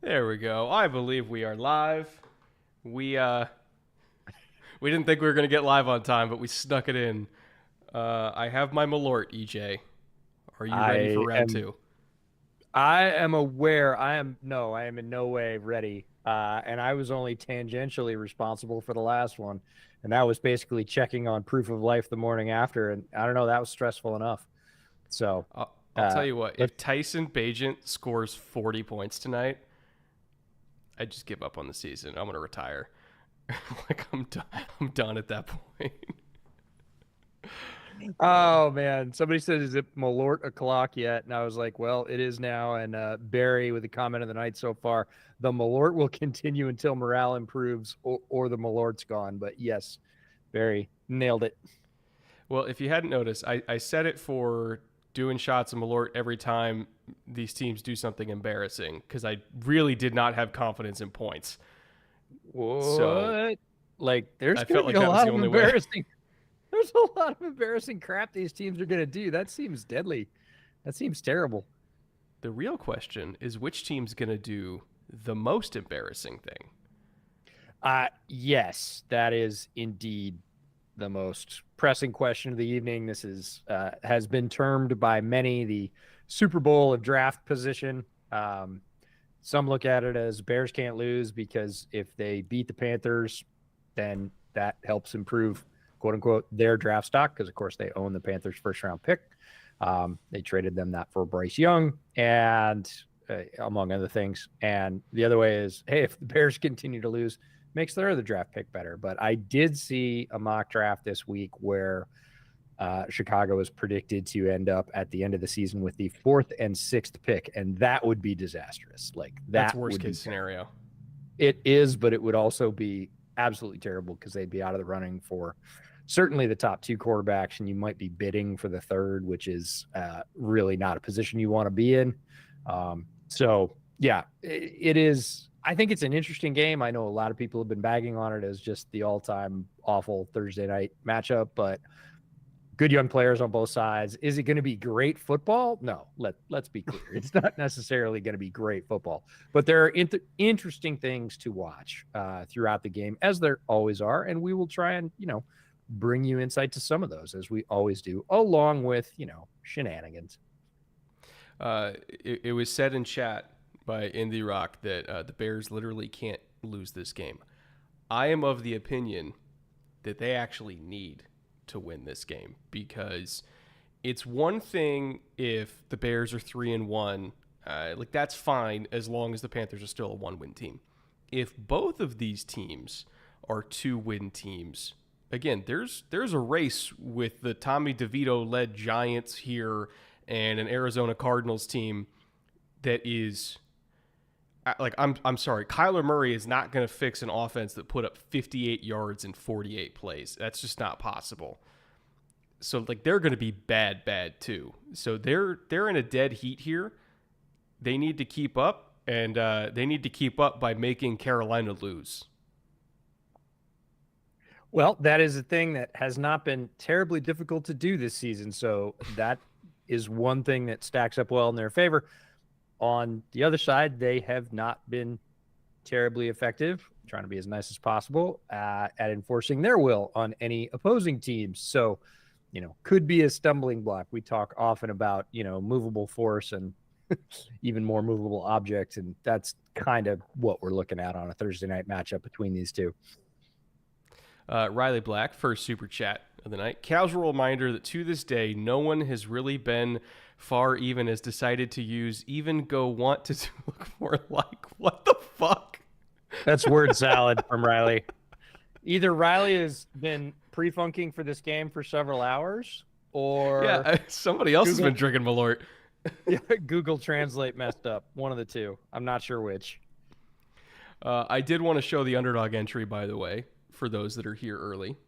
There we go. I believe we are live. We didn't think we were going to get live on time, but we snuck it in. I have my Malort, EJ. Are you ready for I round am two? I am aware. I am in no way ready. And I was only tangentially responsible for the last one. And that was basically checking on proof of life the morning after. And I don't know, that was stressful enough. So I'll tell uh you what. let If Tyson Bagent scores 40 points tonight, I just give up on the season. I'm going to retire. Like I'm done. I'm done at that point. Oh man. Somebody said, is it Malort o'clock yet? And I was like, well, it is now. And Barry with the comment of the night so far, the Malort will continue until morale improves or the Malort's gone. But yes, Barry nailed it. Well, if you hadn't noticed, I set it for doing shots of Malort every time these teams do something embarrassing because I really did not have confidence in points. So What? Like, there's I going felt to be like a that was lot the of only way. embarrassing. There's a lot of embarrassing crap these teams are going to do. That seems deadly. That seems terrible. The real question is which team's going to do the most embarrassing thing? Yes, that is indeed the most pressing question of the evening. This is has been termed by many the Super Bowl of draft position. Some look at it as Bears can't lose because if they beat the Panthers, then that helps improve, quote unquote, their draft stock because, of course, they own the Panthers' first round pick. They traded them that for Bryce Young and among other things. And the other way is, hey, if the Bears continue to lose, makes their other draft pick better. But I did see a mock draft this week where Chicago is predicted to end up at the end of the season with the fourth and sixth pick, and that would be disastrous. Like That's that worst would be case scenario. it is, but it would also be absolutely terrible because they'd be out of the running for certainly the top two quarterbacks, and you might be bidding for the third, which is really not a position you want to be in. So yeah, it is. I think it's an interesting game. I know a lot of people have been bagging on it as just the all-time awful Thursday night matchup, but good young players on both sides. Is it going to be great football? No, let's be clear. It's not necessarily going to be great football, but there are interesting things to watch throughout the game, as there always are, and we will try and bring you insight to some of those as we always do, along with shenanigans. It was said in chat by Indie Rock that the Bears literally can't lose this game. I am of the opinion that they actually need to win this game because it's one thing if the Bears are 3-1, like that's fine as long as the Panthers are still a one-win team. If both of these teams are two-win teams, again, there's a race with the Tommy DeVito led Giants here and an Arizona Cardinals team that is like I'm sorry, Kyler Murray is not going to fix an offense that put up 58 yards in 48 plays. That's just not possible. So like they're going to be bad too. So they're in a dead heat here. They need to keep up, and they need to keep up by making Carolina lose. Well, that is a thing that has not been terribly difficult to do this season. So that is one thing that stacks up well in their favor. On the other side, they have not been terribly effective, trying to be as nice as possible at enforcing their will on any opposing teams. So, could be a stumbling block. We talk often about, movable force and even more movable objects. And that's kind of what we're looking at on a Thursday night matchup between these two. Riley Black, first super chat of the night. Casual reminder that to this day, no one has really been far even has decided to use even go want to look more like. What the fuck? That's word salad from Riley. Either Riley has been pre-funking for this game for several hours, or Yeah, somebody else has Google been drinking Malort. Google Translate messed up. One of the two. I'm not sure which. I did want to show the underdog entry, by the way, for those that are here early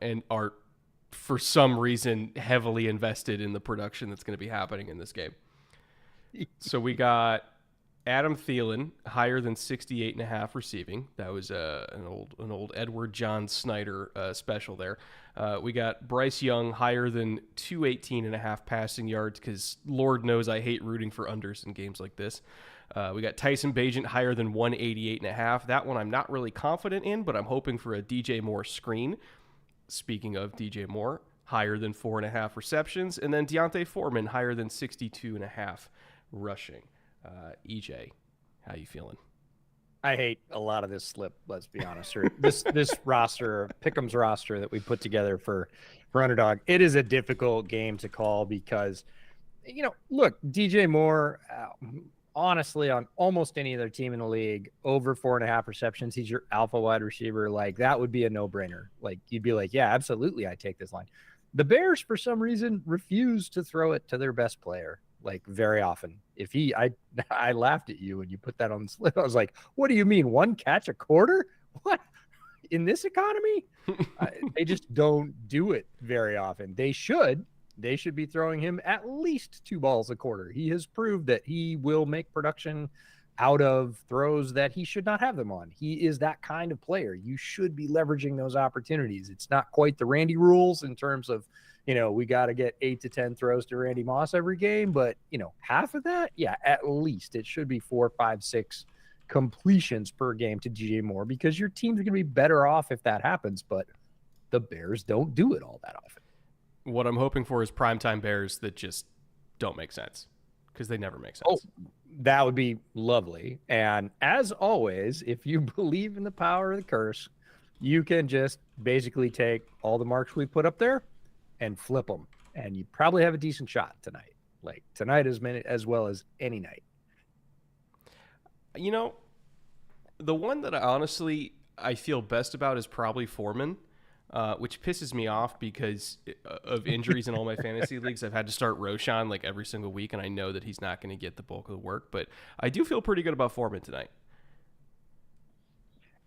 and are, for some reason, heavily invested in the production that's going to be happening in this game. So we got Adam Thielen higher than 68.5 receiving. That was an old Edward John Snyder special there. We got Bryce Young higher than 218.5 passing yards, because Lord knows I hate rooting for unders in games like this. We got Tyson Bagent higher than 188.5. That one I'm not really confident in, but I'm hoping for a DJ Moore screen. Speaking of DJ Moore, higher than 4.5 receptions. And then Deontay Foreman higher than 62.5 rushing. EJ, how you feeling? I hate a lot of this slip, let's be honest. Or this roster, Pick'em's roster that we put together for Underdog, it is a difficult game to call because, look, DJ Moore, honestly, on almost any other team in the league, over 4.5 receptions, he's your alpha wide receiver. Like, that would be a no-brainer. Like, you'd be like, yeah, absolutely, I take this line. The Bears, for some reason, refuse to throw it to their best player, like, very often. I laughed at you when you put that on the slip. I was like, what do you mean, one catch a quarter? What? In this economy? They just don't do it very often. They should be throwing him at least 2 balls a quarter. He has proved that he will make production out of throws that he should not have them on. He is that kind of player. You should be leveraging those opportunities. It's not quite the Randy rules in terms of, we got to get 8 to 10 throws to Randy Moss every game, but half of that, yeah, at least it should be 4, 5, 6 completions per game to DJ Moore, because your team's going to be better off if that happens, but the Bears don't do it all that often. What I'm hoping for is primetime Bears that just don't make sense, because they never make sense. Oh, that would be lovely. And as always, if you believe in the power of the curse, you can just basically take all the marks we put up there and flip them. And you probably have a decent shot tonight. Like tonight as well as any night. The one that I feel best about is probably Foreman. Which pisses me off because of injuries in all my fantasy leagues. I've had to start Roshan like every single week, and I know that he's not going to get the bulk of the work, but I do feel pretty good about Foreman tonight.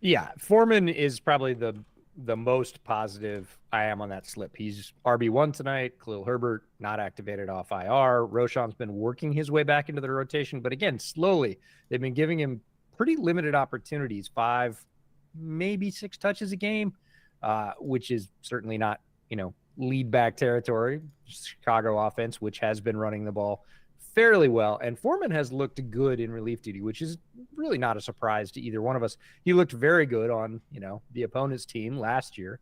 Yeah, Foreman is probably the most positive I am on that slip. He's RB1 tonight. Khalil Herbert not activated off IR. Roshan's been working his way back into the rotation, but again, slowly. They've been giving him pretty limited opportunities, 5, maybe 6 touches a game. Which is certainly not, lead back territory. Chicago offense, which has been running the ball fairly well. And Foreman has looked good in relief duty, which is really not a surprise to either one of us. He looked very good on, the opponent's team last year,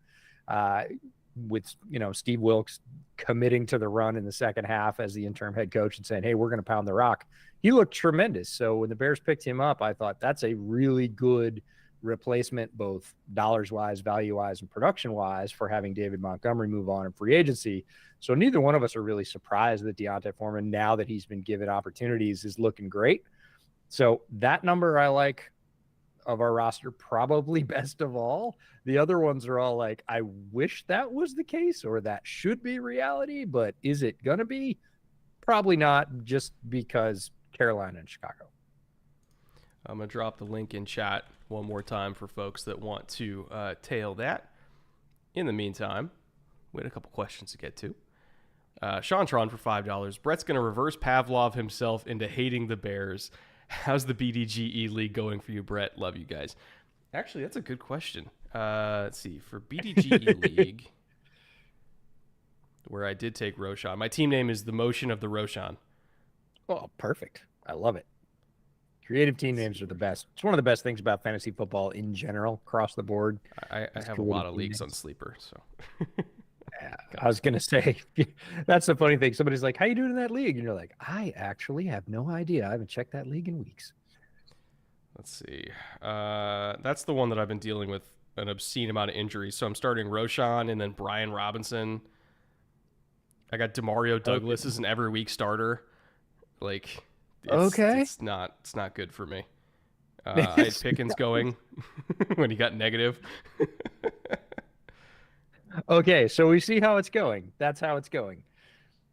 with, Steve Wilkes committing to the run in the second half as the interim head coach and saying, hey, we're going to pound the rock. He looked tremendous. So when the Bears picked him up, I thought that's a really good replacement, both dollars wise, value wise, and production wise, for having David Montgomery move on in free agency. So neither one of us are really surprised that Deontay Foreman, now that he's been given opportunities, is looking great. So that number I like of our roster, probably best of all. The other ones are all like, I wish that was the case, or that should be reality, but is it going to be? Probably not, just because Carolina and Chicago. I'm going to drop the link in chat one more time for folks that want to tail that. In the meantime, we had a couple questions to get to. Sean Tron for $5. Brett's going to reverse Pavlov himself into hating the Bears. How's the BDGE league going for you, Brett? Love you guys. Actually, that's a good question. Let's see. For BDGE league, where I did take Roshan, my team name is The Motion of the Roshan. Oh, perfect. I love it. Creative team names are the best. It's one of the best things about fantasy football in general, across the board. I have a lot of leagues on Sleeper, so. Yeah, I was going to say, that's the funny thing. Somebody's like, how you doing in that league? And you're like, I actually have no idea. I haven't checked that league in weeks. Let's see. That's the one that I've been dealing with an obscene amount of injuries. So I'm starting Roshan and then Brian Robinson. I got Demario Douglas as an every week starter. Like... It's not good for me. I had Pickens going when he got negative. Okay, so we see how it's going. That's how it's going.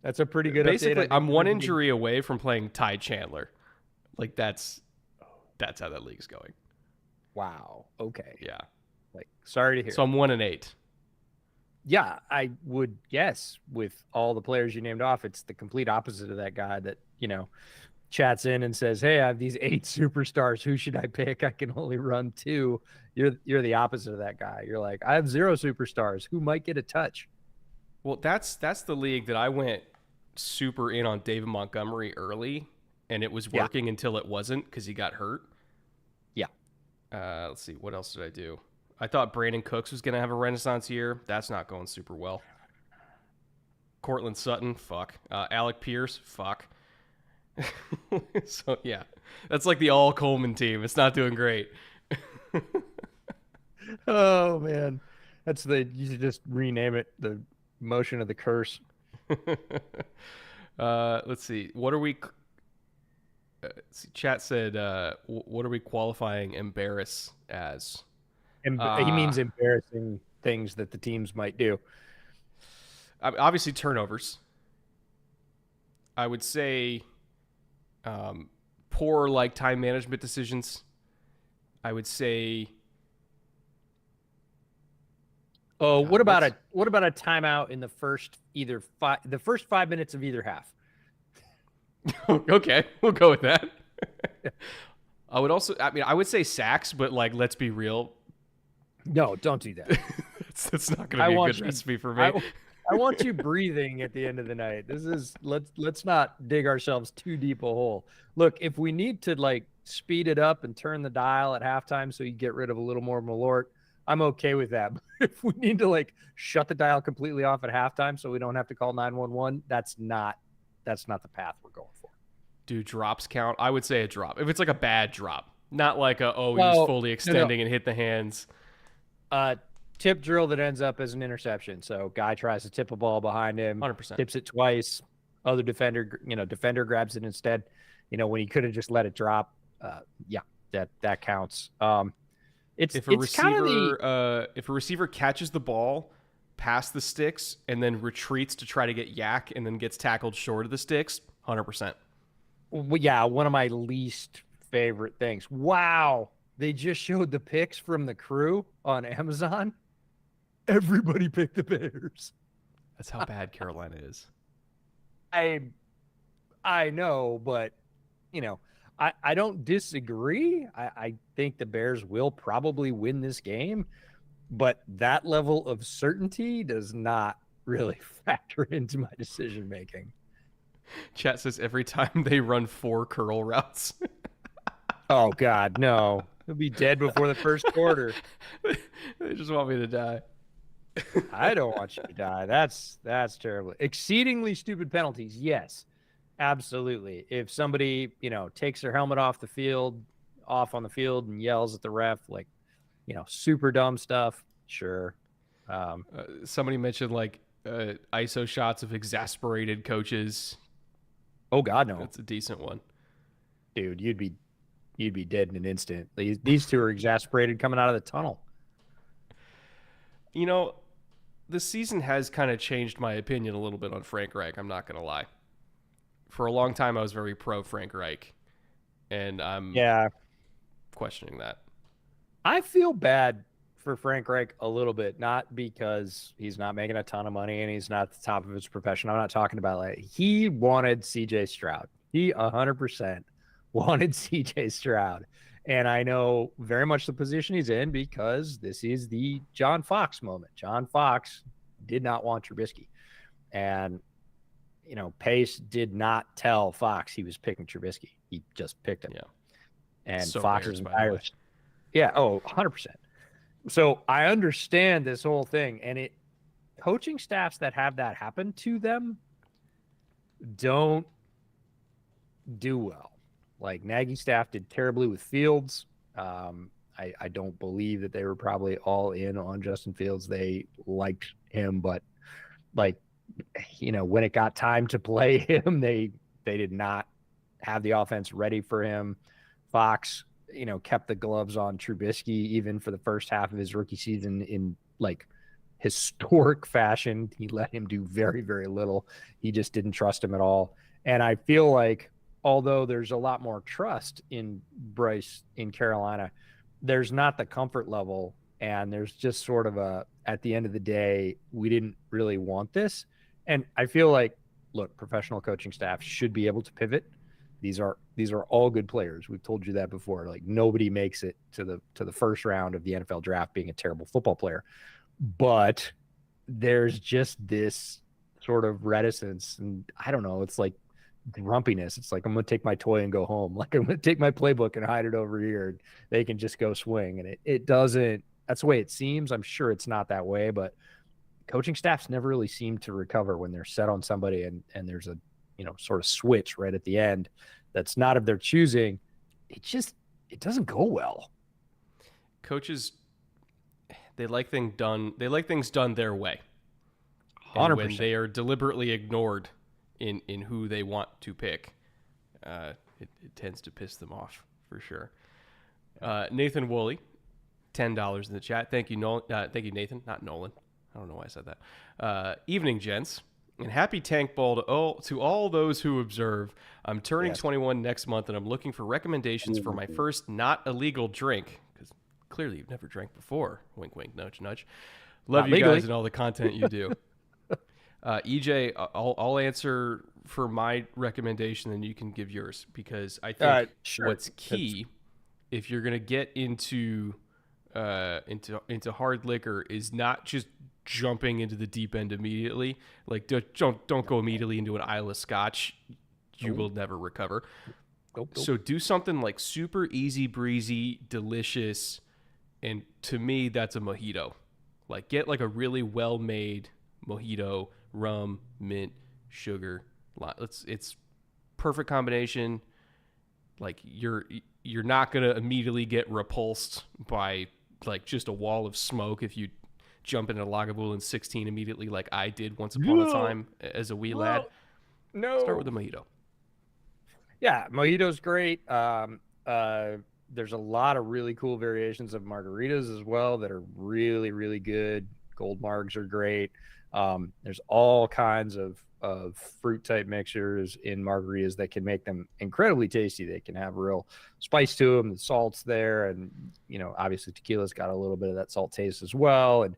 That's a pretty good Basically, update. I'm one injury away from playing Ty Chandler. Like, that's how that league's going. Wow. Okay. Yeah. Like, sorry to hear. So I'm 1-8. Yeah, I would guess with all the players you named off, it's the complete opposite of that guy that, chats in and says, "Hey, I have these 8 superstars. Who should I pick? I can only run 2." You're the opposite of that guy. You're like, "I have 0 superstars. Who might get a touch?" Well, that's the league that I went super in on David Montgomery early, and it was working until it wasn't because he got hurt. Yeah. Let's see. What else did I do? I thought Brandon Cooks was going to have a renaissance year. That's not going super well. Cortland Sutton, fuck. Alec Pierce, fuck. So, yeah. That's like the all Coleman team. It's not doing great. Oh, man. You should just rename it the motion of the curse. Let's see. What are we... chat said, what are we qualifying embarrass as? He means embarrassing things that the teams might do. Obviously, turnovers. I would say poor time management decisions. I would say. Oh, what about a timeout in the first 5 minutes of either half? Okay, we'll go with that. I would say sacks, but let's be real. No, don't do that. That's not going to be a good recipe for me. I want you breathing at the end of the night. Let's not dig ourselves too deep a hole. Look, if we need to speed it up and turn the dial at halftime so you get rid of a little more Malort, I'm okay with that. But if we need to shut the dial completely off at halftime so we don't have to call 911, that's not the path we're going for. Do drops count? I would say a drop. If it's a bad drop, not he was fully extending and hit the hands. Tip drill that ends up as an interception. So guy tries to tip a ball behind him, 100%. Tips it twice. Other defender grabs it instead. When he could have just let it drop. That counts. If a receiver catches the ball past the sticks and then retreats to try to get yak and then gets tackled short of the sticks, 100%. Well, yeah, one of my least favorite things. Wow. They just showed the picks from the crew on Amazon. Everybody picked the Bears. That's how bad Carolina is. I know, but I don't disagree. I think the Bears will probably win this game, but that level of certainty does not really factor into my decision making. Chat says every time they run 4 curl routes. Oh God, no. He'll be dead before the first quarter. They just want me to die. I don't want you to die. That's terrible. Exceedingly stupid penalties. Yes, absolutely. If somebody, takes their helmet off on the field and yells at the ref, super dumb stuff. Sure. Somebody mentioned ISO shots of exasperated coaches. Oh God, no. That's a decent one. Dude, you'd be dead in an instant. These two are exasperated coming out of the tunnel. The season has kind of changed my opinion a little bit on Frank Reich. I'm not going to lie. For a long time, I was very pro Frank Reich, and I'm questioning that. I feel bad for Frank Reich a little bit, not because he's not making a ton of money and he's not at the top of his profession. I'm not talking about he wanted CJ Stroud. He 100% wanted CJ Stroud. And I know very much the position he's in because this is the John Fox moment. John Fox did not want Trubisky. And, Pace did not tell Fox he was picking Trubisky. He just picked him. Yeah. And so Fox's entire... Yeah, 100%. So I understand this whole thing. And coaching staffs that have that happen to them don't do well. Nagy's staff did terribly with Fields. I don't believe that they were probably all in on Justin Fields. They liked him, but when it got time to play him, they did not have the offense ready for him. Fox, kept the gloves on Trubisky even for the first half of his rookie season in historic fashion. He let him do very, very little. He just didn't trust him at all. And I feel although there's a lot more trust in Bryce in Carolina, there's not the comfort level. And there's just sort of at the end of the day, we didn't really want this. And I feel look, professional coaching staff should be able to pivot. these are all good players. We've told you that before. Like nobody makes it to the first round of the NFL draft being a terrible football player. But there's just this sort of reticence, and I don't know, it's like grumpiness. It's like I'm gonna take my toy and go home. Like I'm gonna take my playbook and hide it over here, and they can just go swing. And it doesn't. That's the way it seems. I'm sure it's not that way, but coaching staffs never really seem to recover when they're set on somebody and there's a sort of switch right at the end that's not of their choosing. It doesn't go well. Coaches, they like things done their way. 100%. And when they are deliberately ignored in who they want to pick, it tends to piss them off for sure. Nathan Woolley, $10 in the chat. Thank you, Nolan. Thank you, Nathan, not Nolan. I don't know why I said that. Evening, gents, and happy Tank Ball to all those who observe. I'm turning 21 next month, and I'm looking for recommendations for my first not illegal drink, because clearly you've never drank before. Wink, wink, nudge, nudge. Love you guys and all the content you do. EJ, I'll answer for my recommendation, and you can give yours, because I think what's key, if you're gonna get into hard liquor, is not just jumping into the deep end immediately. Like don't go immediately into an Isla Scotch. You will never recover. Nope. So do something like super easy breezy, delicious, and to me that's a mojito. Like get like a really well made mojito, rum, mint, sugar. It's perfect combination. Like you're not gonna immediately get repulsed by like just a wall of smoke if you jump into Lagavulin 16 immediately, like I did once upon a time as a wee lad. No. Start with a mojito. Yeah, mojito's great. There's a lot of really cool variations of margaritas as well that are really, really good. Gold margs are great. There's all kinds of fruit type mixtures in margaritas that can make them incredibly tasty. They can have real spice to them. The salt's there, and obviously tequila's got a little bit of that salt taste as well. And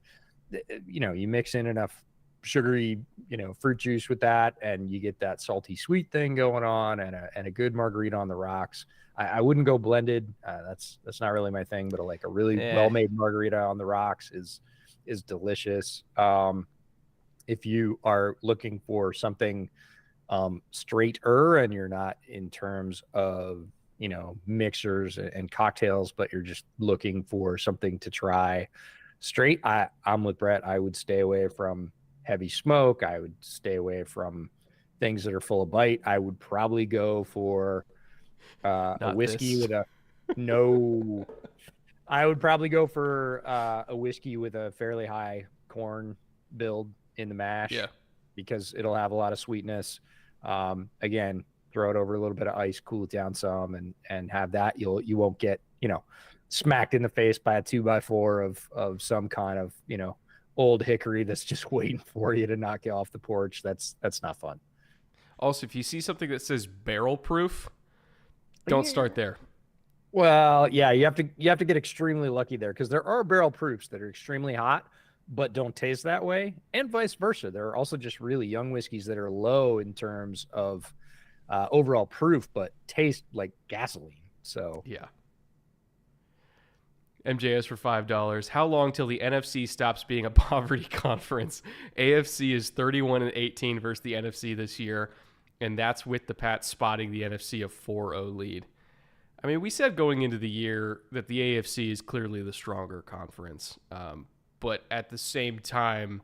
you mix in enough sugary fruit juice with that, and you get that salty sweet thing going on, and a good margarita on the rocks. I wouldn't go blended. That's not really my thing, but like a really well-made margarita on the rocks is delicious. If you are looking for something straighter, and you're not in terms of mixers and cocktails, but you're just looking for something to try straight, I'm with Brett. I would stay away from heavy smoke. I would stay away from things that are full of bite. I would probably go for a whiskey with a no. I would probably go for a whiskey with a fairly high corn build in the mash, because it'll have a lot of sweetness. Again, throw it over a little bit of ice, cool it down some, and have that. You won't get smacked in the face by a 2x4 of some kind of old hickory that's just waiting for you to knock you off the porch. That's not fun. Also, if you see something that says barrel proof, don't start there. Well, yeah, you have to get extremely lucky there, because there are barrel proofs that are extremely hot but don't taste that way, and vice versa. There are also just really young whiskeys that are low in terms of overall proof, but taste like gasoline. So yeah. MJS for $5. How long till the NFC stops being a poverty conference? AFC is 31-18 versus the NFC this year, and that's with the Pats spotting the NFC a 4-0 lead. I mean, we said going into the year that the AFC is clearly the stronger conference, but at the same time,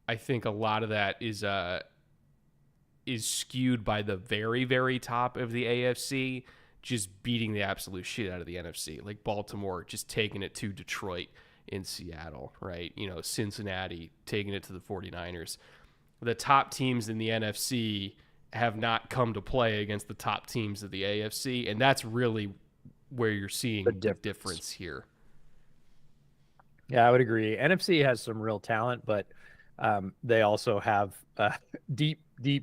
I think a lot of that is skewed by the very, very top of the AFC just beating the absolute shit out of the NFC. Like Baltimore just taking it to Detroit in Seattle, right? Cincinnati taking it to the 49ers. The top teams in the NFC have not come to play against the top teams of the AFC, and that's really where you're seeing the difference here. Yeah, I would agree. NFC has some real talent, but they also have deep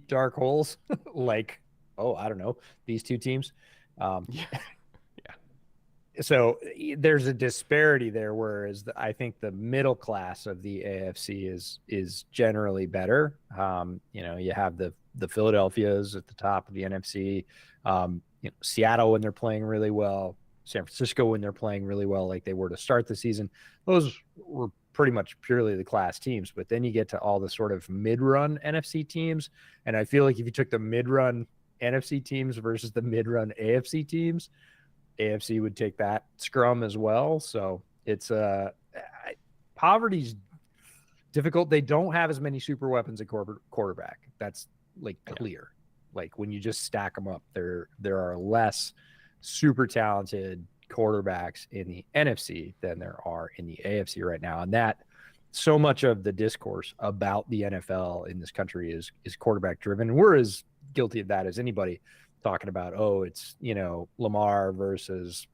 dark holes like, I don't know, these two teams. Yeah. So there's a disparity there, whereas I think the middle class of the AFC is generally better. You have the the Philadelphias at the top of the NFC, Seattle when they're playing really well, San Francisco when they're playing really well, like they were to start the season. Those were pretty much purely the class teams. But then you get to all the sort of mid-run NFC teams, and I feel like if you took the mid-run NFC teams versus the mid-run AFC teams, AFC would take that scrum as well. So it's poverty's difficult. They don't have as many super weapons at quarterback. That's like clear. Like when you just stack them up, there are less super talented quarterbacks in the NFC than there are in the AFC right now. And that so much of the discourse about the NFL in this country is quarterback driven. We're as guilty of that as anybody, talking about, oh, it's, Lamar versus,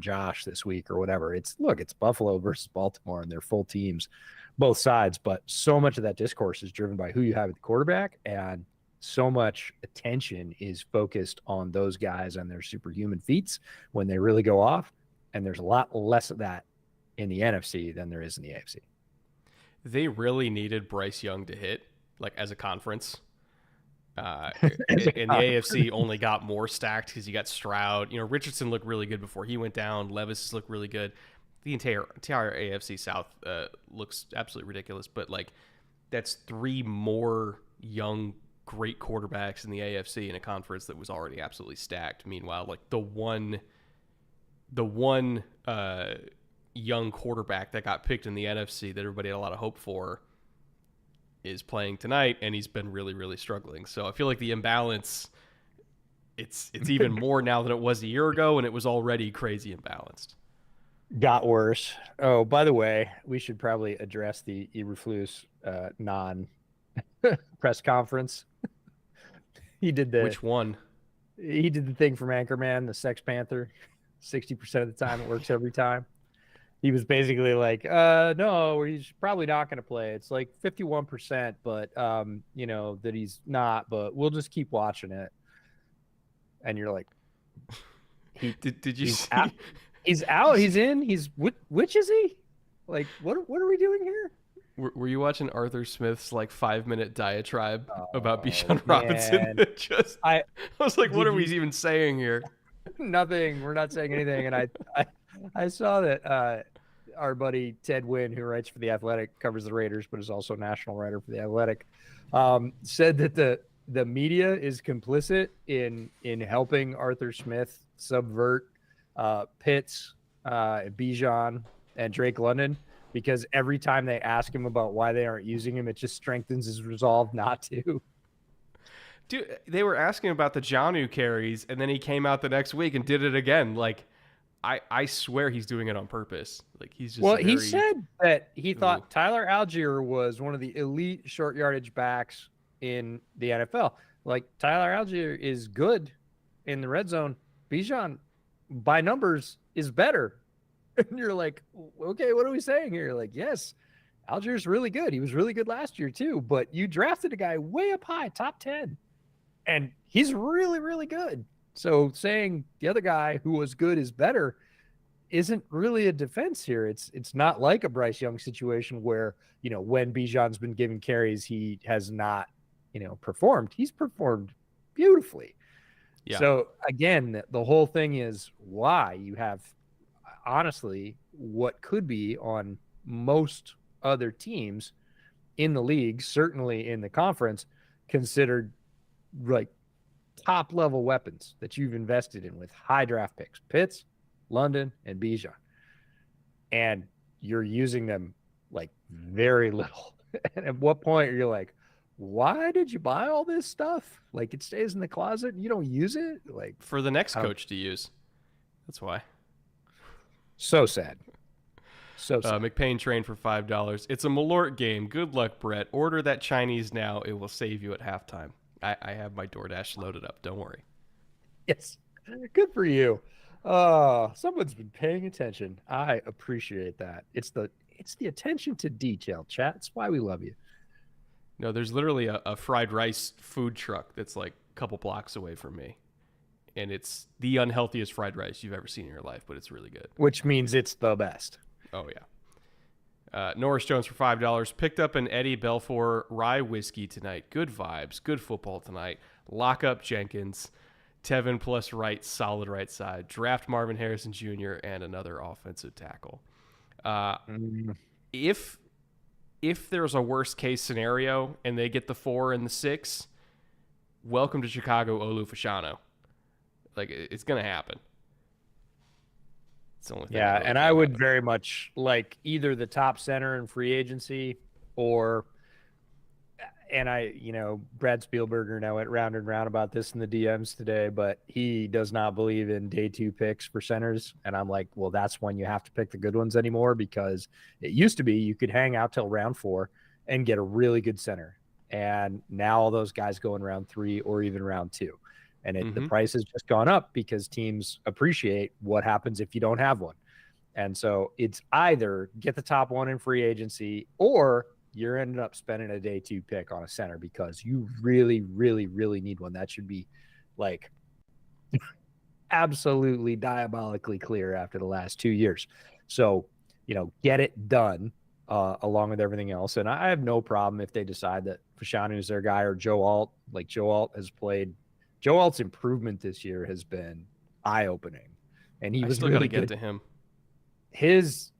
Josh this week or whatever. It's Buffalo versus Baltimore, and they're full teams, both sides. But so much of that discourse is driven by who you have at the quarterback, and so much attention is focused on those guys and their superhuman feats when they really go off. And there's a lot less of that in the NFC than there is in the AFC. They really needed Bryce Young to hit, like, as a conference. And the AFC only got more stacked because you got Stroud. Richardson looked really good before he went down. Levis looked really good. The entire AFC South looks absolutely ridiculous. But, like, that's 3 more young, great quarterbacks in the AFC in a conference that was already absolutely stacked. Meanwhile, like, the one young quarterback that got picked in the NFC that everybody had a lot of hope for is playing tonight, and he's been really, really struggling. So I feel like the imbalance, it's even more now than it was a year ago, and it was already crazy imbalanced. Got worse. Oh, by the way, we should probably address the Eberflus non-press conference. Which one? He did the thing from Anchorman, the Sex Panther. 60% of the time, it works every time. He was basically like, no, he's probably not going to play. It's like 51%, but, that he's not, but we'll just keep watching it. And you're like, did you see? He's out. He's in. Which is he? Like, what are we doing here? Were you watching Arthur Smith's like 5-minute diatribe about Bijan Robinson? I was like, what are we even saying here? Nothing. We're not saying anything. And I saw that our buddy Ted Wynn, who writes for The Athletic, covers the Raiders, but is also a national writer for The Athletic, said that the media is complicit in helping Arthur Smith subvert Pitts, Bijan, and Drake London, because every time they ask him about why they aren't using him, it just strengthens his resolve not to. Dude, they were asking about the Jonnu carries, and then he came out the next week and did it again. Like, I swear he's doing it on purpose. Like, he's just he said that he thought Tyler Algier was one of the elite short yardage backs in the NFL. Like, Tyler Algier is good in the red zone. Bijan, by numbers, is better. And you're like, okay, what are we saying here? Like, yes, Algier's really good. He was really good last year too, but you drafted a guy way up high, top 10, and he's really, really good. So saying the other guy who was good is better isn't really a defense here. It's not like a Bryce Young situation where, when Bijan's been given carries, he has not, performed. He's performed beautifully. Yeah. So again, the whole thing is why you have, honestly, what could be on most other teams in the league, certainly in the conference, considered like top level weapons that you've invested in with high draft picks, Pitts, London, and Bijan. And you're using them like very little. And at what point are you like, why did you buy all this stuff? Like, it stays in the closet and you don't use it? Like, for the next coach to use. That's why. So sad. So sad. McPain trained for $5. It's a Malort game. Good luck, Brett. Order that Chinese now. It will save you at halftime. I have my DoorDash loaded up. Don't worry. Yes. Good for you. Someone's been paying attention. I appreciate that. It's the attention to detail, chat. It's why we love you. No, there's literally a fried rice food truck that's like a couple blocks away from me. And it's the unhealthiest fried rice you've ever seen in your life, but it's really good. Which means it's the best. Oh, yeah. Norris Jones for $5. Picked up an Eddie Belfour rye whiskey tonight. Good vibes. Good football tonight. Lock up Jenkins. Tevin plus Wright, solid right side. Draft Marvin Harrison Jr. and another offensive tackle. If there's a worst case scenario and they get the 4 and the 6, welcome to Chicago, Olu Fashanu. Like, it's gonna happen. It's the only thing. Yeah, and I would very much like either the top center in free agency or, and Brad Spielberger and I went round and round about this in the DMs today, but he does not believe in day 2 picks for centers. And I'm like, well, that's when you have to pick the good ones anymore, because it used to be you could hang out till round 4 and get a really good center. And now all those guys go in round 3 or even round 2. And the price has just gone up because teams appreciate what happens if you don't have one. And so it's either get the top one in free agency or you're ending up spending a day 2 pick on a center because you really, really, really need one. That should be like absolutely diabolically clear after the last 2 years. So, get it done along with everything else. And I have no problem if they decide that Fashanu is their guy or Joe Alt. Like Joe Alt's improvement this year has been eye-opening, and he was still really gotta good. Get to him. His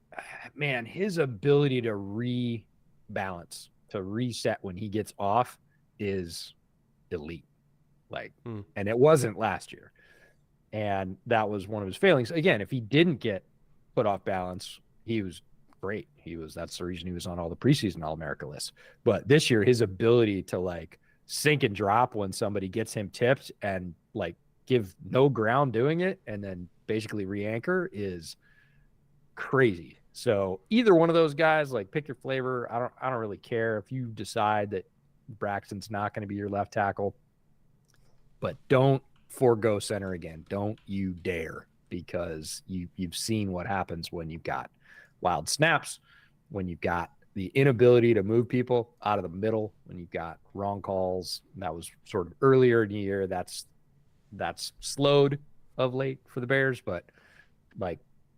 ability to rebalance, to reset when he gets off is elite. And it wasn't last year, and that was one of his failings. Again, if he didn't get put off balance, he was great. That's the reason he was on all the preseason All-America lists. But this year, his ability to sink and drop when somebody gets him tipped and give no ground doing it and then basically re-anchor is crazy. So either one of those guys, pick your flavor. I don't really care if you decide that Braxton's not going to be your left tackle, but don't forego center again. Don't you dare, because you've seen what happens when you've got wild snaps, when you've got the inability to move people out of the middle, when you've got wrong calls. That was sort of earlier in the year. That's slowed of late for the Bears, but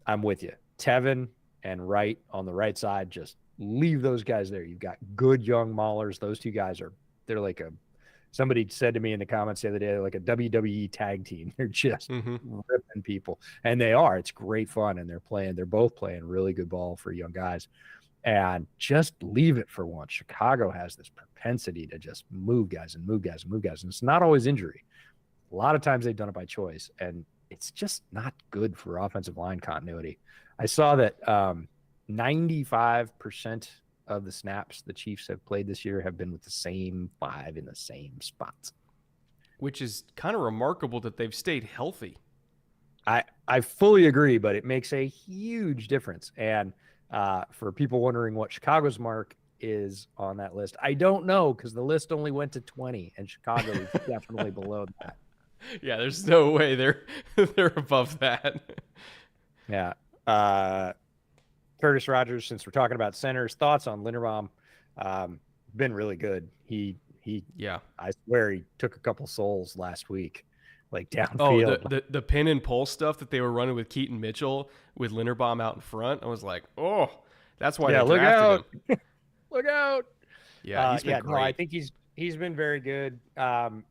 I'm with you. Tevin and Wright on the right side, just leave those guys there. You've got good young maulers. Those two guys they're somebody said to me in the comments the other day, they're like a WWE tag team. They're just ripping people, and they are. It's great fun, and they're both playing really good ball for young guys. And just leave it for once. Chicago has this propensity to just move guys and move guys and move guys. And it's not always injury. A lot of times they've done it by choice. And it's just not good for offensive line continuity. I saw that 95% of the snaps the Chiefs have played this year have been with the same 5 in the same spots. Which is kind of remarkable that they've stayed healthy. I fully agree, but it makes a huge difference. And for people wondering what Chicago's mark is on that list, I don't know, because the list only went to 20, and Chicago is definitely below that. Yeah, there's no way they're above that. Yeah. Curtis Rogers, since we're talking about centers, thoughts on Linderbaum? Been really good. He I swear he took a couple souls last week, downfield. Oh, the pin and pull stuff that they were running with Keaton Mitchell with Linderbaum out in front. I was like, oh, that's why they drafted him. Look out. Yeah, he's been great. No, I think he's been very good. And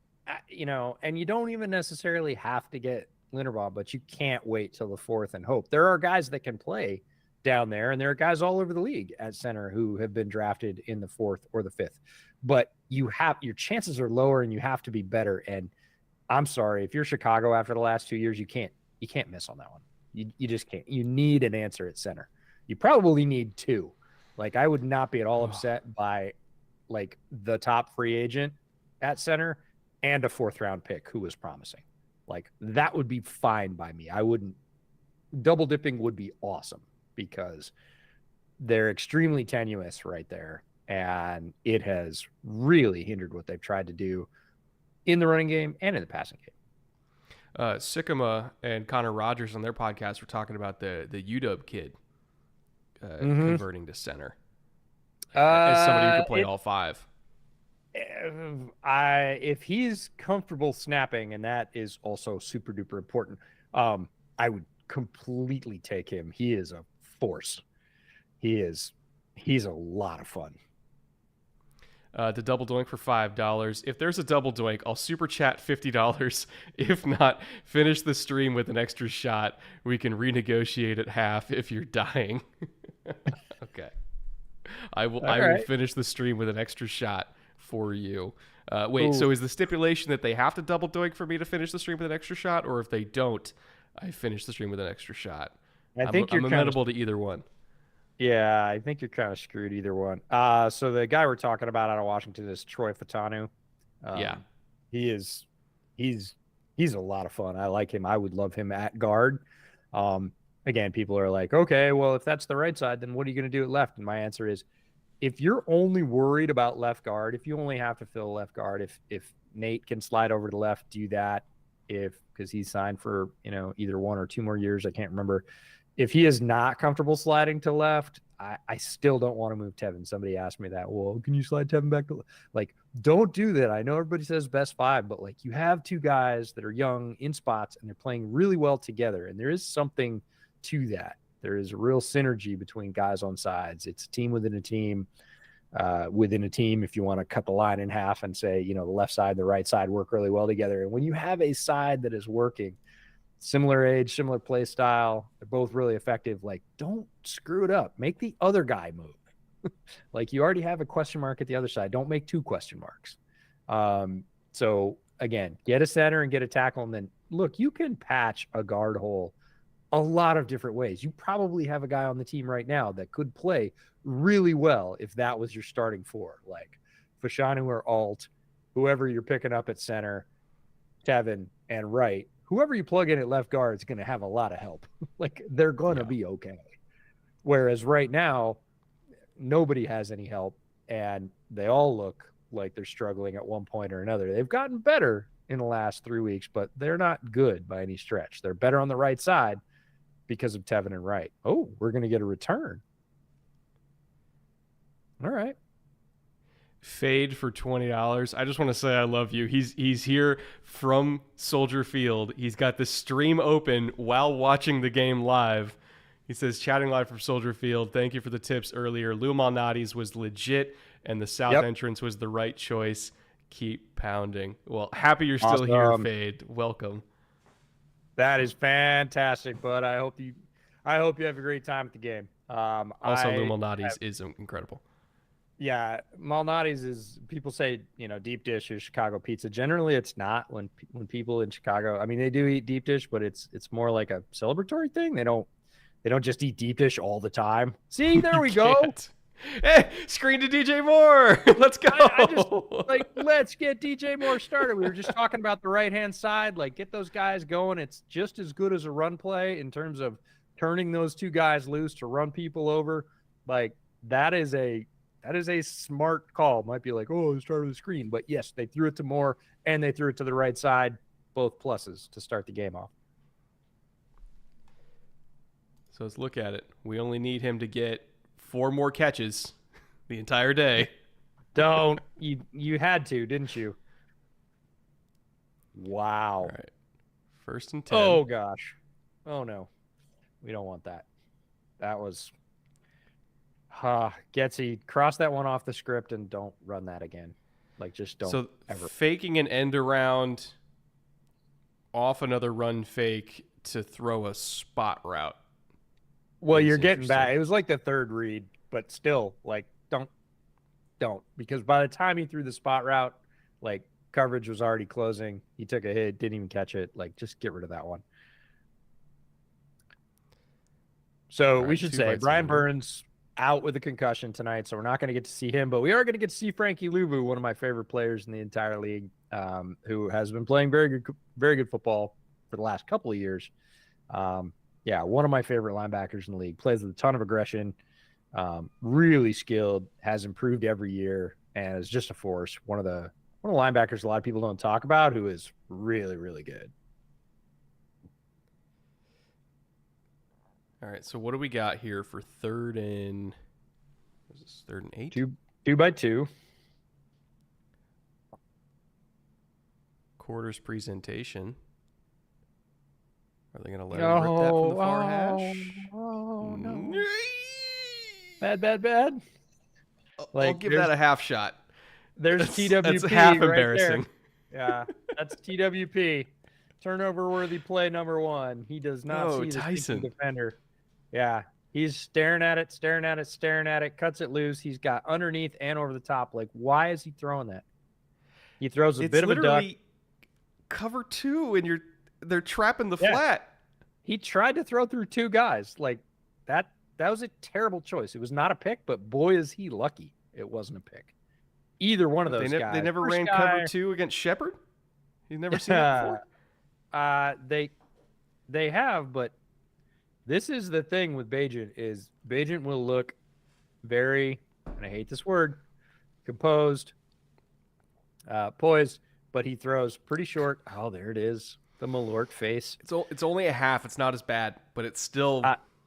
you don't even necessarily have to get Linderbaum, but you can't wait till the 4th and hope. There are guys that can play down there, and there are guys all over the league at center who have been drafted in the 4th or the 5th. But your chances are lower, and you have to be better. And I'm sorry, if you're Chicago after the last 2 years, you can't miss on that one. You just can't. You need an answer at center. You probably need 2. I would not be at all upset by the top free agent at center and a 4th round pick who was promising. That would be fine by me. I wouldn't. Double dipping would be awesome, because they're extremely tenuous right there, and it has really hindered what they've tried to do in the running game and in the passing game. Sycamore and Connor Rogers on their podcast were talking about the UW kid converting to center as somebody who could play all 5. If he's comfortable snapping, and that is also super duper important, I would completely take him. He is a force. He He's a lot of fun. The double doink for $5. If there's a double doink, I'll super chat $50. If not, finish the stream with an extra shot. We can renegotiate at half if you're dying. Okay. I will All I will right. finish the stream with an extra shot for you. Wait, Ooh, so is the stipulation that they have to double doink for me to finish the stream with an extra shot, or if they don't, I finish the stream with an extra shot? I think you're I'm kind of amenable to either one. yeah, I think you're kind of screwed either one. So the guy we're talking about out of Washington is Troy Fatanu. Yeah. Um, he is he's he's a lot of fun. I like him. I would love him at guard. Again, people are like, okay, well, if that's the right side, then what are you going to do at left? And my answer is, if you're only worried about left guard, if you only have to fill left guard, if Nate can slide over to left, do that. If because he's signed for either 1 or 2 more years, I can't remember. If he is not comfortable sliding to left, I still don't want to move Tevin. Somebody asked me that. Well, can you slide Tevin back to like? Don't do that. I know everybody says best five, but like you have two guys that are young in spots and they're playing really well together, and there is something to that. There is a real synergy between guys on sides. It's a team within a team. Within a team, if you want to cut the line in half and say, the left side and the right side work really well together. And when you have a side that is working, similar age, similar play style, they're both really effective. Like, don't screw it up. Make the other guy move. Like, you already have a question mark at the other side. Don't make two question marks. So, again, get a center and get a tackle. And then, look, you can patch a guard hole a lot of different ways. You probably have a guy on the team right now that could play really well if that was your starting four, like Fashanu or Alt, whoever you're picking up at center, Tevin, and right. Whoever you plug in at left guard is going to have a lot of help. Like, they're going to be okay. Whereas right now, nobody has any help, and they all look like they're struggling at one point or another. They've gotten better in the last 3 weeks, but they're not good by any stretch. They're better on the right side because of Tevin and Wright. Oh, we're going to get a return. All right. Fade for $20. I just want to say I love you. He's here from Soldier Field. He's got the stream open while watching the game live. He says, chatting live from Soldier Field. Thank you for the tips earlier. Lou Malnati's was legit, and the south entrance was the right choice. Keep pounding. Well, happy you're still here, Fade. Welcome. That is fantastic, bud. I hope you have a great time at the game. Also, Lou Malnati's is incredible. Yeah, Malnati's is, people say, deep dish is Chicago pizza. Generally, it's not. When people in Chicago, I mean, they do eat deep dish, but it's more like a celebratory thing. They don't just eat deep dish all the time. See, there we go. Hey, screen to DJ Moore. Let's go. I just let's get DJ Moore started. We were just talking about the right-hand side. Like, get those guys going. It's just as good as a run play in terms of turning those two guys loose to run people over. Like, that is a smart call. Might be like, oh, they started with the screen. But yes, they threw it to Moore and they threw it to the right side. Both pluses to start the game off. So let's look at it. We only need him to get 4 more catches the entire day. Don't. You had to, didn't you? Wow. All right. 1st and 10. Oh, gosh. Oh, no. We don't want that. That was... Getsy, cross that one off the script and don't run that again. Like, just don't. So ever. Faking an end around off another run fake to throw a spot route. Well, you're getting back. It was like the third read, but still, like, don't. Because by the time he threw the spot route, like, coverage was already closing. He took a hit, didn't even catch it. Like, just get rid of that one. So we should say Brian Burns out with a concussion tonight, so we're not going to get to see him, but we are going to get to see Frankie Luvu, one of my favorite players in the entire league, who has been playing very good football for the last couple of years. Yeah, one of my favorite linebackers in the league. Plays with a ton of aggression, really skilled, has improved every year, and is just a force. One of the linebackers a lot of people don't talk about, who is really, really good. All right, so what do we got here for 3rd and 8? 2 by 2. Quarters presentation. Are they going to let him rip that from the far hash? Oh, no. Bad, bad, bad. I'll Like give that a half shot. there's That's TWP half right there. embarrassing. Yeah, that's TWP. Turnover worthy play number 1. He does not Oh, see the sinking Tyson. defender. Yeah, he's staring at it, staring at it, staring at it, cuts it loose. He's got underneath and over the top. Like, why is he throwing that? He throws a It's bit of a duck. literally cover 2 and they're trapping the Yeah. flat. He tried to throw through 2 guys. Like that was a terrible choice. It was not a pick, but boy is he lucky it wasn't a pick. Either one of those guys. They never First ran guy, cover 2 against Shepard? You've never seen that before? They have, but this is the thing with Bajent is Bajent will look very, and I hate this word, composed, poised, but he throws pretty short. Oh, there it is. The Malort face. It's only a half. It's not as bad, but it's still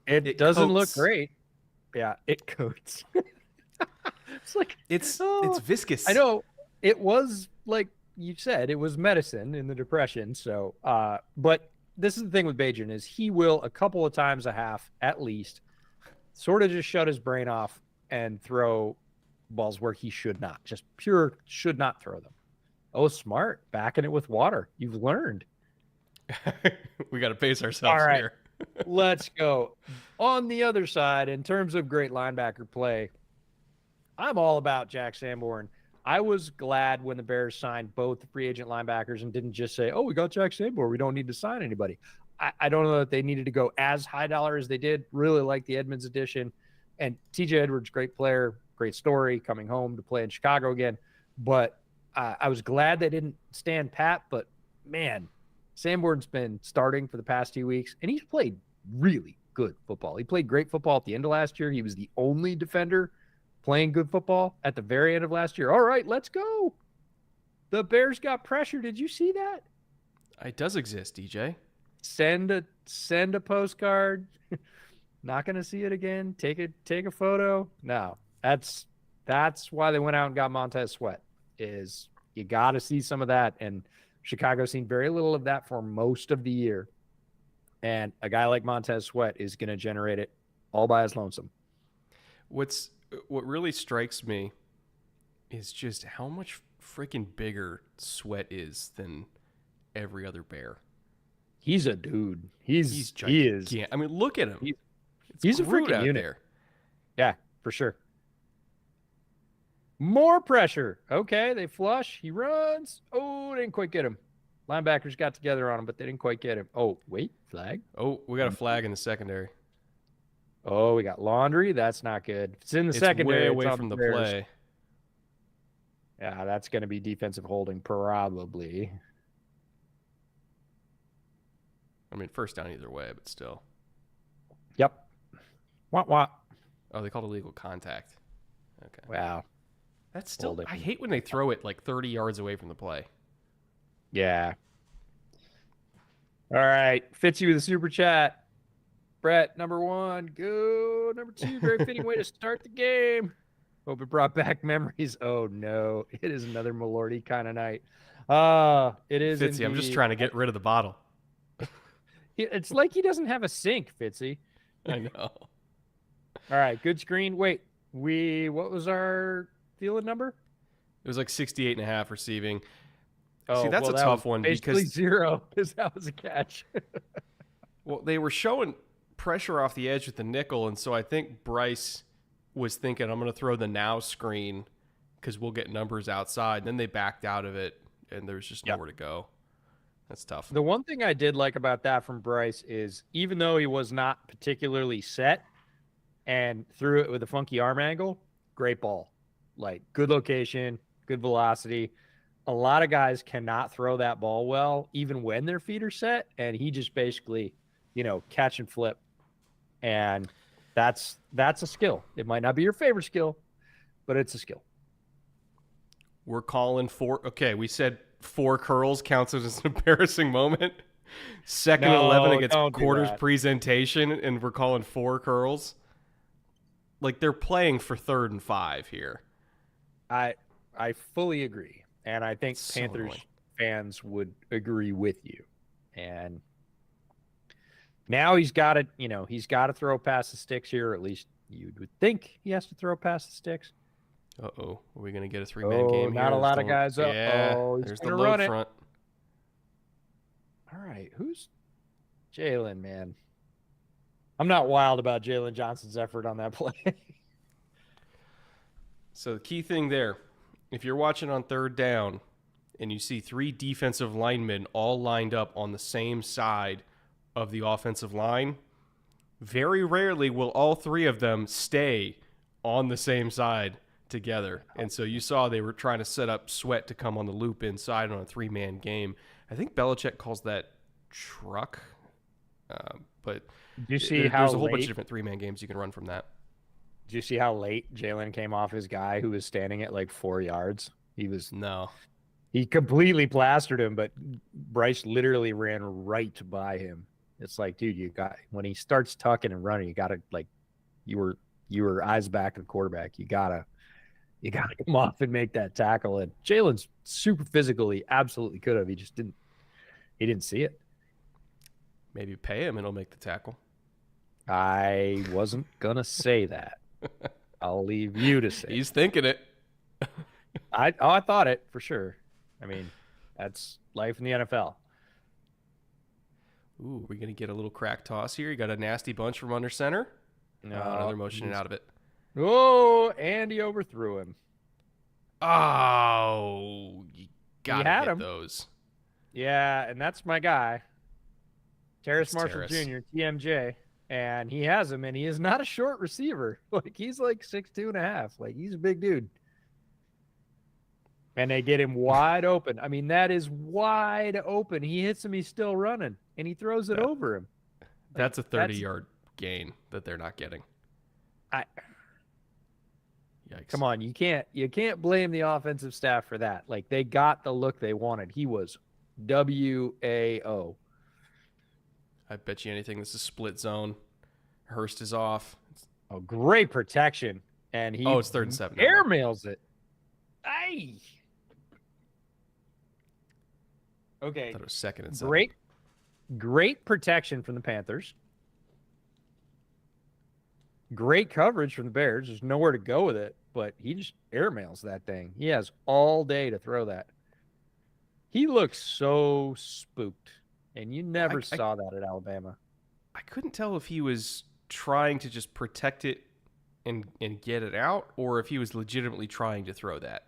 it doesn't look coats. great. Yeah, it coats. It's like it's viscous. I know it was like you said, it was medicine in the depression. So, but this is the thing with Bajent is he will a couple of times a half at least sort of just shut his brain off and throw balls where he should not, just pure should not throw them. Oh, smart. Backing it with water. You've learned. We got to pace ourselves All right. here. Let's go. On the other side, in terms of great linebacker play, I'm all about Jack Sanborn. I was glad when the Bears signed both the free agent linebackers and didn't just say, oh, we got Jack Sanborn. We don't need to sign anybody. I don't know that they needed to go as high dollar as they did. Really like the Edmonds addition. And TJ Edwards, great player, great story, coming home to play in Chicago again. But I was glad they didn't stand pat. But, man, Sanborn's been starting for the past 2 weeks, and he's played really good football. He played great football at the end of last year. He was the only defender playing good football at the very end of last year. All right, let's go. The Bears got pressure. Did you see that? It does exist, DJ. Send a postcard. Not going to see it again. Take a photo. No, that's why they went out and got Montez Sweat. Is you got to see some of that, and Chicago's seen very little of that for most of the year. And a guy like Montez Sweat is going to generate it all by his lonesome. What really strikes me is just how much freaking bigger Sweat is than every other Bear. He's a dude. He is. I mean, look at him. He's a Groot freaking out unit. there. Yeah, for sure. More pressure. Okay, they flush. He runs. Oh, they didn't quite get him. Linebackers got together on him, but they didn't quite get him. Oh, wait, flag. Oh, we got a flag in the secondary. Oh, we got laundry. That's not good. If it's in the secondary. Way away it's from the Bears. play. Yeah, that's going to be defensive holding probably. I mean, first down either way, but still. Yep. Wah. Oh, they called illegal contact. Okay. Wow. That's still. Holding. I hate when they throw it like 30 yards away from the play. Yeah. All right. Fitzy with a super chat. Brett, number 1. Go. Number 2. Very fitting way to start the game. Hope it brought back memories. Oh, no. It is another Malorty kind of night. It is. Fitzy, indeed. I'm just trying to get rid of the bottle. It's like he doesn't have a sink, Fitzy. I know. All right. Good screen. Wait. What was our Thielen number? It was like 68.5 receiving. Oh, See, that's well, a tough one basically because 0 because that was a catch. well, they were showing pressure off the edge with the nickel, and so I think Bryce was thinking, I'm going to throw the now screen because we'll get numbers outside. And then they backed out of it, and there's just nowhere to go. That's tough. The one thing I did like about that from Bryce is even though he was not particularly set and threw it with a funky arm angle, great ball. Like good location, good velocity. A lot of guys cannot throw that ball well, even when their feet are set. And he just basically, catch and flip. And that's a skill. It might not be your favorite skill, but it's a skill. We're calling for, okay, we said 4 curls counts as an embarrassing moment. Second and 11 against quarters presentation, and we're calling 4 curls. Like, they're playing for 3rd and 5 here. I fully agree. And I think Panthers fans would agree with you. And now he's got to, throw past the sticks here, or at least You would think he has to throw past the sticks. Uh-oh. Are we going to get a three-man game here? Not a lot of guys. Yeah, He's there's the going to load run it. front. All right, who's Jalen, man? I'm not wild about Jalen Johnson's effort on that play. So the key thing there, if you're watching on third down and you see 3 defensive linemen all lined up on the same side of the offensive line, very rarely will all 3 of them stay on the same side together. And so you saw they were trying to set up Sweat to come on the loop inside on a 3-man game. I think Belichick calls that truck. But Did you see there's how a whole bunch late? of different 3-man games you can run from that. Did you see how late Jalen came off his guy who was standing at like 4 yards? No. He completely plastered him, but Bryce literally ran right by him. It's like, dude, when he starts tucking and running, you gotta like, you were eyes back to the quarterback. You gotta come off and make that tackle. And Jalen's super physical. He absolutely could have. He just didn't. He didn't see it. Maybe pay him and he'll make the tackle. I wasn't gonna say that. I'll leave you to say. He's thinking it. I thought it for sure. I mean, that's life in the NFL. Ooh, we're going to get a little crack toss here. You got a nasty bunch from under center. No, another motion out of it. Oh, and he overthrew him. Oh, you got to hit him. those. Yeah, and that's my guy. Terrace It's Marshall Terrace. Jr., TMJ. And he has him, and he is not a short receiver. Like, he's like 6'2.5". Like, he's a big dude. And they get him wide open. I mean, that is wide open. He hits him, he's still running, and he throws it over him. That's a 30-yard gain that they're not getting. Yikes. Yikes. Come on, you can't blame the offensive staff for that. Like, they got the look they wanted. He was WAO. I bet you anything this is split zone. Hurst is off. Oh, great protection. And he it's 3rd and 7. airmails it. Ay. Okay. I thought it was 2nd and 7. Great protection from the Panthers. Great coverage from the Bears. There's nowhere to go with it, but he just airmails that thing. He has all day to throw that. He looks so spooked, and you never saw that at Alabama. I couldn't tell if he was trying to just protect it and get it out, or if he was legitimately trying to throw that.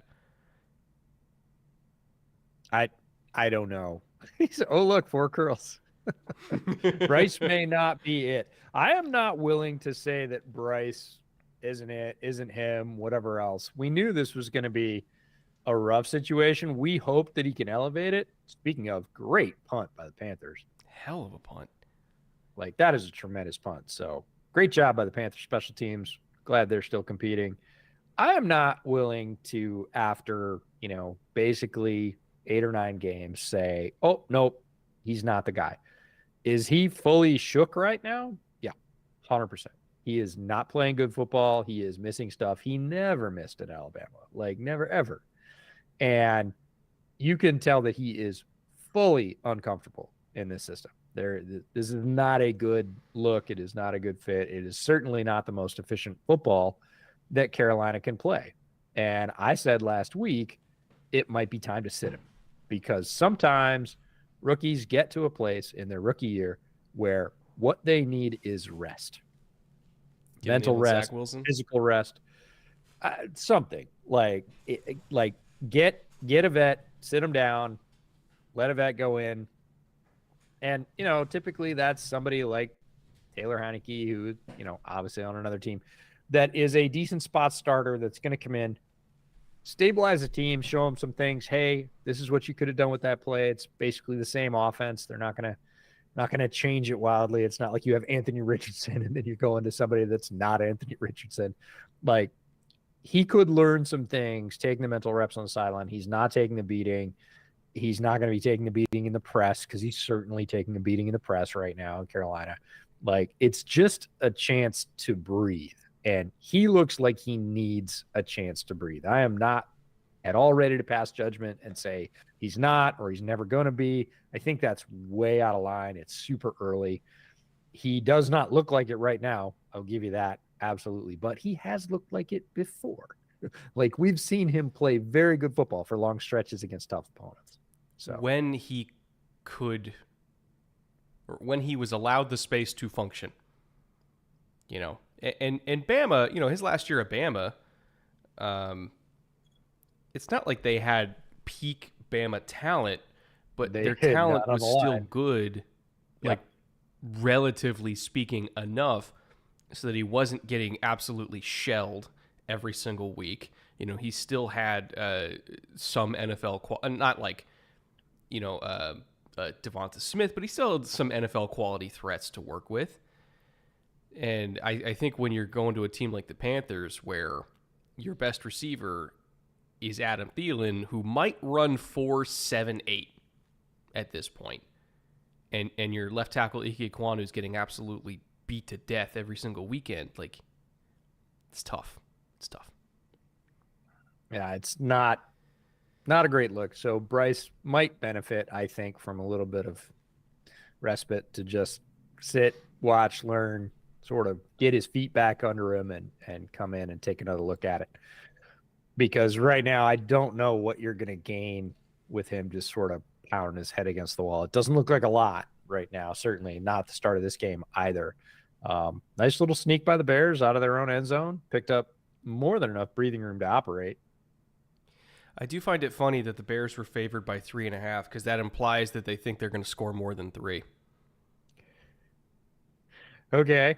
I don't know. Look, 4 curls. Bryce may not be it. I am not willing to say that Bryce isn't him, whatever else. We knew this was going to be a rough situation. We hope that he can elevate it. Speaking of, great punt by the Panthers. Hell of a punt. Like, that is a tremendous punt. So great job by the Panthers special teams. Glad they're still competing. I am not willing to, after, basically 8 or 9 games, say, oh, nope, he's not the guy. Is he fully shook right now? Yeah, 100%. He is not playing good football. He is missing stuff. He never missed at Alabama. Like, never, ever. And you can tell that he is fully uncomfortable in this system. This is not a good look. It is not a good fit. It is certainly not the most efficient football that Carolina can play. And I said last week, it might be time to sit him, because sometimes rookies get to a place in their rookie year where what they need is rest. Mental rest, physical rest, something like get a vet, sit him down, let a vet go in. And, typically that's somebody like Taylor Heineke, who, obviously on another team, that is a decent spot starter that's going to come in, stabilize the team, show them some things. Hey, this is what you could have done with that play. It's basically the same offense. They're not going to change it wildly. It's not like you have Anthony Richardson and then you go into somebody that's not Anthony Richardson. Like, he could learn some things, taking the mental reps on the sideline. He's not taking the beating. He's not going to be taking the beating in the press, because he's certainly taking a beating in the press right now in Carolina. Like, it's just a chance to breathe. And he looks like he needs a chance to breathe. I am not at all ready to pass judgment and say he's not or he's never going to be. I think that's way out of line. It's super early. He does not look like it right now. I'll give you that. Absolutely. But he has looked like it before. Like we've seen him play very good football for long stretches against tough opponents. So When he could, or when he was allowed the space to function, you know, and Bama, you know, his last year at Bama, um, it's not like they had peak Bama talent, but they their hit not talent on was the still line. good, Yeah. like relatively speaking, enough so that he wasn't getting absolutely shelled every single week. You know, he still had some NFL, not like, you know, Devonta Smith, but he still had some NFL quality threats to work with. And I think when you're going to a team like the Panthers, where your best receiver is Adam Thielen, who might run 4.78 at this point, and your left tackle Ike Kwanu is getting absolutely beat to death every single weekend, like it's tough. It's tough. Yeah, it's not a great look. So Bryce might benefit, I think, from a little bit of respite to just sit, watch, learn, sort of get his feet back under him and come in and take another look at it. Because right now I don't know what you're going to gain with him just sort of pounding his head against the wall. It doesn't look like a lot right now, certainly not at the start of this game either. Nice little sneak by the Bears out of their own end zone, picked up more than enough breathing room to operate. I do find it funny that the Bears were favored by 3.5 because that implies that they think they're going to score more than 3. Okay,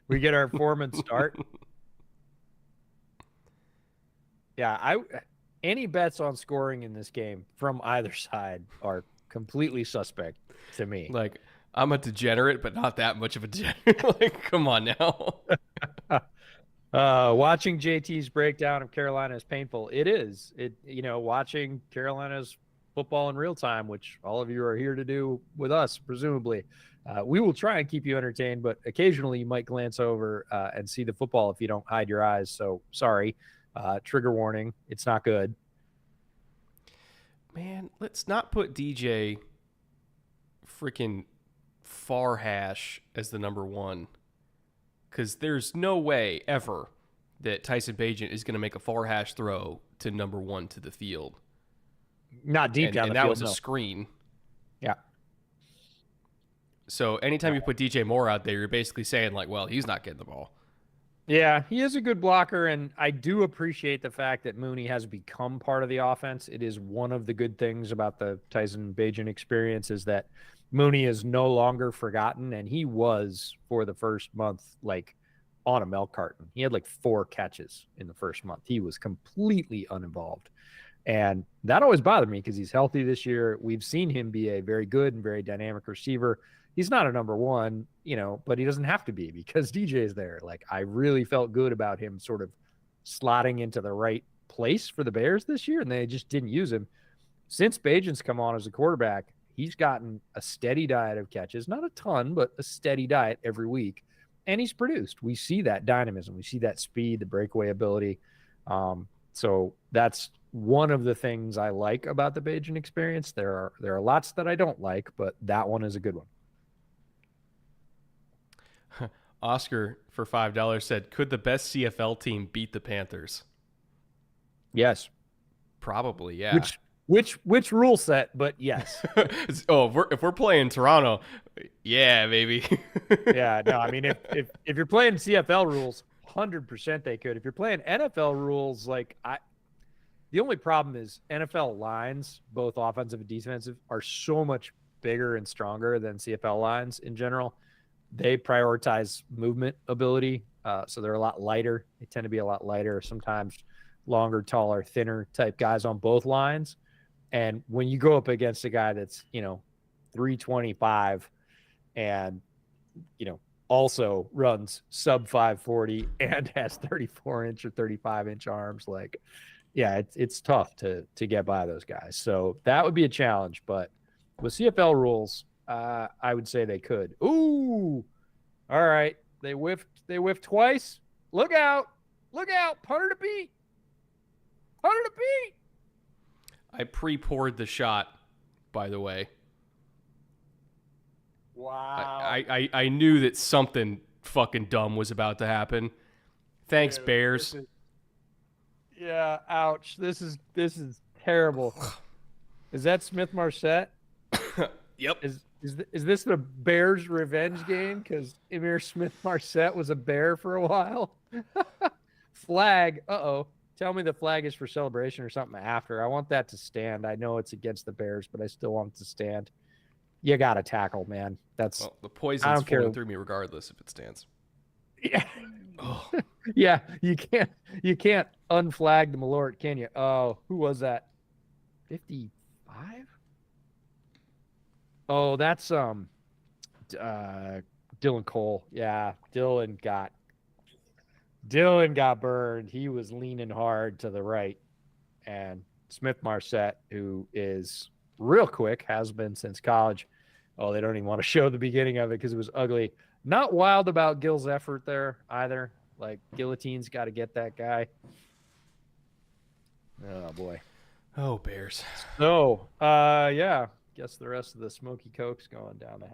we get our Foreman start. Yeah, any bets on scoring in this game from either side are completely suspect to me. Like, I'm a degenerate, but not that much of a degenerate. Like, come on now. Watching JT's breakdown of Carolina is painful. It is. Watching Carolina's football in real time, which all of you are here to do with us, presumably. We will try and keep you entertained, but occasionally you might glance over and see the football if you don't hide your eyes. So sorry. Trigger warning. It's not good. Man, let's not put DJ freaking Farhash as the number one. Because there's no way ever that Tyson Bagent is going to make a Farhash throw to number one to the field. Not deep down the field. And that was a screen. Yeah. So anytime you put DJ Moore out there, you're basically saying, like, well, he's not getting the ball. Yeah, he is a good blocker, and I do appreciate the fact that Mooney has become part of the offense. It is one of the good things about the Tyson Bagent experience is that Mooney is no longer forgotten, and he was, for the first month, like on a milk carton. He had like 4 catches in the first month. He was completely uninvolved. And that always bothered me because he's healthy this year. We've seen him be a very good and very dynamic receiver. He's not a number one, but he doesn't have to be because DJ is there. Like, I really felt good about him sort of slotting into the right place for the Bears this year, and they just didn't use him. Since Bagent's come on as a quarterback, he's gotten a steady diet of catches, not a ton, but a steady diet every week, and he's produced. We see that dynamism. We see that speed, the breakaway ability. So that's one of the things I like about the Bagent experience. There are lots that I don't like, but that one is a good one. Oscar for $5 said, could the best CFL team beat the Panthers? Yes. Probably, yeah. Which rule set, but yes. If we're playing Toronto, yeah, maybe. Yeah, no, I mean if you're playing CFL rules, 100% they could. If you're playing NFL rules, the only problem is NFL lines, both offensive and defensive, are so much bigger and stronger than CFL lines in general. They prioritize movement ability, so they're a lot lighter. They tend to be a lot lighter, sometimes longer, taller, thinner type guys on both lines. And when you go up against a guy that's, 325 and, also runs sub 540 and has 34-inch or 35-inch arms, it's tough to get by those guys. So that would be a challenge. But with CFL rules, I would say they could. Ooh, all right. They whiffed twice. Look out. Punter to beat. I pre-poured the shot, by the way. Wow. I knew that something fucking dumb was about to happen. Thanks, Dude, Bears. Yeah, ouch. This is terrible. Is that Smith Marset? Yep. Is this the Bears revenge game? Because Emir Smith Marset was a Bear for a while. Flag. Uh-oh. Tell me the flag is for celebration or something after. I want that to stand. I know it's against the Bears, but I still want it to stand. You got to tackle, man. That's Well, the I poison's don't care. flowing through me regardless if it stands. Yeah. Oh, Yeah, you can't unflag the Malort, can you? Oh, who was that? 55? Oh, that's Dylan Cole. Yeah, Dylan got burned. He was leaning hard to the right. And Smith Marset, who is real quick, has been since college. Oh, they don't even want to show the beginning of it because it was ugly. Not wild about Gill's effort there either. Like, Guillotine's got to get that guy. Oh, boy. oh, Bears. So, yeah, guess the rest of the Smoky Coke's going down the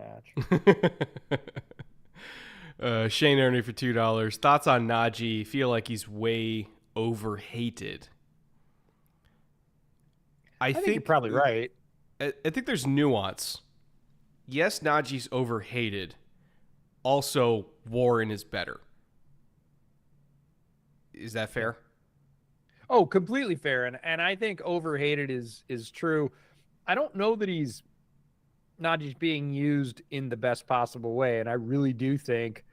hatch. Shane Ernie for $2. Thoughts on Najee? Feel like he's way overhated. I think you're probably right. I think there's nuance. Yes, Najee's overhated. Also, Warren is better. Is that fair? Oh, completely fair. And I think overhated is true. I don't know that he's not just being used in the best possible way. And I really do think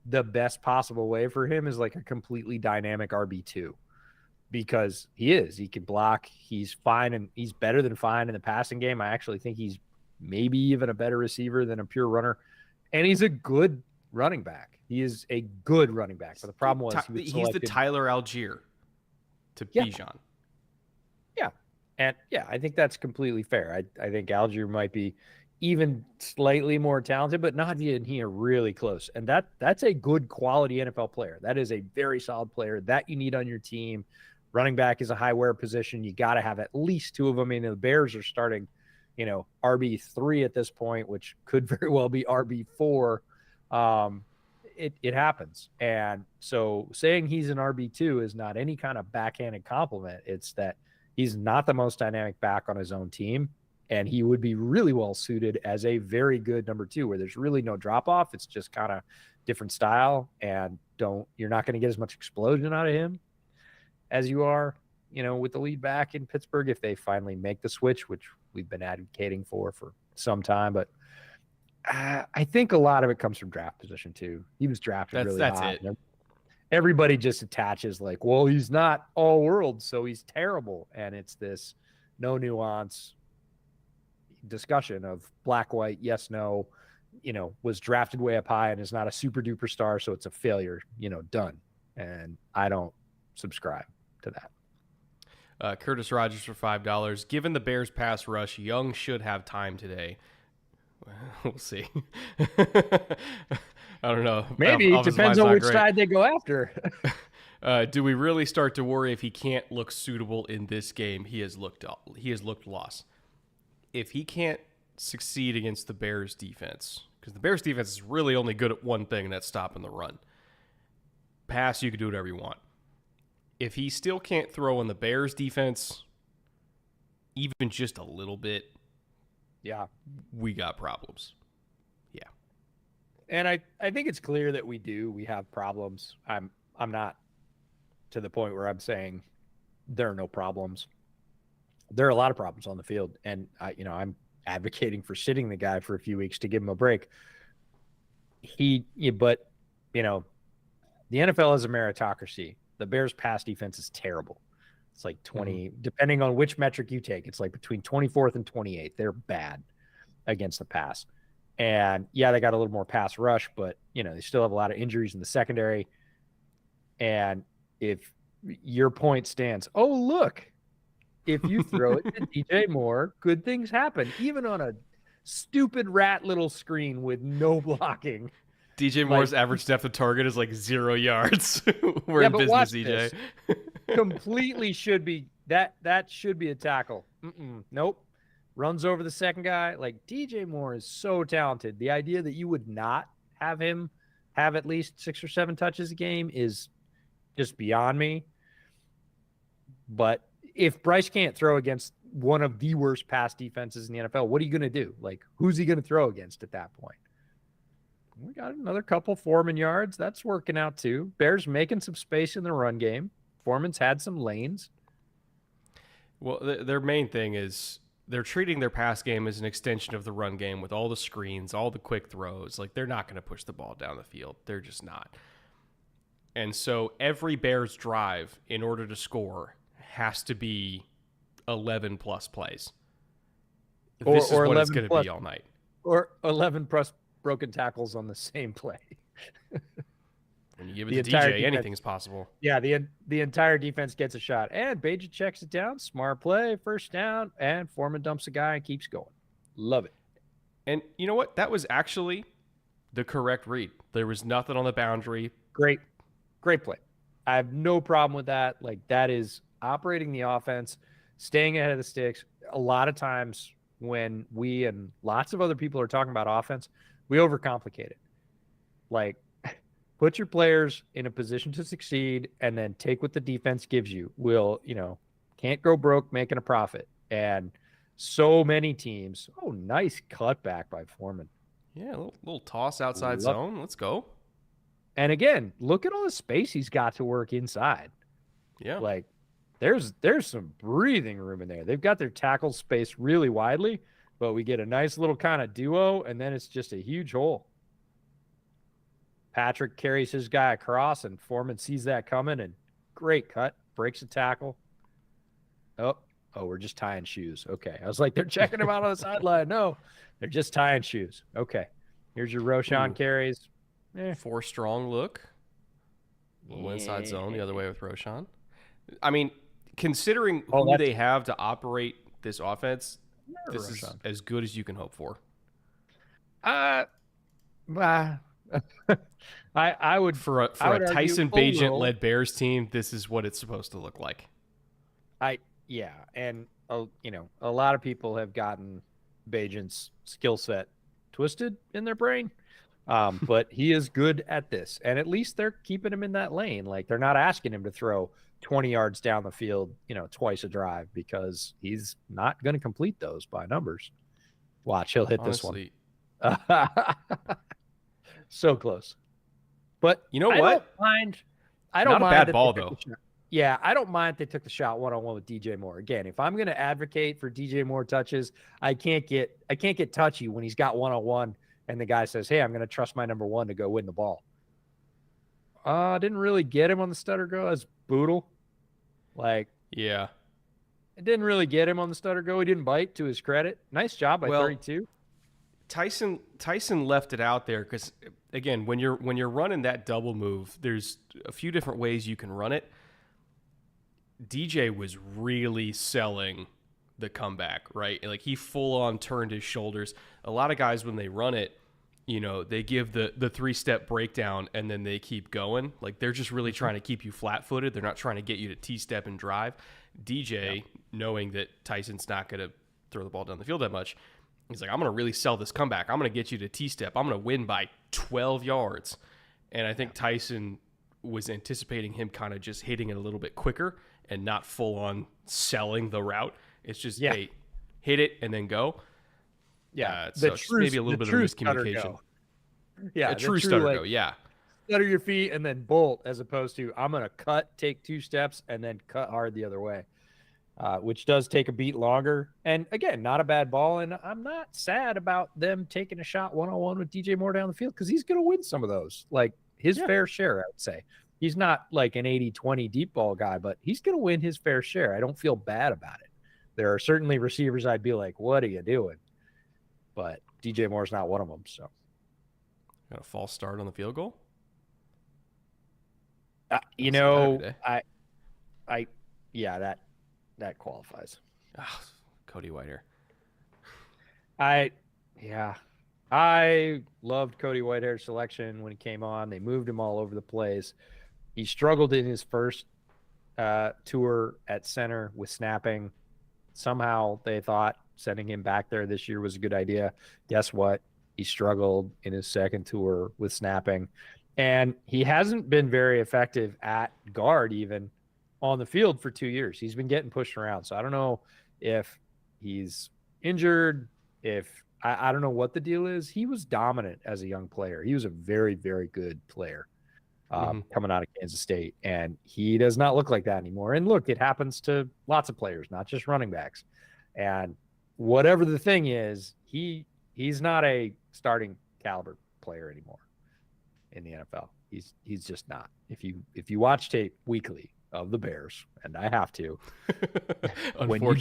the best possible way for him is like a completely dynamic RB2 because he can block. He's fine. And he's better than fine in the passing game. I actually think he's maybe even a better receiver than a pure runner. And he's a good running back. He is a good running back. But the problem was he's the Tyler Algier to Bijan. Yeah. And yeah, I think that's completely fair. I think Algier might be even slightly more talented, but Najee and he are really close. And that's a good quality NFL player. That is a very solid player that you need on your team. Running back is a high wear position. You got to have at least two of them. I mean, the Bears are starting, RB3 at this point, which could very well be RB4. It happens. And so saying he's an RB2 is not any kind of backhanded compliment. It's that he's not the most dynamic back on his own team. And he would be really well suited as a very good number 2 where there's really no drop off. It's just kind of different style and you're not going to get as much explosion out of him as you are, with the lead back in Pittsburgh if they finally make the switch, which we've been advocating for some time. But I think a lot of it comes from draft position too. He was drafted really high. It. Everybody just attaches like, well, he's not all world, so he's terrible. And it's this no nuance discussion of black, white, yes, no, was drafted way up high and is not a super duper star. So it's a failure, done. And I don't subscribe to that. Curtis Rogers for $5. Given the Bears pass rush, Young should have time today. We'll see. I don't know. Maybe it depends on which side they go after. Do we really start to worry if he can't look suitable in this game? He has looked lost. If he can't succeed against the Bears defense, because the Bears defense is really only good at one thing, and that's stopping the run. Pass, you can do whatever you want. If he still can't throw in the Bears defense, even just a little bit, yeah, we got problems. Yeah. And I think it's clear that we have problems. I'm not to the point where I'm saying there are no problems. There are a lot of problems on the field, and I'm advocating for sitting the guy for a few weeks to give him a break. But the NFL is a meritocracy. The Bears' pass defense is terrible. It's like 20, depending on which metric you take, it's like between 24th and 28th. They're bad against the pass. And yeah, they got a little more pass rush, but they still have a lot of injuries in the secondary. And if your point stands, oh, look, if you throw it to DJ Moore, good things happen, even on a stupid rat little screen with no blocking. DJ Moore's average depth of target is like 0 yards. We're in business, DJ. Completely should be that should be a tackle. Nope. Runs over the second guy. Like, DJ Moore is so talented. The idea that you would not have him have at least 6 or 7 touches a game is just beyond me. But if Bryce can't throw against one of the worst pass defenses in the NFL, what are you going to do? Like, who's he going to throw against at that point? We got another couple Foreman yards. That's working out too. Bears making some space in the run game. Foreman's had some lanes. Well, their main thing is they're treating their pass game as an extension of the run game with all the screens, all the quick throws. Like, they're not going to push the ball down the field. They're just not. And so every Bears drive, in order to has to be 11 plus plays. This is what it's going to be all night. Or 11 plus broken tackles on the same play. When you give it to DJ, anything's possible. Yeah, the entire defense gets a shot. And Baja checks it down. Smart play, first down, and Foreman dumps a guy and keeps going. Love it. And you know what? That was actually the correct read. There was nothing on the boundary. Great play. I have no problem with that. Like, that is operating the offense, staying ahead of the sticks. A lot of times when we and lots of other people are talking about offense, we overcomplicate it. Like, put your players in a position to succeed and then take what the defense gives you. Can't go broke making a profit. And so many teams, nice cutback by Foreman. Yeah, a little toss outside zone. Let's go. And again, look at all the space he's got to work inside. Yeah. Like, there's some breathing room in there. They've got their tackle spaced really widely, but we get a nice little kind of duo, and then it's just a huge hole. Patrick carries his guy across, and Foreman sees that coming, and great cut, breaks a tackle. Oh, we're just tying shoes. Okay. I was like, they're checking him out on the sideline. No, they're just tying shoes. Okay. Here's your Roschon carries. 4 strong look. Little inside zone the other way with Roschon. I mean, considering who they have to operate this offense, this is as good as you can hope for. I would for a Tyson Bagent-led Bears team, this is what it's supposed to look like. And a lot of people have gotten Bagent's skill set twisted in their brain. But he is good at this, and at least they're keeping him in that lane. Like, they're not asking him to throw 20 yards down the field, twice a drive, because he's not going to complete those by numbers. Watch, he'll hit this one. So close. But you know what? I don't mind. Not a bad ball, though. Yeah, I don't mind if they took the shot one-on-one with DJ Moore. Again, if I'm going to advocate for DJ Moore touches, I can't get touchy when he's got one-on-one and the guy says, hey, I'm going to trust my number one to go win the ball. Didn't really get him on the stutter go. That's brutal. Yeah. It didn't really get him on the stutter go. He didn't bite, to his credit. Nice job by 32. Tyson left it out there because, again, when you're running that double move, there's a few different ways you can run it. DJ was really selling the comeback, right? Like, he full on turned his shoulders. A lot of guys, when they run it, they give the 3-step breakdown and then they keep going. Like, they're just really trying to keep you flat-footed. They're not trying to get you to T-step and drive. DJ, knowing that Tyson's not going to throw the ball down the field that much, he's like, I'm going to really sell this comeback. I'm going to get you to T-step. I'm going to win by 12 yards. And I think Tyson was anticipating him kind of just hitting it a little bit quicker and not full-on selling the route. It's just, hey, hit it and then go. Yeah, so maybe a little bit of miscommunication. Yeah, a true stutter go. Yeah, stutter your feet and then bolt, as opposed to I'm going to cut, take 2 steps, and then cut hard the other way, which does take a beat longer. And again, not a bad ball. And I'm not sad about them taking a shot one-on-one with DJ Moore down the field, because he's going to win some of those, like his fair share, I would say. He's not like an 80-20 deep ball guy, but he's going to win his fair share. I don't feel bad about it. There are certainly receivers I'd be like, what are you doing? But DJ Moore's not one of them. So, got a false start on the field goal. that qualifies. Cody Whitehair. I loved Cody Whitehair's selection when he came on. They moved him all over the place. He struggled in his first tour at center with snapping. Somehow they thought sending him back there this year was a good idea. Guess what? He struggled in his second tour with snapping. And he hasn't been very effective at guard even on the field for 2 years. He's been getting pushed around. So I don't know if he's injured, if I don't know what the deal is. He was dominant as a young player. He was a very, very good player coming out of Kansas State. And he does not look like that anymore. And look, it happens to lots of players, not just running backs. And whatever the thing is, he's not a starting caliber player anymore in the NFL. He's just not. If you watch tape weekly of the Bears, and I have to, when you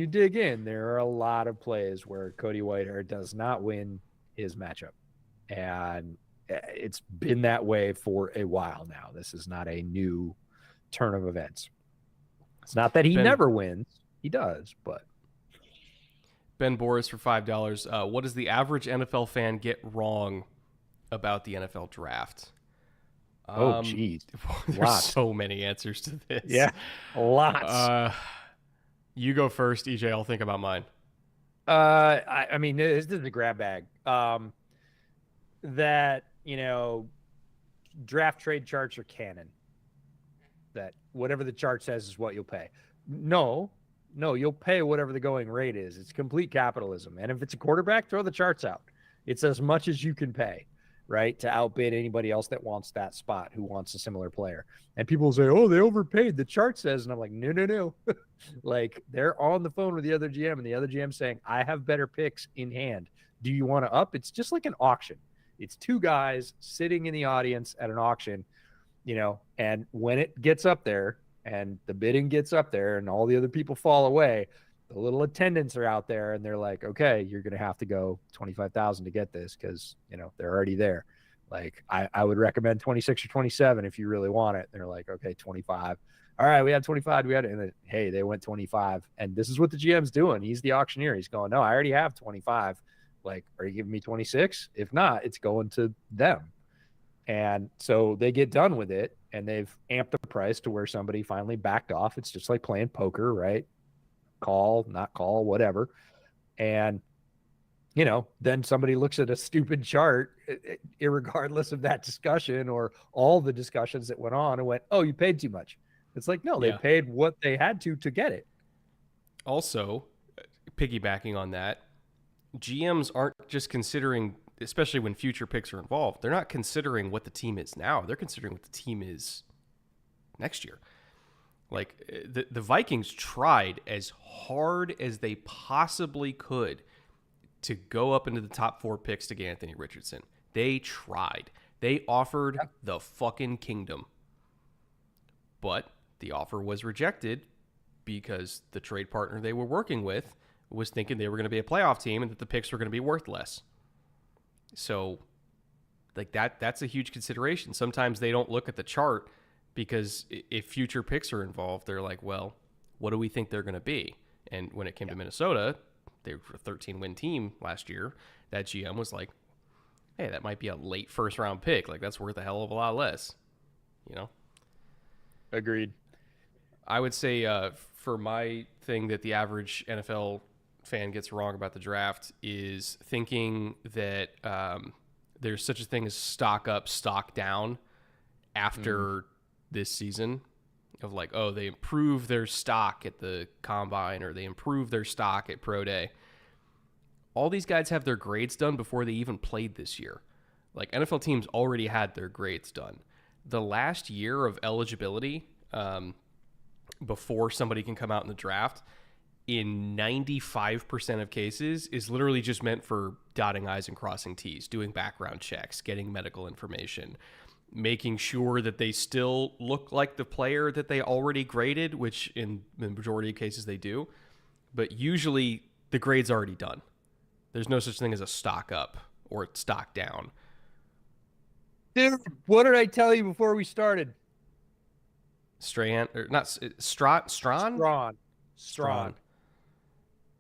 dig in, there are a lot of plays where Cody Whitehair does not win his matchup. And it's been that way for a while now. This is not a new turn of events. It's not that he never wins. He does, but. Ben Boris for $5. What does the average NFL fan get wrong about the NFL draft? Oh, geez. There's so many answers to this. Yeah, lots. You go first, EJ. I'll think about mine. I mean, this is a grab bag. That, draft trade charts are canon. That whatever the chart says is what you'll pay. No, you'll pay whatever the going rate is. It's complete capitalism. And if it's a quarterback, throw the charts out. It's as much as you can pay, right, to outbid anybody else that wants that spot, who wants a similar player. And people say, oh, they overpaid. The chart says, and I'm like, no. Like, they're on the phone with the other GM, and the other GM saying, I have better picks in hand. Do you want to up? It's just like an auction. It's two guys sitting in the audience at an auction, and when it gets up there and the bidding gets up there and all the other people fall away, the little attendants are out there and they're like, okay, you're going to have to go 25,000 to get this. Cause they're already there. Like I would recommend 26 or 27 if you really want it. They're like, okay, 25. All right, we had 25. We had it. And then, hey, they went 25. And this is what the GM's doing. He's the auctioneer. He's going, no, I already have 25. Like, are you giving me 26? If not, it's going to them. And so they get done with it and they've amped the price to where somebody finally backed off. It's just like playing poker, right? Call, not call, whatever. And, then somebody looks at a stupid chart, irregardless of that discussion or all the discussions that went on, and went, oh, you paid too much. It's like, no, they paid what they had to get it. Also, piggybacking on that, GMs aren't just considering, especially when future picks are involved, they're not considering what the team is now. They're considering what the team is next year. Like, the Vikings tried as hard as they possibly could to go up into the top 4 picks to get Anthony Richardson. They tried. They offered the fucking kingdom. But the offer was rejected because the trade partner they were working with was thinking they were going to be a playoff team and that the picks were going to be worth less. So, like, that's a huge consideration. Sometimes they don't look at the chart because if future picks are involved, they're like, well, what do we think they're going to be? And when it came to Minnesota, they were a 13-win team last year. That GM was like, hey, that might be a late first-round pick. Like, that's worth a hell of a lot less, Agreed. I would say for my thing that the average NFL fan gets wrong about the draft is thinking that there's such a thing as stock up, stock down after this season, of like, oh, they improve their stock at the combine or they improve their stock at pro day. All these guys have their grades done before they even played this year. Like, NFL teams already had their grades done. The last year of eligibility before somebody can come out in the draft, in 95% of cases, is literally just meant for dotting I's and crossing T's, doing background checks, getting medical information, making sure that they still look like the player that they already graded, which in the majority of cases they do. But usually the grade's already done. There's no such thing as a stock up or stock down. Dude, what did I tell you before we started? Strawn.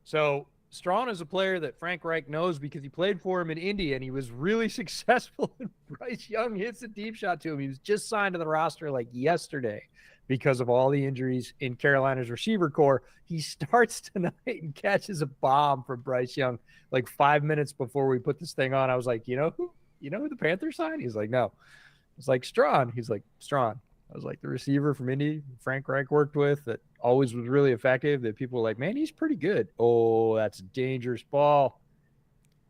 So Strawn is a player that Frank Reich knows because he played for him in Indy and he was really successful. And Bryce Young hits a deep shot to him. He was just signed to the roster like yesterday because of all the injuries in Carolina's receiver core. He starts tonight and catches a bomb from Bryce Young like 5 minutes before we put this thing on. I was like, you know who the Panthers signed? He's like, no. It's like Strawn. He's like, Strawn. I was like, the receiver from Indy, Frank Reich worked with, that always was really effective, that people were like, man, he's pretty good. Oh, that's a dangerous ball.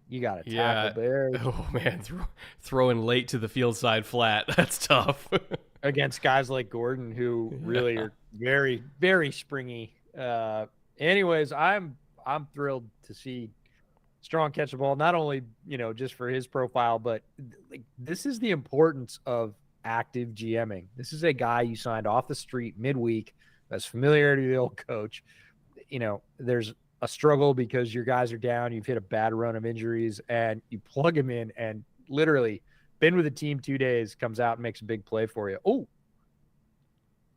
You got to tackle Yeah. Bears Oh man, throwing late to the field side flat. That's tough. against guys like Gordon, who really Yeah. are very, very springy. Anyways, I'm thrilled to see Strong catch the ball, not only, just for his profile, but like this is the importance of active GMing. This is a guy you signed off the street midweek, that's familiarity to the old coach. There's a struggle because your guys are down, you've hit a bad run of injuries, and you plug him in, and literally been with the team 2 days, comes out and makes a big play for you. Oh,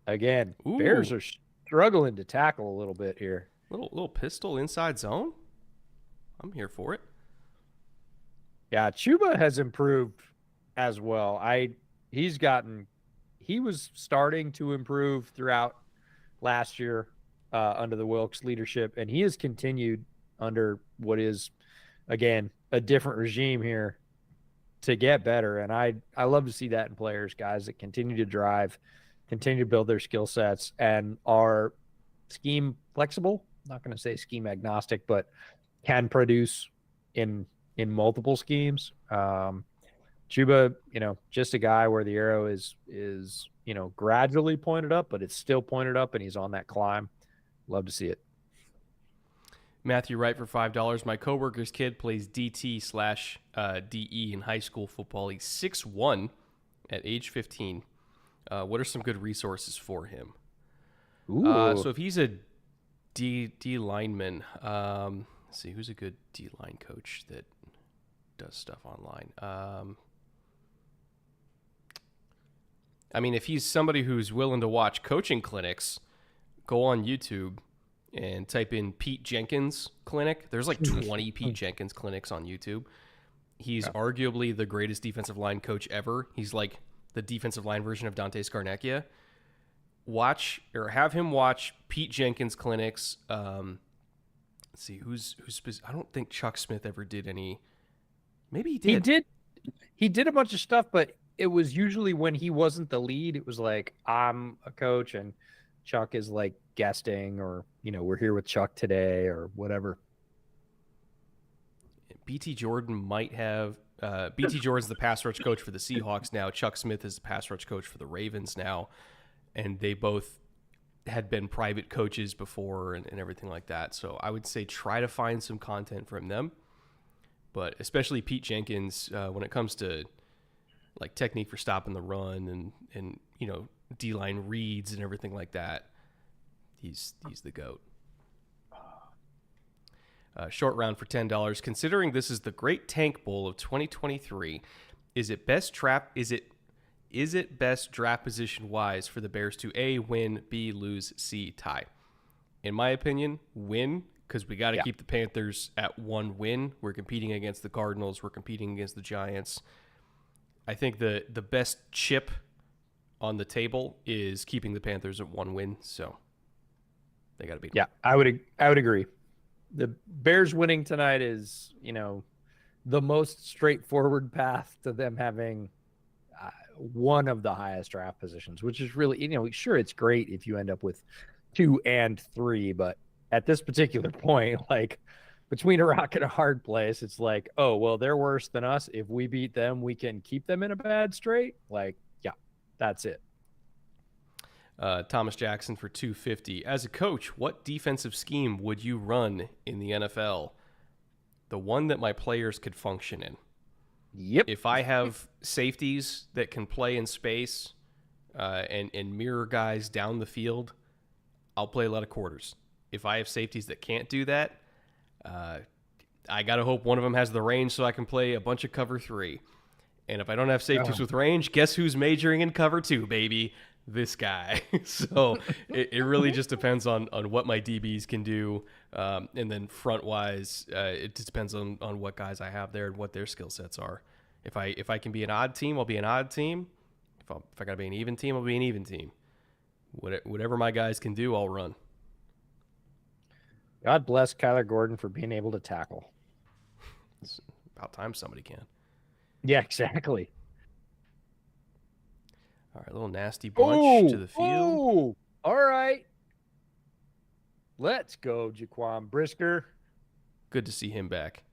again, Bears Ooh. are struggling to tackle a little bit here. Little pistol inside zone. I'm here for it. Yeah, Chuba has improved as well. He was starting to improve throughout last year under the Wilkes leadership, and he has continued under what is, again, a different regime here to get better. And I love to see that in players, guys that continue to drive, continue to build their skill sets, and are scheme flexible. I'm not going to say scheme agnostic, but can produce in multiple schemes. Chuba, just a guy where the arrow is gradually pointed up, but it's still pointed up, and he's on that climb. Love to see it. Matthew Wright for $5. My coworker's kid plays DT/DE in high school football. He's 6'1" at age 15. What are some good resources for him? So if he's a D lineman, let's see, who's a good D line coach that does stuff online? I mean, if he's somebody who's willing to watch coaching clinics, go on YouTube and type in Pete Jenkins clinic. There's like 20 Pete Jenkins clinics on YouTube. He's arguably the greatest defensive line coach ever. He's like the defensive line version of Dante Scarnecchia. Have him watch Pete Jenkins clinics. Let's see who's. I don't think Chuck Smith ever did any. Maybe he did. He did a bunch of stuff, but it was usually when he wasn't the lead. It was like, I'm a coach and Chuck is like guesting, or we're here with Chuck today, or whatever. BT Jordan might have. BT Jordan's the pass rush coach for the Seahawks now. Chuck Smith is the pass rush coach for the Ravens now, and they both had been private coaches before and everything like that. So I would say try to find some content from them, but especially Pete Jenkins when it comes to like technique for stopping the run and D-line reads and everything like that. He's the GOAT. Short round for $10. Considering this is the Great Tank Bowl of 2023, is it best draft position wise for the Bears to A, win, B, lose, C, tie? In my opinion, win, because we got to keep the Panthers at 1 win. We're competing against the Cardinals. We're competing against the Giants. I think the best chip on the table is keeping the Panthers at 1 win. So they got to beat them. Yeah, I would agree. The Bears winning tonight is, the most straightforward path to them having one of the highest draft positions, which is really, sure, it's great if you end up with 2 and 3, but at this particular point, like between a rock and a hard place, it's like, oh, well, they're worse than us. If we beat them, we can keep them in a bad strait. Like, yeah, that's it. Thomas Jackson for $250. As a coach, what defensive scheme would you run in the NFL? The one that my players could function in. Yep. If I have safeties that can play in space and mirror guys down the field, I'll play a lot of quarters. If I have safeties that can't do that, I got to hope one of them has the range so I can play a bunch of cover 3. And if I don't have safeties with range, guess who's majoring in cover 2, baby? This guy. So it really just depends on what my DBs can do. And then front wise, it just depends on what guys I have there and what their skill sets are. If I can be an odd team, I'll be an odd team. If I got to be an even team, I'll be an even team. Whatever my guys can do, I'll run. God bless Kyler Gordon for being able to tackle. It's about time somebody can. Yeah, exactly. All right, little nasty bunch to Oh, the field. oh, all right. Let's go, Jaquan Brisker. Good to see him back.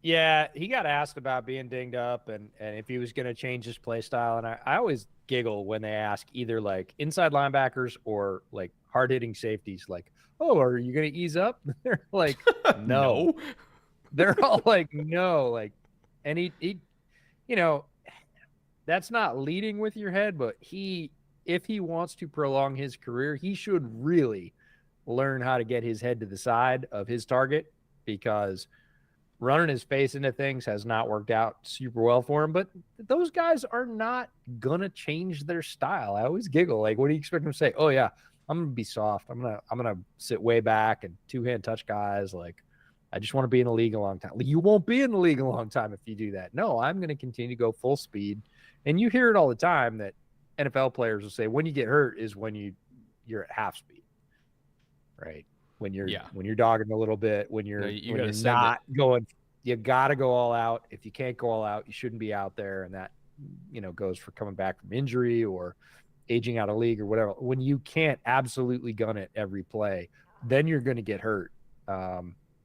Yeah, he got asked about being dinged up and if he was going to change his play style. And I always giggle when they ask either like inside linebackers or like hard hitting safeties, like, oh, are you going to ease up? They're like, no. No. They're all like, no. Like, and you know, that's not leading with your head, but if he wants to prolong his career, he should really learn how to get his head to the side of his target because running his face into things has not worked out super well for him. But those guys are not gonna change their style. I always giggle. Like, what do you expect them to say? Oh yeah, I'm gonna be soft. I'm gonna sit way back and two-hand touch guys. Like, I just want to be in the league a long time. You won't be in the league a long time if you do that. No, I'm gonna continue to go full speed. And you hear it all the time that NFL players will say when you get hurt is when you're at half speed, right? When you're dogging a little bit, when you're You when got to you're send it. not going, you got to go all out. If you can't go all out, you shouldn't be out there, and that goes for coming back from injury or aging out of league or whatever. When you can't absolutely gun it every play, then you're going to get hurt.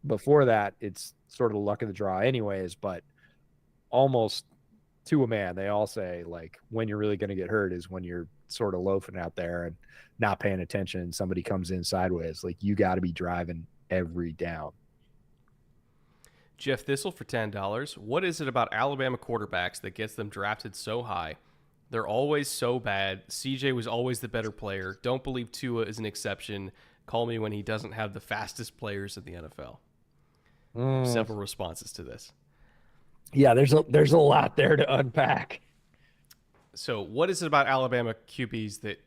Before that, it's sort of the luck of the draw, anyways. But almost to a man, they all say like when you're really going to get hurt is when you're sort of loafing out there and not paying attention and somebody comes in sideways. Like, you got to be driving every down. Jeff Thistle for $10. What is it about Alabama quarterbacks that gets them drafted so high? They're always so bad. CJ was always the better player. Don't believe Tua is an exception. Call me when he doesn't have the fastest players in the NFL. Several responses to this. Yeah, there's a lot there to unpack. So, what is it about Alabama QBs that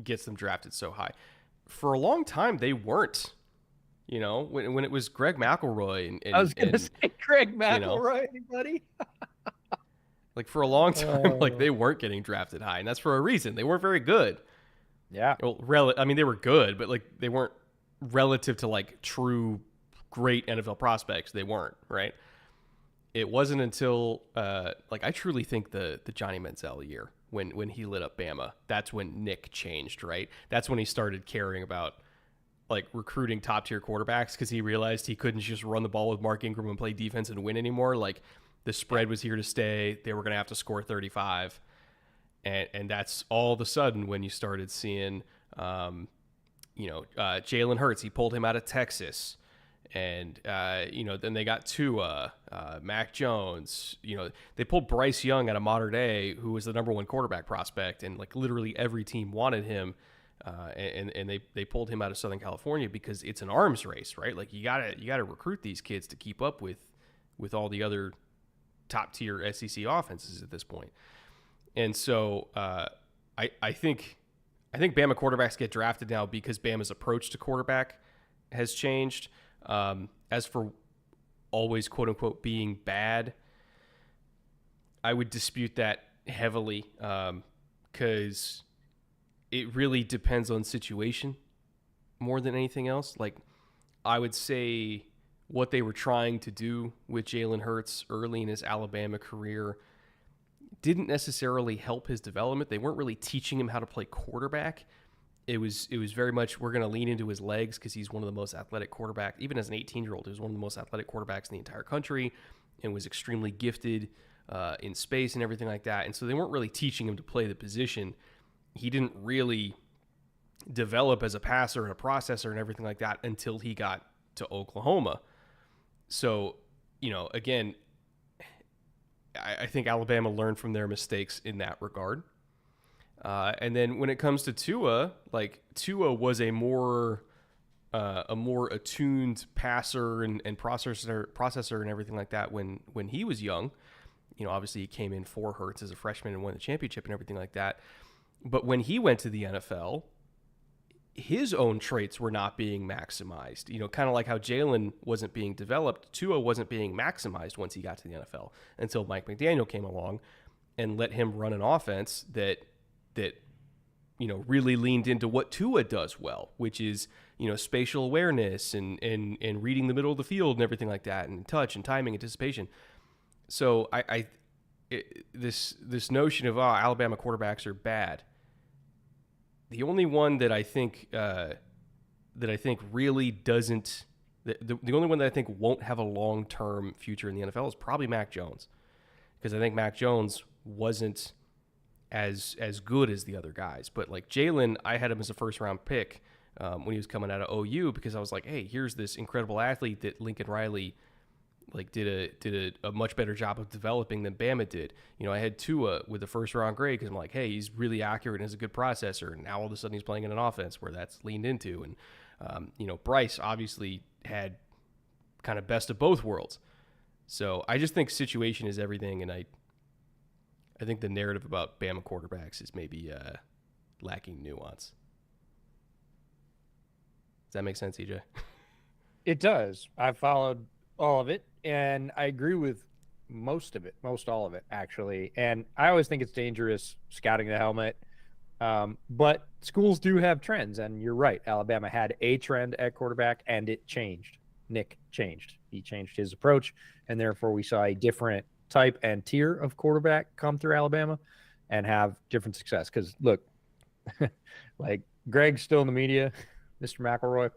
gets them drafted so high? For a long time, they weren't. You know, when it was Greg McElroy and I was going to say Craig McElroy, anybody? Like for a long time, like they weren't getting drafted high, and that's for a reason. They weren't very good. Yeah. Well, I mean, they were good, but like they weren't relative to like true great NFL prospects. They weren't, right? It wasn't until like I truly think the Johnny Manziel year when he lit up Bama, that's when Nick changed, right? That's when he started caring about like recruiting top tier quarterbacks because he realized he couldn't just run the ball with Mark Ingram and play defense and win anymore. Like the spread was here to stay. They were going to have to score 35. And that's all of a sudden when you started seeing, Jalen Hurts. He pulled him out of Texas. And, then they got Tua, Mac Jones. They pulled Bryce Young out of Mater Dei, who was the number one quarterback prospect. And, like, literally every team wanted him. And they pulled him out of Southern California because it's an arms race, right? Like, you gotta recruit these kids to keep up with all the other top-tier SEC offenses at this point. And so I think Bama quarterbacks get drafted now because Bama's approach to quarterback has changed. As for always, quote unquote, being bad, I would dispute that heavily because it really depends on situation more than anything else. Like, I would say what they were trying to do with Jalen Hurts early in his Alabama career didn't necessarily help his development. They weren't really teaching him how to play quarterback. It was very much, we're going to lean into his legs because he's one of the most athletic quarterbacks. Even as an 18-year-old, he was one of the most athletic quarterbacks in the entire country and was extremely gifted in space and everything like that. And so they weren't really teaching him to play the position. He didn't really develop as a passer and a processor and everything like that until he got to Oklahoma. So, again, I think Alabama learned from their mistakes in that regard. And then when it comes to Tua, like Tua was a more attuned passer and processor and everything like that when he was young. Obviously he came in for Hurts as a freshman and won the championship and everything like that. But when he went to the NFL, his own traits were not being maximized. Kind of like how Jalen wasn't being developed, Tua wasn't being maximized once he got to the NFL until Mike McDaniel came along and let him run an offense that really leaned into what Tua does well, which is, spatial awareness and reading the middle of the field and everything like that, and touch and timing, anticipation. So this notion of Alabama quarterbacks are bad. The only one that I think really doesn't the only one that I think won't have a long-term future in the NFL is probably Mac Jones, because I think Mac Jones wasn't as good as the other guys. But like Jalen, I had him as a first-round pick when he was coming out of OU, because I was like, hey, here's this incredible athlete that Lincoln Riley like did a much better job of developing than Bama did. You know, I had Tua with the first round grade because I'm like, hey, he's really accurate and has a good processor. And now all of a sudden he's playing in an offense where that's leaned into. And you know, Bryce obviously had kind of best of both worlds. So I just think situation is everything, and I think the narrative about Bama quarterbacks is maybe lacking nuance. Does that make sense, EJ? It does. I followed all of it, and I agree with most all of it, actually. And I always think it's dangerous scouting the helmet. But schools do have trends, and you're right. Alabama had a trend at quarterback, and it changed. Nick changed. He changed his approach, and therefore we saw a different type and tier of quarterback come through Alabama and have different success. Because, look, like Greg's still in the media, Mr. McElroy,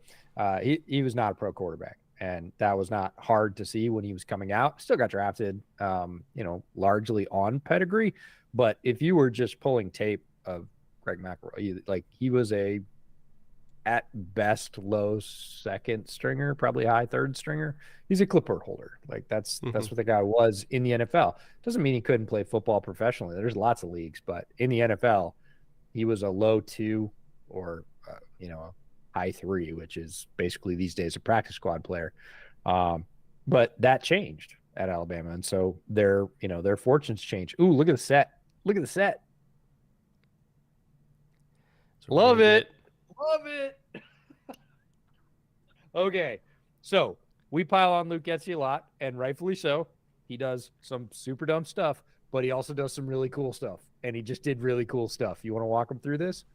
he was not a pro quarterback. And that was not hard to see when he was coming out. Still got drafted, largely on pedigree. But if you were just pulling tape of Greg McElroy, like he was a, at best, low second stringer, probably high third stringer. He's a clipboard holder. Like that's what the guy was in the NFL. Doesn't mean he couldn't play football professionally. There's lots of leagues, but in the NFL, he was a low 2 or a high 3, which is basically these days a practice squad player. But that changed at Alabama, and so their fortunes changed. Ooh, look at the set! Look at the set! Love it. Love it. Okay, so we pile on Luke Getsy a lot, and rightfully so. He does some super dumb stuff, but he also does some really cool stuff, and he just did really cool stuff. You want to walk him through this?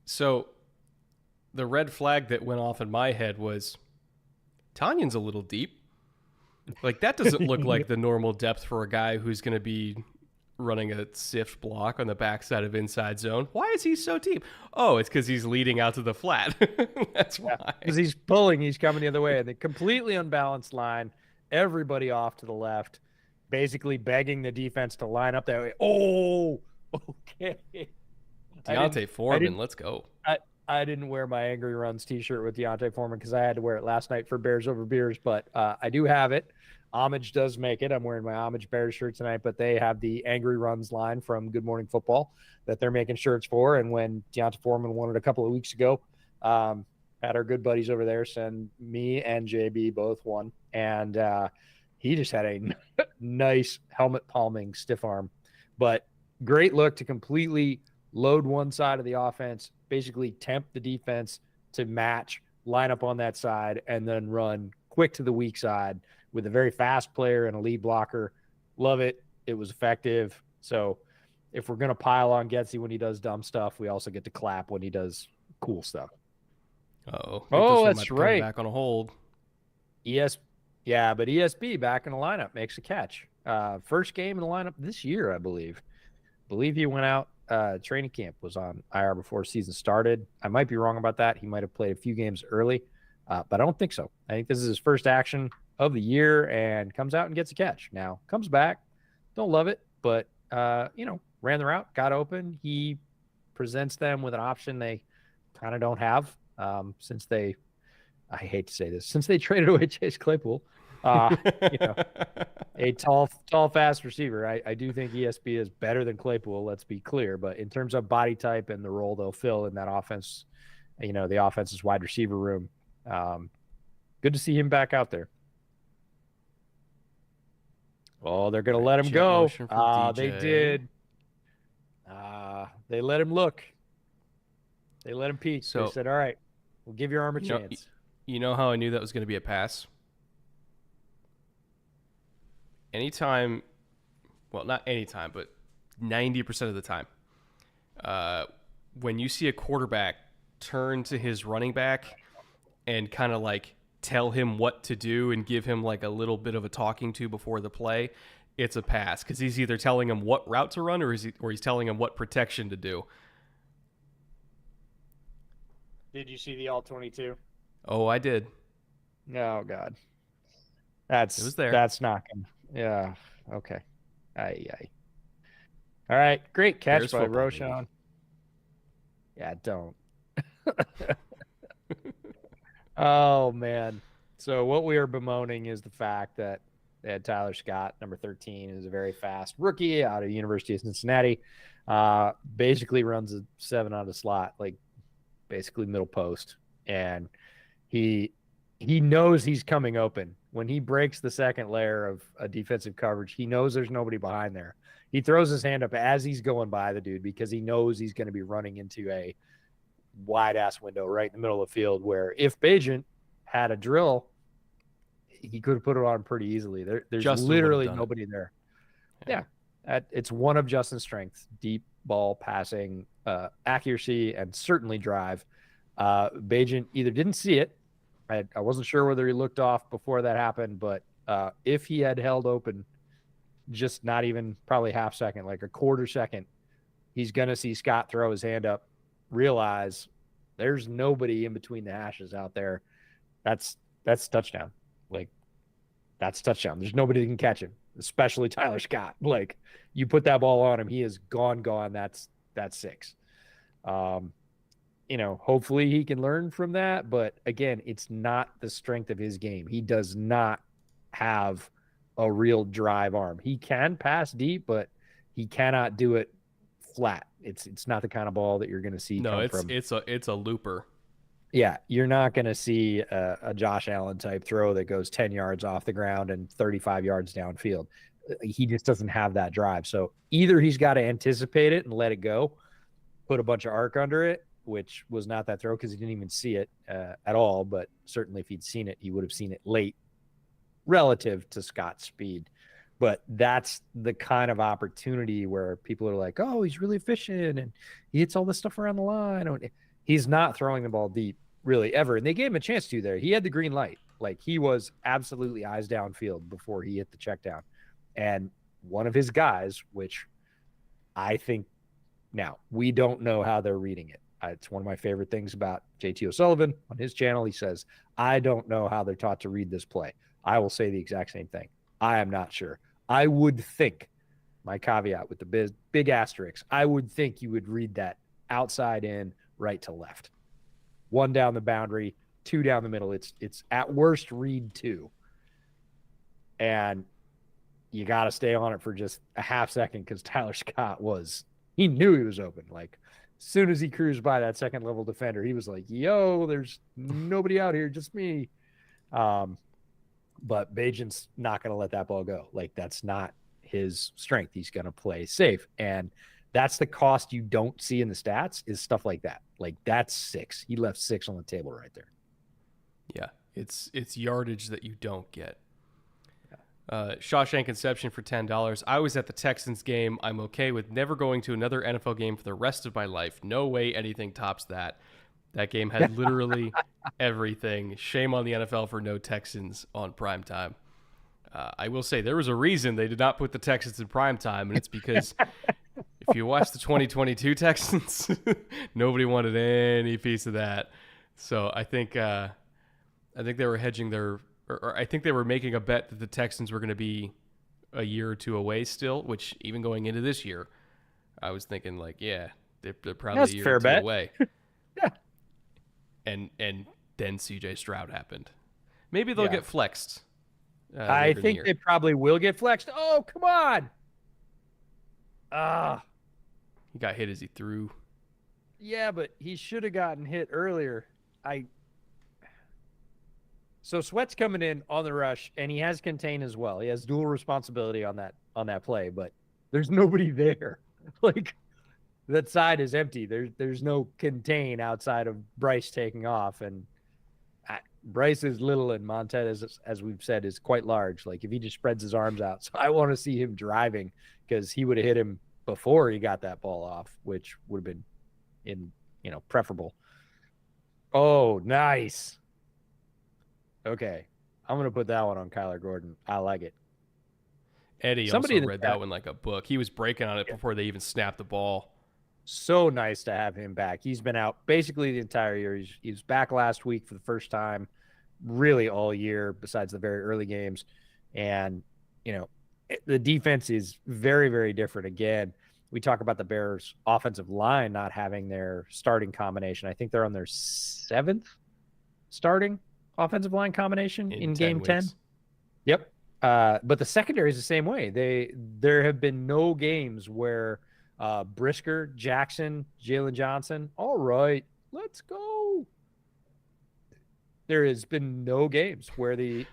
So the red flag that went off in my head was Tanyan's a little deep. Like, that doesn't look like the normal depth for a guy who's going to be running a sift block on the backside of inside zone. Why is he so deep? Oh, it's because he's leading out to the flat. That's why. Because he's pulling, he's coming the other way. And the completely unbalanced line, everybody off to the left, basically begging the defense to line up that way. Oh, okay. Deontay Foreman, let's go. I didn't wear my Angry Runs t-shirt with Deontay Foreman because I had to wear it last night for Bears Over Beers, but I do have it. Homage does make it. I'm wearing my Homage Bears shirt tonight, but they have the Angry Runs line from Good Morning Football that they're making shirts for. And when Deontay Foreman won it a couple of weeks ago, had our good buddies over there send me and JB both one. And he just had a nice helmet palming stiff arm, but great look to completely load one side of the offense, basically tempt the defense to match, line up on that side, and then run quick to the weak side with a very fast player and a lead blocker. Love it. It was effective. So if we're going to pile on Getsy when he does dumb stuff, we also get to clap when he does cool stuff. Oh, that's right. Back on a hold. Yeah, but ESB back in the lineup makes a catch. First game in the lineup this year, I believe. He went out. Training camp was on IR before season started. I might be wrong about that. He might have played a few games early, but I don't think so. I think this is his first action of the year and comes out and gets a catch. Now, comes back. Don't love it, but, ran the route, got open. He presents them with an option they kind of don't have since they traded away Chase Claypool. A tall, fast receiver. I do think ESB is better than Claypool, let's be clear. But in terms of body type and the role they'll fill in that offense, the offense's wide receiver room, good to see him back out there. Oh, they're going to let him go. They did. They let him look. They let him peek. So, they said, all right, we'll give your arm a chance. You know how I knew that was going to be a pass? Anytime, well, not anytime, but 90% of the time, when you see a quarterback turn to his running back and kind of like tell him what to do and give him like a little bit of a talking to before the play, it's a pass because he's either telling him what route to run or he's telling him what protection to do. Did you see the all 22? Oh, I did. Oh God, It was there. that's knocking. Yeah. Okay. Aye. All right. Great catch Bears by football, Roshan. baby. Yeah. Don't. Oh man. So what we are bemoaning is the fact that they had Tyler Scott, number 13, who's a very fast rookie out of University of Cincinnati. Basically runs a 7 out of slot, like basically middle post. And he knows he's coming open. When he breaks the second layer of a defensive coverage, he knows there's nobody behind there. He throws his hand up as he's going by the dude because he knows he's going to be running into a wide ass window right in the middle of the field where if Bajent had a drill, he could have put it on pretty easily. There's Justin literally nobody there. Yeah. It's one of Justin's strengths: deep ball passing, accuracy, and certainly drive. Bajent either didn't see it. I wasn't sure whether he looked off before that happened, but if he had held open just not even probably half second, like a quarter second, he's going to see Scott throw his hand up, realize there's nobody in between the hashes out there. That's touchdown. Like, that's touchdown. There's nobody that can catch him, especially Tyler Scott. Like, you put that ball on him, he is gone. That's 6. Hopefully he can learn from that. But again, it's not the strength of his game. He does not have a real drive arm. He can pass deep, but he cannot do it flat. It's not the kind of ball that you're going to see come from. It's a looper. Yeah, you're not going to see a Josh Allen type throw that goes 10 yards off the ground and 35 yards downfield. He just doesn't have that drive. So either he's got to anticipate it and let it go, put a bunch of arc under it, which was not that throw because he didn't even see it at all. But certainly if he'd seen it, he would have seen it late relative to Scott's speed. But that's the kind of opportunity where people are like, oh, he's really efficient and he hits all this stuff around the line. He's not throwing the ball deep really ever. And they gave him a chance to there. He had the green light. Like, he was absolutely eyes downfield before he hit the check down. And one of his guys, which I think now we don't know how they're reading it. It's one of my favorite things about JT O'Sullivan on his channel. He says, I don't know how they're taught to read this play. I will say the exact same thing. I am not sure. I would think, my caveat with the big asterisk, I would think you would read that outside in, right to left. 1 down the boundary, 2 down the middle. It's at worst read 2. And you got to stay on it for just a half second because Tyler Scott he knew he was open. Like, as soon as he cruised by that second level defender, he was like, yo, there's nobody out here, just me. But Bajent's not going to let that ball go. Like, that's not his strength. He's going to play safe. And that's the cost you don't see in the stats, is stuff like that. Like, that's 6. He left 6 on the table right there. Yeah, it's yardage that you don't get. Shawshank Inception for $10. I was at the Texans game. I'm okay with never going to another NFL game for the rest of my life. No way anything tops that. That game had literally everything. Shame on the NFL for no Texans on primetime. I will say there was a reason they did not put the Texans in primetime, and it's because if you watch the 2022 Texans, nobody wanted any piece of that. So I think they were hedging or I think they were making a bet that the Texans were going to be a year or 2 away still, which even going into this year, I was thinking like, yeah, they're probably That's a year fair or 2 bet. away. Yeah. And then CJ Stroud happened. Maybe they'll get flexed. I think they probably will get flexed. Oh, come on. He got hit as he threw. Yeah, but he should have gotten hit earlier. So Sweat's coming in on the rush, and he has contain as well. He has dual responsibility on that play, but there's nobody there. Like, that side is empty. There's no contain outside of Bryce taking off, and Bryce is little, and Montez, as we've said, is quite large. Like, if he just spreads his arms out, so I want to see him driving because he would have hit him before he got that ball off, which would have been preferable. Oh, nice. Okay. I'm going to put that one on Kyler Gordon. I like it. Eddie Somebody also in the read chat, that one like a book. He was breaking on it yeah, before they even snapped the ball. so nice to have him back. He's been out basically the entire year. He was back last week for the first time, really all year, besides the very early games. And, the defense is very, very different. Again, we talk about the Bears' offensive line not having their starting combination. I think they're on their 7th starting offensive line combination In in 10 game 10. weeks. Yep. But the secondary is the same way. There have been no games where Brisker, Jackson, Jalen Johnson, all right, let's go. There has been no games where the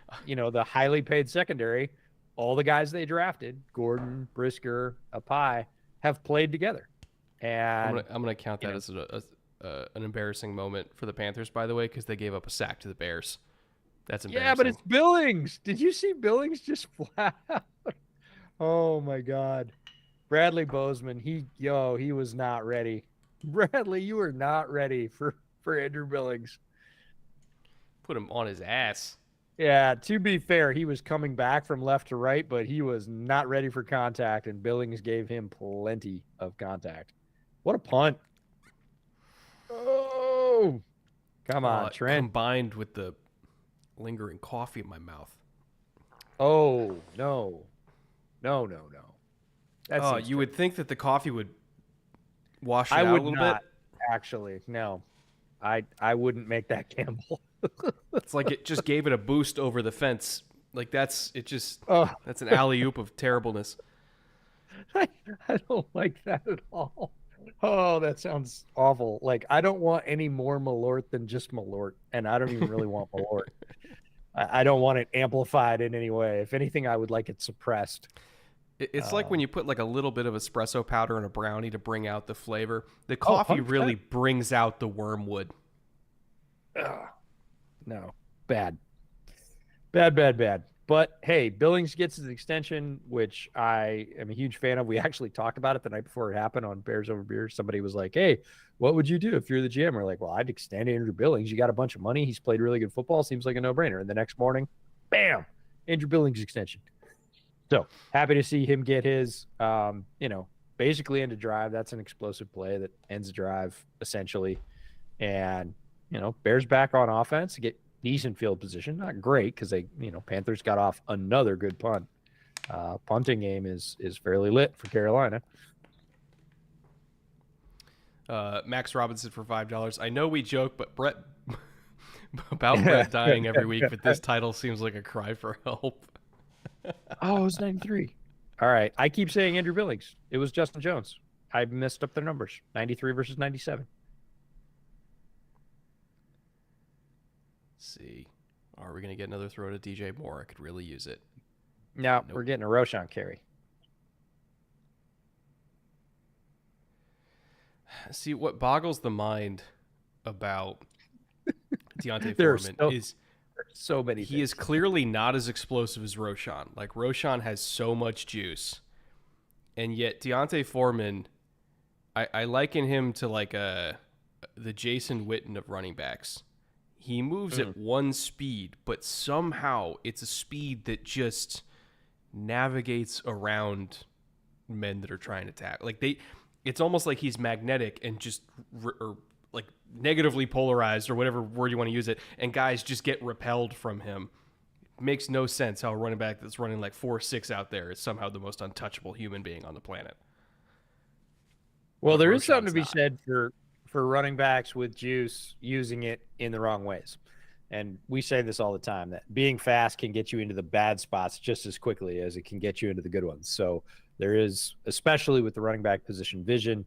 highly paid secondary, all the guys they drafted, Gordon, Brisker, Apai, have played together. And I'm gonna count that as an embarrassing moment for the Panthers, by the way, because they gave up a sack to the Bears. That's embarrassing. yeah, but it's Billings. Did you see Billings just flat out? Oh my God. Bradley Bozeman, he was not ready. Bradley, you were not ready for Andrew Billings. Put him on his ass. Yeah, to be fair, he was coming back from left to right, but he was not ready for contact, and Billings gave him plenty of contact. What a punt. Oh, come on, Trent. Combined with the lingering coffee in my mouth. Oh, no. No, no, no. Oh, you would think that the coffee would wash it out a little not, bit. Actually, no. I wouldn't make that gamble. It's like it just gave it a boost over the fence. Like that's an alley-oop of terribleness. I don't like that at all. Oh, that sounds awful. Like, I don't want any more Malort than just Malort, and I don't even really want Malort. I don't want it amplified in any way. If anything, I would like it suppressed. It's like when you put like a little bit of espresso powder in a brownie to bring out the flavor. The coffee really brings out the wormwood. No, bad. Bad. But hey, Billings gets his extension, which I am a huge fan of. We actually talked about it the night before it happened on Bears Over Beers. Somebody was like, hey, what would you do if you're the GM? We're like, well, I'd extend Andrew Billings. You got a bunch of money. He's played really good football. Seems like a no-brainer. And the next morning, bam, Andrew Billings extension. So happy to see him get his, basically end a drive. That's an explosive play that ends a drive, essentially. And, Bears back on offense, get decent field position. Not great because they, Panthers got off another good punt. Punting game is fairly lit for Carolina. Max Robinson for $5. I know we joke, but Brett about Brett dying every week, but this title seems like a cry for help. Oh, it was 93. All right. I keep saying Andrew Billings. It was Justin Jones. I messed up their numbers. 93 versus 97. Let's see. Are we going to get another throw to DJ Moore? I could really use it. No, nope. We're getting a Roschon carry. See, what boggles the mind about Deontay Foreman is so many he is clearly not as explosive as Roschon. Like, Roschon has so much juice. And yet Deontay Foreman, I liken him to like the Jason Witten of running backs. He moves at one speed, but somehow it's a speed that just navigates around men that are trying to tackle. Like it's almost like he's magnetic and just or like negatively polarized or whatever word you want to use it, and guys just get repelled from him. It makes no sense how a running back that's running like 4.6 out there is somehow the most untouchable human being on the planet. Well, there is something to be said for running backs with juice using it in the wrong ways. And we say this all the time, that being fast can get you into the bad spots just as quickly as it can get you into the good ones. So there is, especially with the running back position, vision,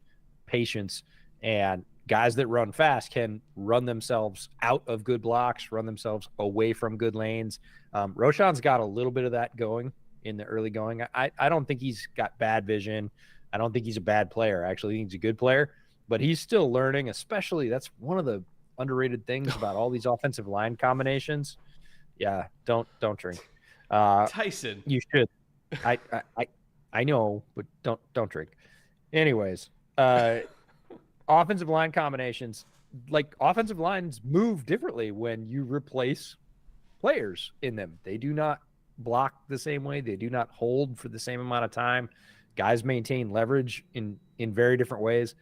patience, and guys that run fast can run themselves out of good blocks, run themselves away from good lanes. Roschon's got a little bit of that going in the early going. I don't think he's got bad vision. I don't think he's a bad player. I actually think he's a good player, but he's still learning, especially that's one of the underrated things about all these offensive line combinations. Yeah, don't drink. Tyson. You should. I know, but don't drink. Anyways, offensive line combinations, like offensive lines move differently when you replace players in them. They do not block the same way. They do not hold for the same amount of time. Guys maintain leverage in very different ways.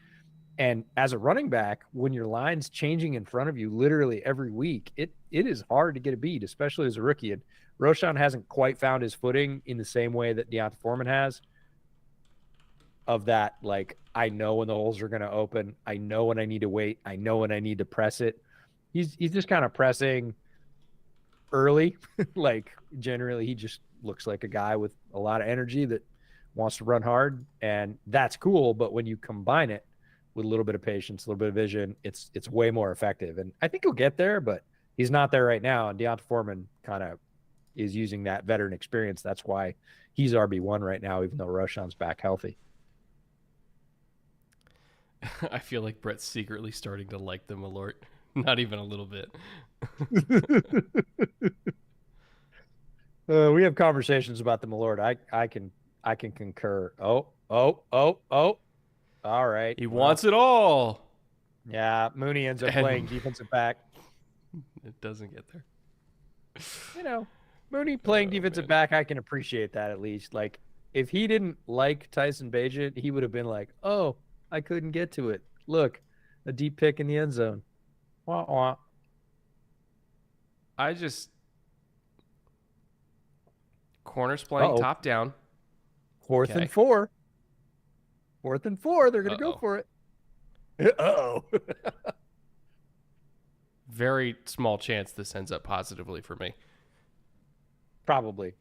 And as a running back, when your line's changing in front of you literally every week, it is hard to get a beat, especially as a rookie. And Roschon hasn't quite found his footing in the same way that Deonta Foreman has. Of that, like, I know when the holes are going to open. I know when I need to wait. I know when I need to press it. He's just kind of pressing early. Like, generally, he just looks like a guy with a lot of energy that wants to run hard, and that's cool. But when you combine it with a little bit of patience, a little bit of vision, it's way more effective. And I think he'll get there, but he's not there right now. And Deonta Foreman kind of is using that veteran experience. That's why he's RB1 right now, even though Roschon's back healthy. I feel like Brett's secretly starting to like the Malort. Not even a little bit. We have conversations about the Malort. I can concur. Oh. All right. He wants it all. Yeah, Mooney ends up playing defensive back. It doesn't get there. You know, Mooney playing defensive back, I can appreciate that at least. Like, if he didn't like Tyson Bagent, he would have been like, oh, I couldn't get to it. Look, a deep pick in the end zone. Wah, wah. Corners playing top down. Fourth and 4. They're going to go for it. Uh-oh. Very small chance this ends up positively for me. Probably.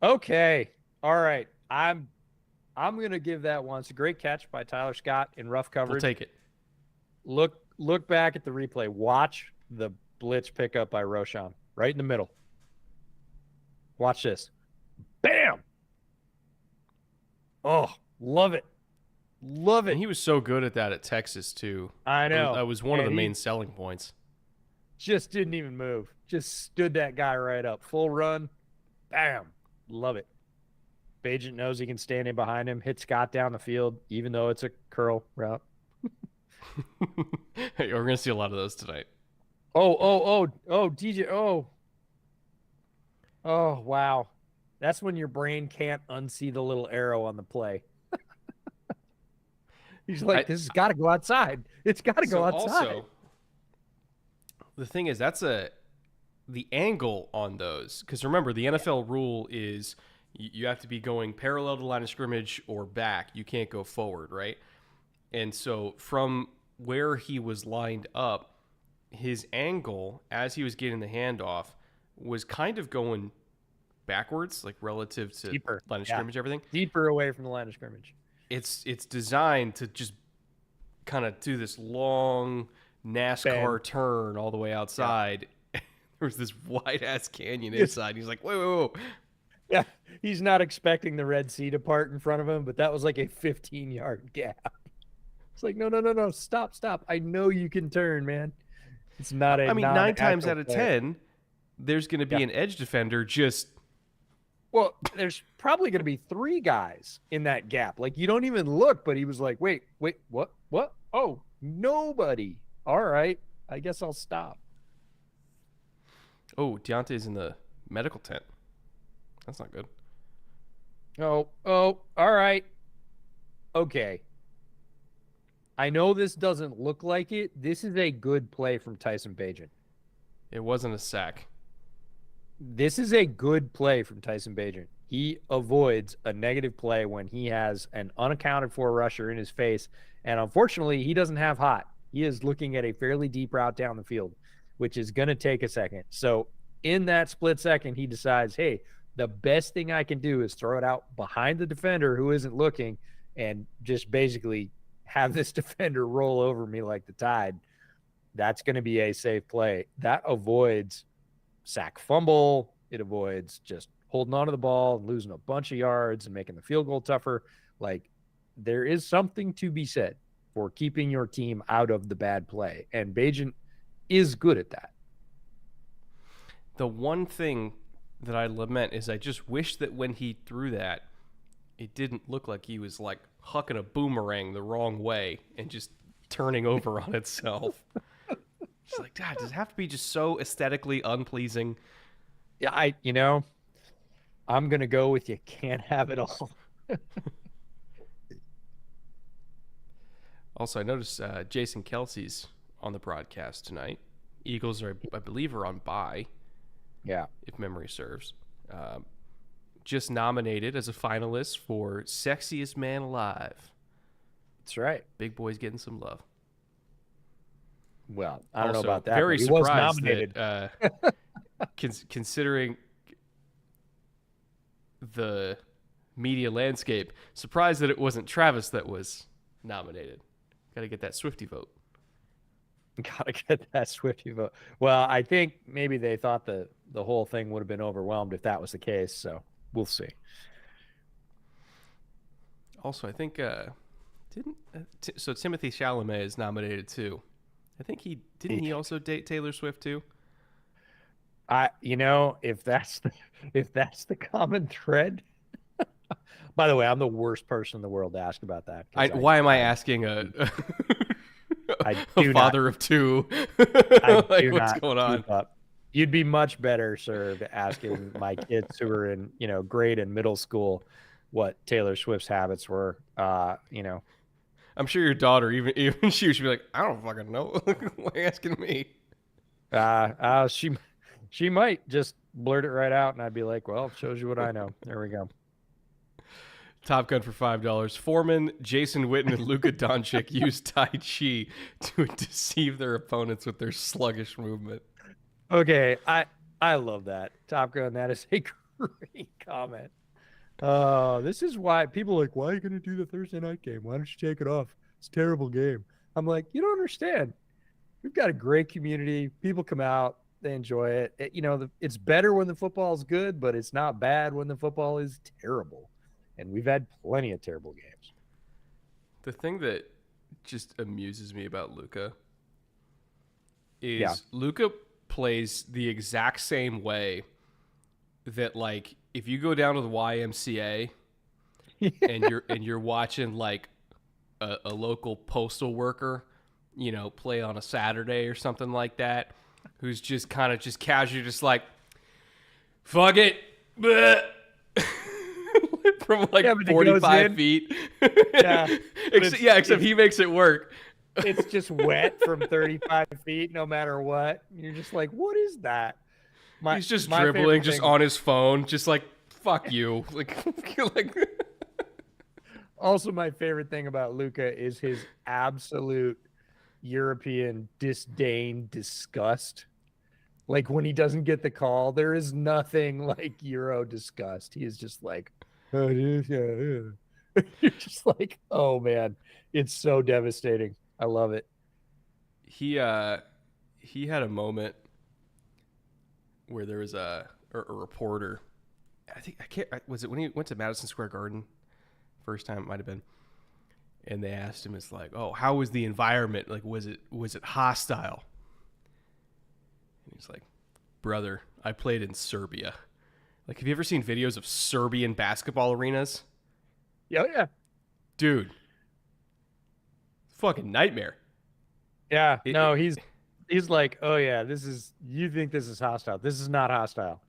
Okay. All right. I'm going to give that one. It's a great catch by Tyler Scott in rough coverage. We'll take it. Look back at the replay. Watch the blitz pickup by Roschon right in the middle. Watch this. Bam! Oh, love it. Love it. And he was so good at that at Texas, too. I know. That was one of the main selling points. Just didn't even move. Just stood that guy right up. Full run. Bam. Love it. Bagent knows he can stand in behind him, hit Scott down the field, even though it's a curl route. Hey, we're going to see a lot of those tonight. Oh, DJ. Oh, wow. That's when your brain can't unsee the little arrow on the play. He's like, this has got to go outside. It's got to go outside. Also, the thing is, that's the angle on those. Because remember, the NFL rule is you have to be going parallel to the line of scrimmage or back. You can't go forward, right? And so from where he was lined up, his angle as he was getting the handoff was kind of going backwards, like relative to deeper line of scrimmage, everything. Deeper away from the line of scrimmage. It's designed to just kind of do this long NASCAR turn all the way outside. Yeah. There was this wide-ass canyon inside. He's like, whoa. Yeah, he's not expecting the Red Sea to part in front of him, but that was like a 15-yard gap. It's like, no, stop. I know you can turn, man. It's not a. I mean, 9 times out of 10, there's going to be an edge defender just. Well, there's probably going to be 3 guys in that gap. Like, you don't even look, but he was like, wait, what? Oh, nobody. All right, I guess I'll stop. Oh, Deontay's in the medical tent. That's not good. Oh, all right. Okay. I know this doesn't look like it. This is a good play from Tyson Bagent. It wasn't a sack. This is a good play from Tyson Bagent. He avoids a negative play when he has an unaccounted for rusher in his face. And unfortunately, he doesn't have hot. He is looking at a fairly deep route down the field, which is going to take a second. So in that split second, he decides, hey, the best thing I can do is throw it out behind the defender who isn't looking and just basically have this defender roll over me like the tide. That's going to be a safe play. That avoids sack fumble. It avoids just holding onto the ball and losing a bunch of yards and making the field goal tougher. Like, there is something to be said for keeping your team out of the bad play. And Bagent is good at that. The one thing that I lament is I just wish that when he threw that, it didn't look like he was like hucking a boomerang the wrong way and just turning over on itself. It's like, God, does it have to be just so aesthetically unpleasing? Yeah, I'm gonna go with you can't have it all. Also, I noticed Jason Kelsey's on the broadcast tonight. Eagles are, I believe, are on bye, Yeah, if memory serves. Just nominated as a finalist for Sexiest Man Alive. that's right. Big boy's getting some love. Well, I don't know Also, about that, very but he was surprised nominated. that considering the media landscape, surprised that it wasn't Travis that was nominated. Got to get that Swiftie vote. Gotta get that Swiftie vote. Well, I think maybe they thought the whole thing would have been overwhelmed if that was the case. So we'll see. Also, I think didn't so Timothy Chalamet is nominated too. I think he also date Taylor Swift too. If that's the common thread. By the way, I'm the worst person in the world to ask about that. Why am I asking a father of two? Like, what's going on? You'd be much better served asking my kids who were in, grade and middle school what Taylor Swift's habits were. I'm sure your daughter, even she would be like, I don't fucking know. Why are you asking me? She might just blurt it right out, and I'd be like, well, it shows you what I know. There we go. Top Gun for $5. Foreman, Jason Witten, and Luka Doncic use Tai Chi to deceive their opponents with their sluggish movement. Okay, I love that. Top Gun, that is a great comment. This is why people are like, why are you going to do the Thursday night game? Why don't you take it off? It's a terrible game. I'm like, you don't understand. We've got a great community. People come out. They enjoy it. It's better when the football is good, but it's not bad when the football is terrible. And we've had plenty of terrible games. The thing that just amuses me about Luka is Luka plays the exact same way that, like, if you go down to the YMCA and you're watching like a local postal worker, play on a Saturday or something like that, who's just kind of just casually just like, fuck it. From like 45 feet. Except he makes it work. It's just wet from 35 feet no matter what. You're just like, what is that? He's just dribbling just on his phone, just like, fuck you. Also, my favorite thing about Luka is his absolute European disdain, disgust. Like, when he doesn't get the call, there is nothing like Euro disgust. He is just like, oh, yeah. You're just like, oh man, it's so devastating. I love it. He had a moment where there was a reporter. Was it when he went to Madison Square Garden? First time it might have been. And they asked him, it's like, oh, how was the environment? Like, was it hostile? And he's like, brother, I played in Serbia. Like, have you ever seen videos of Serbian basketball arenas? Yeah. Dude. Fucking nightmare. Yeah. He's like, oh yeah, you think this is hostile. This is not hostile.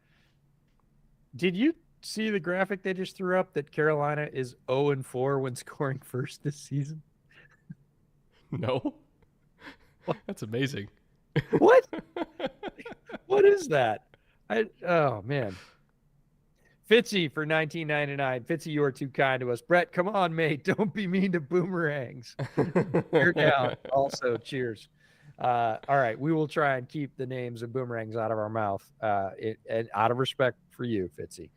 Did you see the graphic they just threw up that Carolina is 0-4 when scoring first this season? No. What? That's amazing. What? What is that? Oh man. Fitzy for $19.99. Fitzy, you are too kind to us. Brett, come on, mate. Don't be mean to boomerangs. You're down. Also, cheers. All right, we will try and keep the names of boomerangs out of our mouth, and out of respect for you, Fitzy.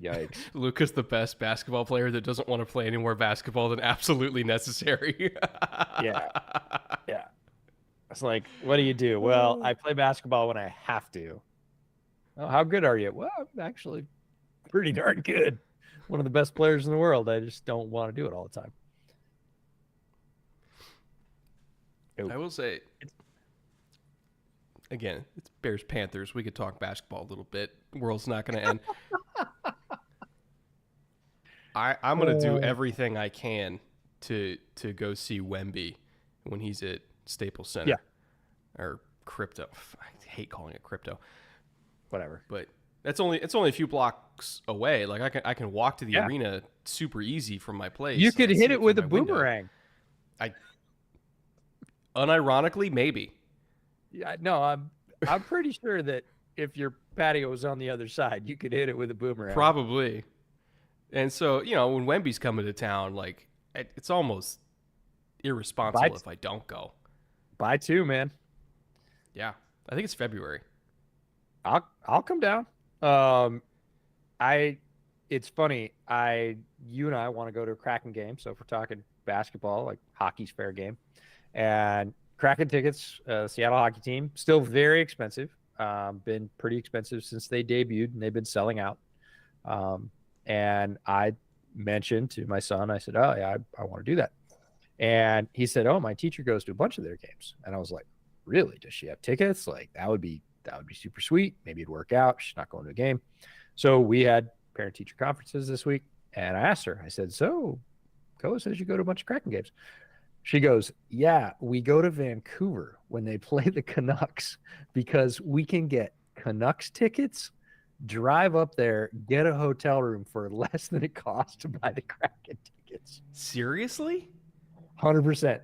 Yikes. Luka's the best basketball player that doesn't want to play any more basketball than absolutely necessary. Yeah. It's like, what do you do? Well, I play basketball when I have to. Oh, how good are you? Well, I'm actually pretty darn good. One of the best players in the world. I just don't want to do it all the time. I will say, again, it's Bears Panthers. We could talk basketball a little bit. The world's not going to end. I'm going to do everything I can to go see Wemby when he's at Staples Center. Yeah. Or Crypto. I hate calling it Crypto. Whatever. But it's only a few blocks away. Like I can walk to the Yeah. arena super easy from my place. You could and hit see it with a from my window. boomerang. Unironically, maybe. Yeah, no, I'm pretty sure that if your patio was on the other side, you could hit it with a boomerang. Probably. And so, when Wemby's coming to town, like it's almost irresponsible if I don't go. Buy two, man. Yeah. I think it's February. I'll come down. It's funny. You and I want to go to a Kraken game. So if we're talking basketball, like hockey's fair game, and Kraken tickets, Seattle hockey team, still very expensive. Been pretty expensive since they debuted, and they've been selling out. And I mentioned to my son, I said, "Oh yeah, I want to do that." And he said, "Oh, my teacher goes to a bunch of their games." And I was like, "Really? Does she have tickets? Like that would be super sweet. Maybe it'd work out. She's not going to a game." So we had parent-teacher conferences this week, and I asked her. I said, "So, Koa says you go to a bunch of Kraken games." She goes, "Yeah, we go to Vancouver when they play the Canucks because we can get Canucks tickets, drive up there, get a hotel room for less than it costs to buy the Kraken tickets." Seriously? 100%.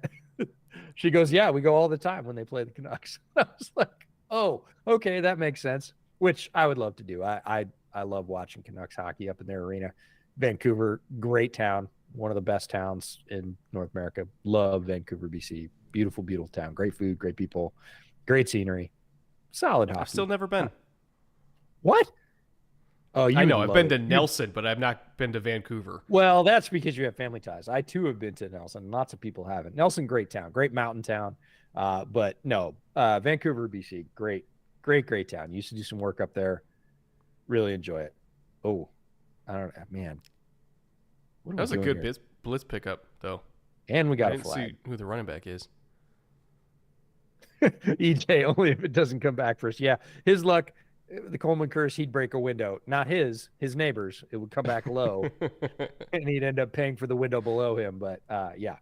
She goes, "Yeah, we go all the time when they play the Canucks." I was like, "Oh, okay, that makes sense." Which I would love to do. I love watching Canucks hockey up in their arena. Vancouver, great town, one of the best towns in North America. Love Vancouver, BC. Beautiful, beautiful town. Great food, great people, great scenery, solid hockey. I've still never been. What? Oh, I know. I've been to Nelson, but I've not been to Vancouver. Well, that's because you have family ties. I too have been to Nelson. Lots of people haven't. Nelson, great town, great mountain town. But no, Vancouver, BC, great town. Used to do some work up there. Really enjoy it. Oh, I don't know, man. That was a good blitz pickup, though. And we got I a didn't flag. see who the running back is. EJ, only if it doesn't come back first. Yeah, his luck, the Coleman curse, he'd break a window. Not his neighbor's. It would come back low, and he'd end up paying for the window below him. But yeah.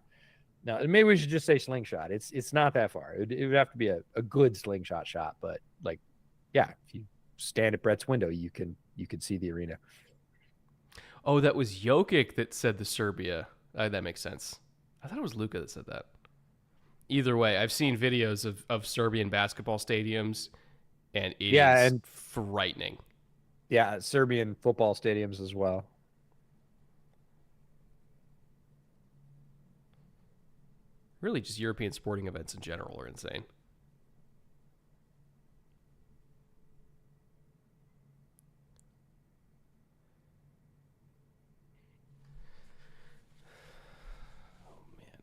No, maybe we should just say slingshot. It's not that far. It would have to be a good slingshot shot. But, like, yeah, if you stand at Brett's window, you can see the arena. Oh, that was Jokic that said the Serbia. That makes sense. I thought it was Luka that said that. Either way, I've seen videos of Serbian basketball stadiums, and it is frightening. Yeah, Serbian football stadiums as well. Really, just European sporting events in general are insane.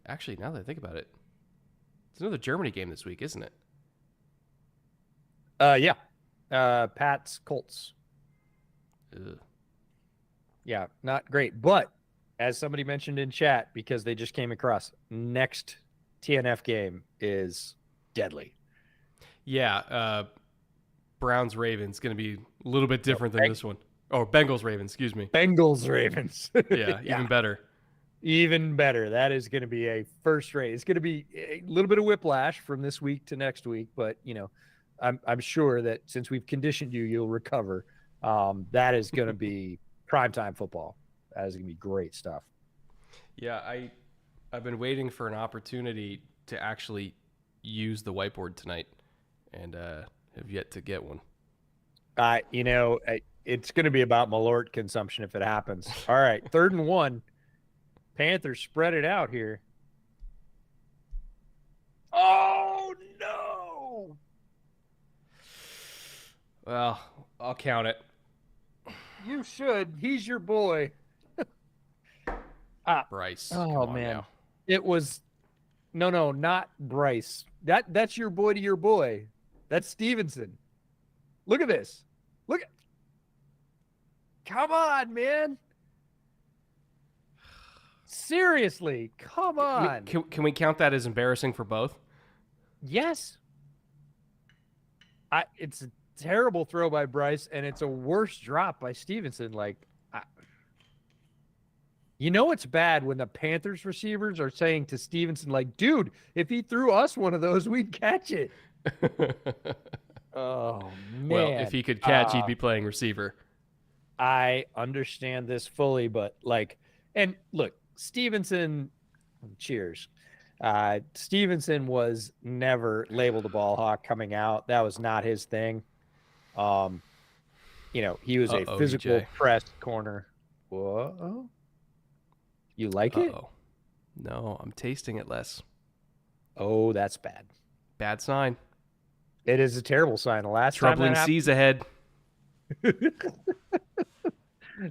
Actually, now that I think about it, it's another Germany game this week, isn't it? Yeah. Pat's Colts. Ugh. Yeah, not great. But as somebody mentioned in chat, because they just came across, next TNF game is deadly. Yeah. Browns Ravens going to be a little bit different than this one. Oh, Bengals Ravens, excuse me. Bengals Ravens. Yeah, even better. Even better. That is going to be a first rate. It's going to be a little bit of whiplash from this week to next week, but I'm sure that since we've conditioned you, you'll recover. That is going to be primetime football. That is going to be great stuff. Yeah, I've been waiting for an opportunity to actually use the whiteboard tonight, and have yet to get one. It's going to be about Malort consumption if it happens. All right, 3rd and 1. Panthers spread it out here. Oh, no. Well, I'll count it. You should. He's your boy. Bryce. Oh, man. Now. It was no, not Bryce. That's your boy to your boy. That's Stevenson. Look at this. Come on, man. Seriously, come on. Can we count that as embarrassing for both? Yes. It's a terrible throw by Bryce, and it's a worse drop by Stevenson. You know it's bad when the Panthers receivers are saying to Stevenson, like, dude, if he threw us one of those, we'd catch it. Oh Well, if man. he could catch, he'd be playing receiver. I understand this fully, but like, and look, Stevenson, cheers. Stevenson was never labeled a ball hawk coming out. That was not his thing. Um, he was a Uh-oh, physical EJ. press corner. Whoa. You like it? Uh-oh. No, I'm tasting it less. Oh, that's bad. Bad sign. It is a terrible sign. The last Troubling time seas ahead. that happened.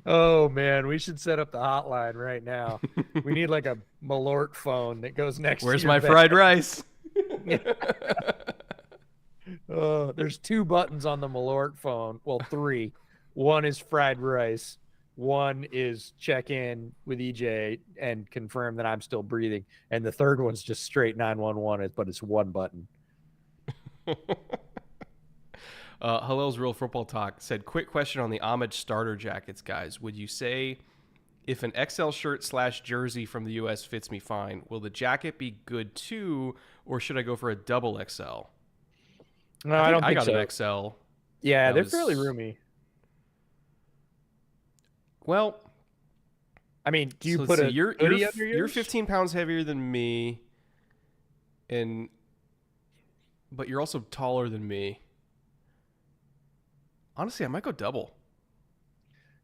Oh man, we should set up the hotline right now. We need like a Malort phone that goes next to Where's your my bed. fried rice? There's 2 buttons on the Malort phone. Well, 3. One is fried rice. One is check in with EJ and confirm that I'm still breathing. And the third one's just straight 911, but it's 1 button. Hillel's Real Football Talk said, quick question on the homage starter jackets, guys. Would you say if an XL shirt / jersey from the U.S. fits me fine, will the jacket be good too, or should I go for a double XL? No, I don't I think got so. an XL. Yeah, they're fairly roomy. Well, I mean, do you so put a you're hoodie under yours? you're 15 pounds heavier than me, but you're also taller than me. Honestly, I might go double.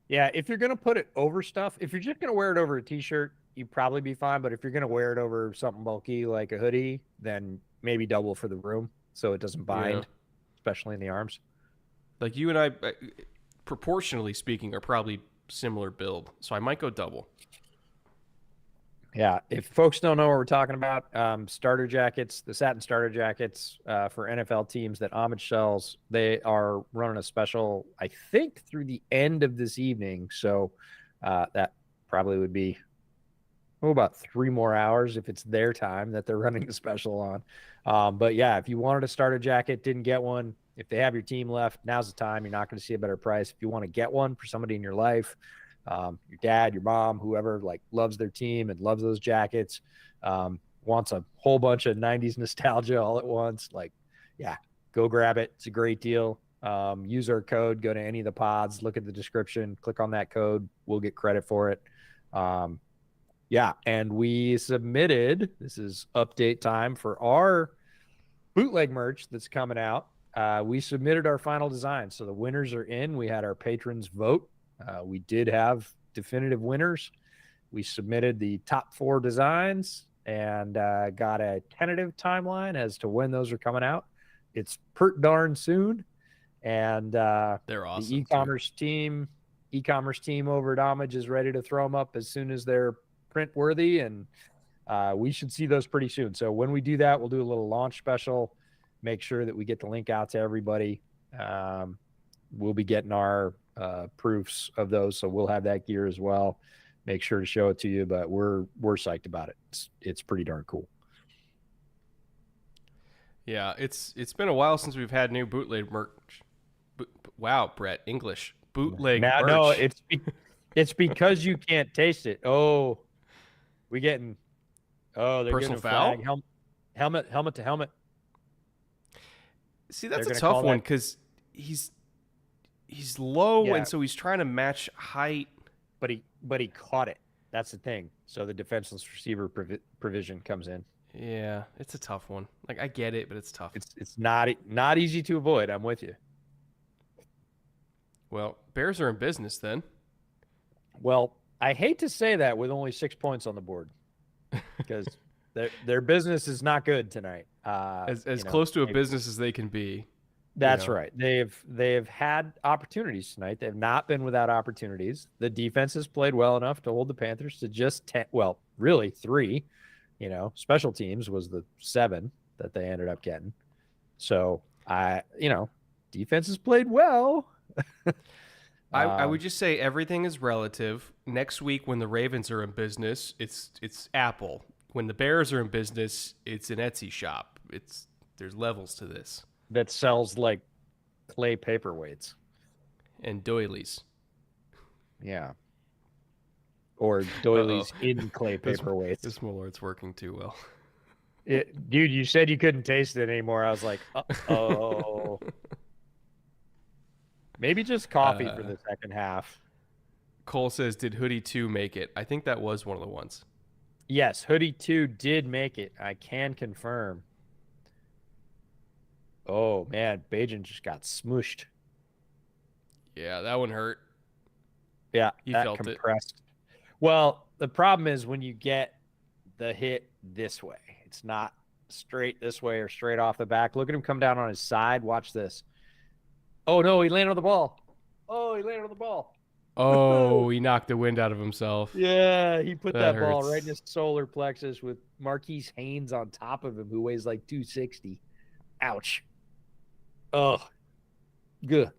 Yeah, if you're gonna put it over stuff, if you're just gonna wear it over a t-shirt, you'd probably be fine. But if you're gonna wear it over something bulky like a hoodie, then maybe double for the room so it doesn't bind, Yeah. especially in the arms. Like you and I, proportionally speaking, are probably similar build, so I might go double. Yeah, if folks don't know what we're talking about, starter jackets, the satin starter jackets for NFL teams that Homage sells, they are running a special, I think, through the end of this evening. So that probably would be about 3 more hours if it's their time that they're running the special on. But yeah, if you wanted a starter jacket, didn't get one, if they have your team left, now's the time. You're not going to see a better price. If you want to get one for somebody in your life, your dad, your mom, whoever like loves their team and loves those jackets, wants a whole bunch of 90s nostalgia all at once, like, yeah, go grab it. It's a great deal. Use our code, go to any of the pods, look at the description, click on that code. We'll get credit for it. Yeah, and we submitted, this is update time for our bootleg merch that's coming out. We submitted our final design. So the winners are in. We had our patrons vote. We did have definitive winners. We submitted the top 4 designs and got a tentative timeline as to when those are coming out. It's pert darn soon. And they're awesome. The e-commerce team over at Homage is ready to throw them up as soon as they're print worthy, and we should see those pretty soon. So when we do that, we'll do a little launch special, make sure that we get the link out to everybody. We'll be getting our proofs of those, so we'll have that gear as well. Make sure to show it to you, but we're psyched about it. It's pretty darn cool. Yeah, it's been a while since we've had new bootleg merch. Wow, Brett, English bootleg merch. No, it's because you can't taste it. Oh, they're personal getting a foul. flag. Helmet to helmet. See, that's a tough one because he's low, Yeah. and so he's trying to match height. But he caught it. That's the thing. So the defenseless receiver provision comes in. Yeah, it's a tough one. Like, I get it, but it's tough. It's not easy to avoid. I'm with you. Well, Bears are in business then. Well, I hate to say that with only 6 points on the board because their business is not good tonight. As close to a business as they can be. That's right. They've had opportunities tonight. They've not been without opportunities. The defense has played well enough to hold the Panthers to just 10, well, really 3. Special teams was the 7 that they ended up getting. So defense has played well. I would just say everything is relative. Next week, when the Ravens are in business, it's Apple. When the Bears are in business, it's an Etsy shop. There's levels to this. That sells like clay paperweights and doilies. Yeah. or doilies in clay paperweights. This Malort's working too well. Dude, you said you couldn't taste it anymore. I was like, uh-oh. Maybe just coffee for the second half. Cole says, did Hoodie 2 make it? I think that was one of the ones. Yes, Hoodie 2 did make it. I can confirm. Oh, man. Bajan just got smooshed. Yeah, that one hurt. Yeah, he that felt compressed. Well, the problem is when you get the hit this way, it's not straight this way or straight off the back. Look at him come down on his side. Watch this. Oh, no, he landed on the ball. Oh, he landed on the ball. Oh, he knocked the wind out of himself. Yeah, he put that ball hurts. right in his solar plexus with Marquise Haynes on top of him, who weighs like 260. Ouch. Oh, good.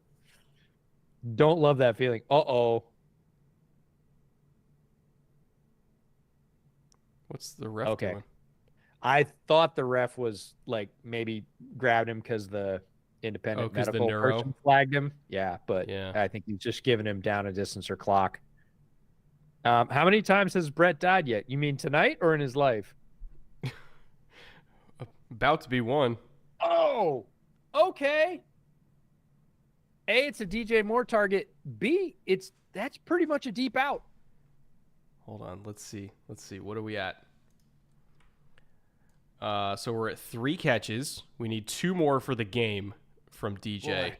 Don't love that feeling. Uh-oh. What's the ref doing? I thought the ref was like maybe grabbed him because the independent medical person flagged him. Yeah, but I think he's just giving him down a distance or clock. How many times has Brett died yet? You mean tonight or in his life? About to be one. Oh, okay. A, it's a DJ Moore target. B, that's pretty much a deep out. Hold on. Let's see. What are we at? So we're at 3 catches. We need 2 more for the game from DJ. Boy,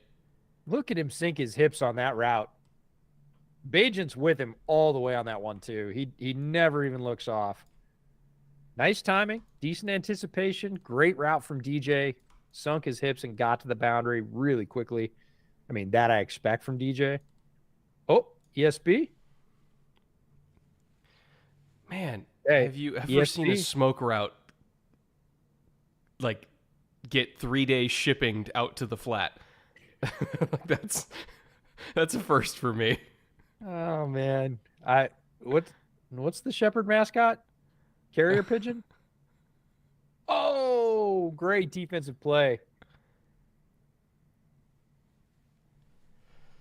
look at him sink his hips on that route. Bajan's with him all the way on that one, too. He never even looks off. Nice timing, decent anticipation, great route from DJ. Sunk his hips and got to the boundary really quickly. I mean, that I expect from DJ. Oh, ESB? Man, have you ever seen a smoke route like get 3 days shipping out to the flat? That's a first for me. Oh man, what's the Shepherd mascot? Carrier pigeon? Oh, great defensive play.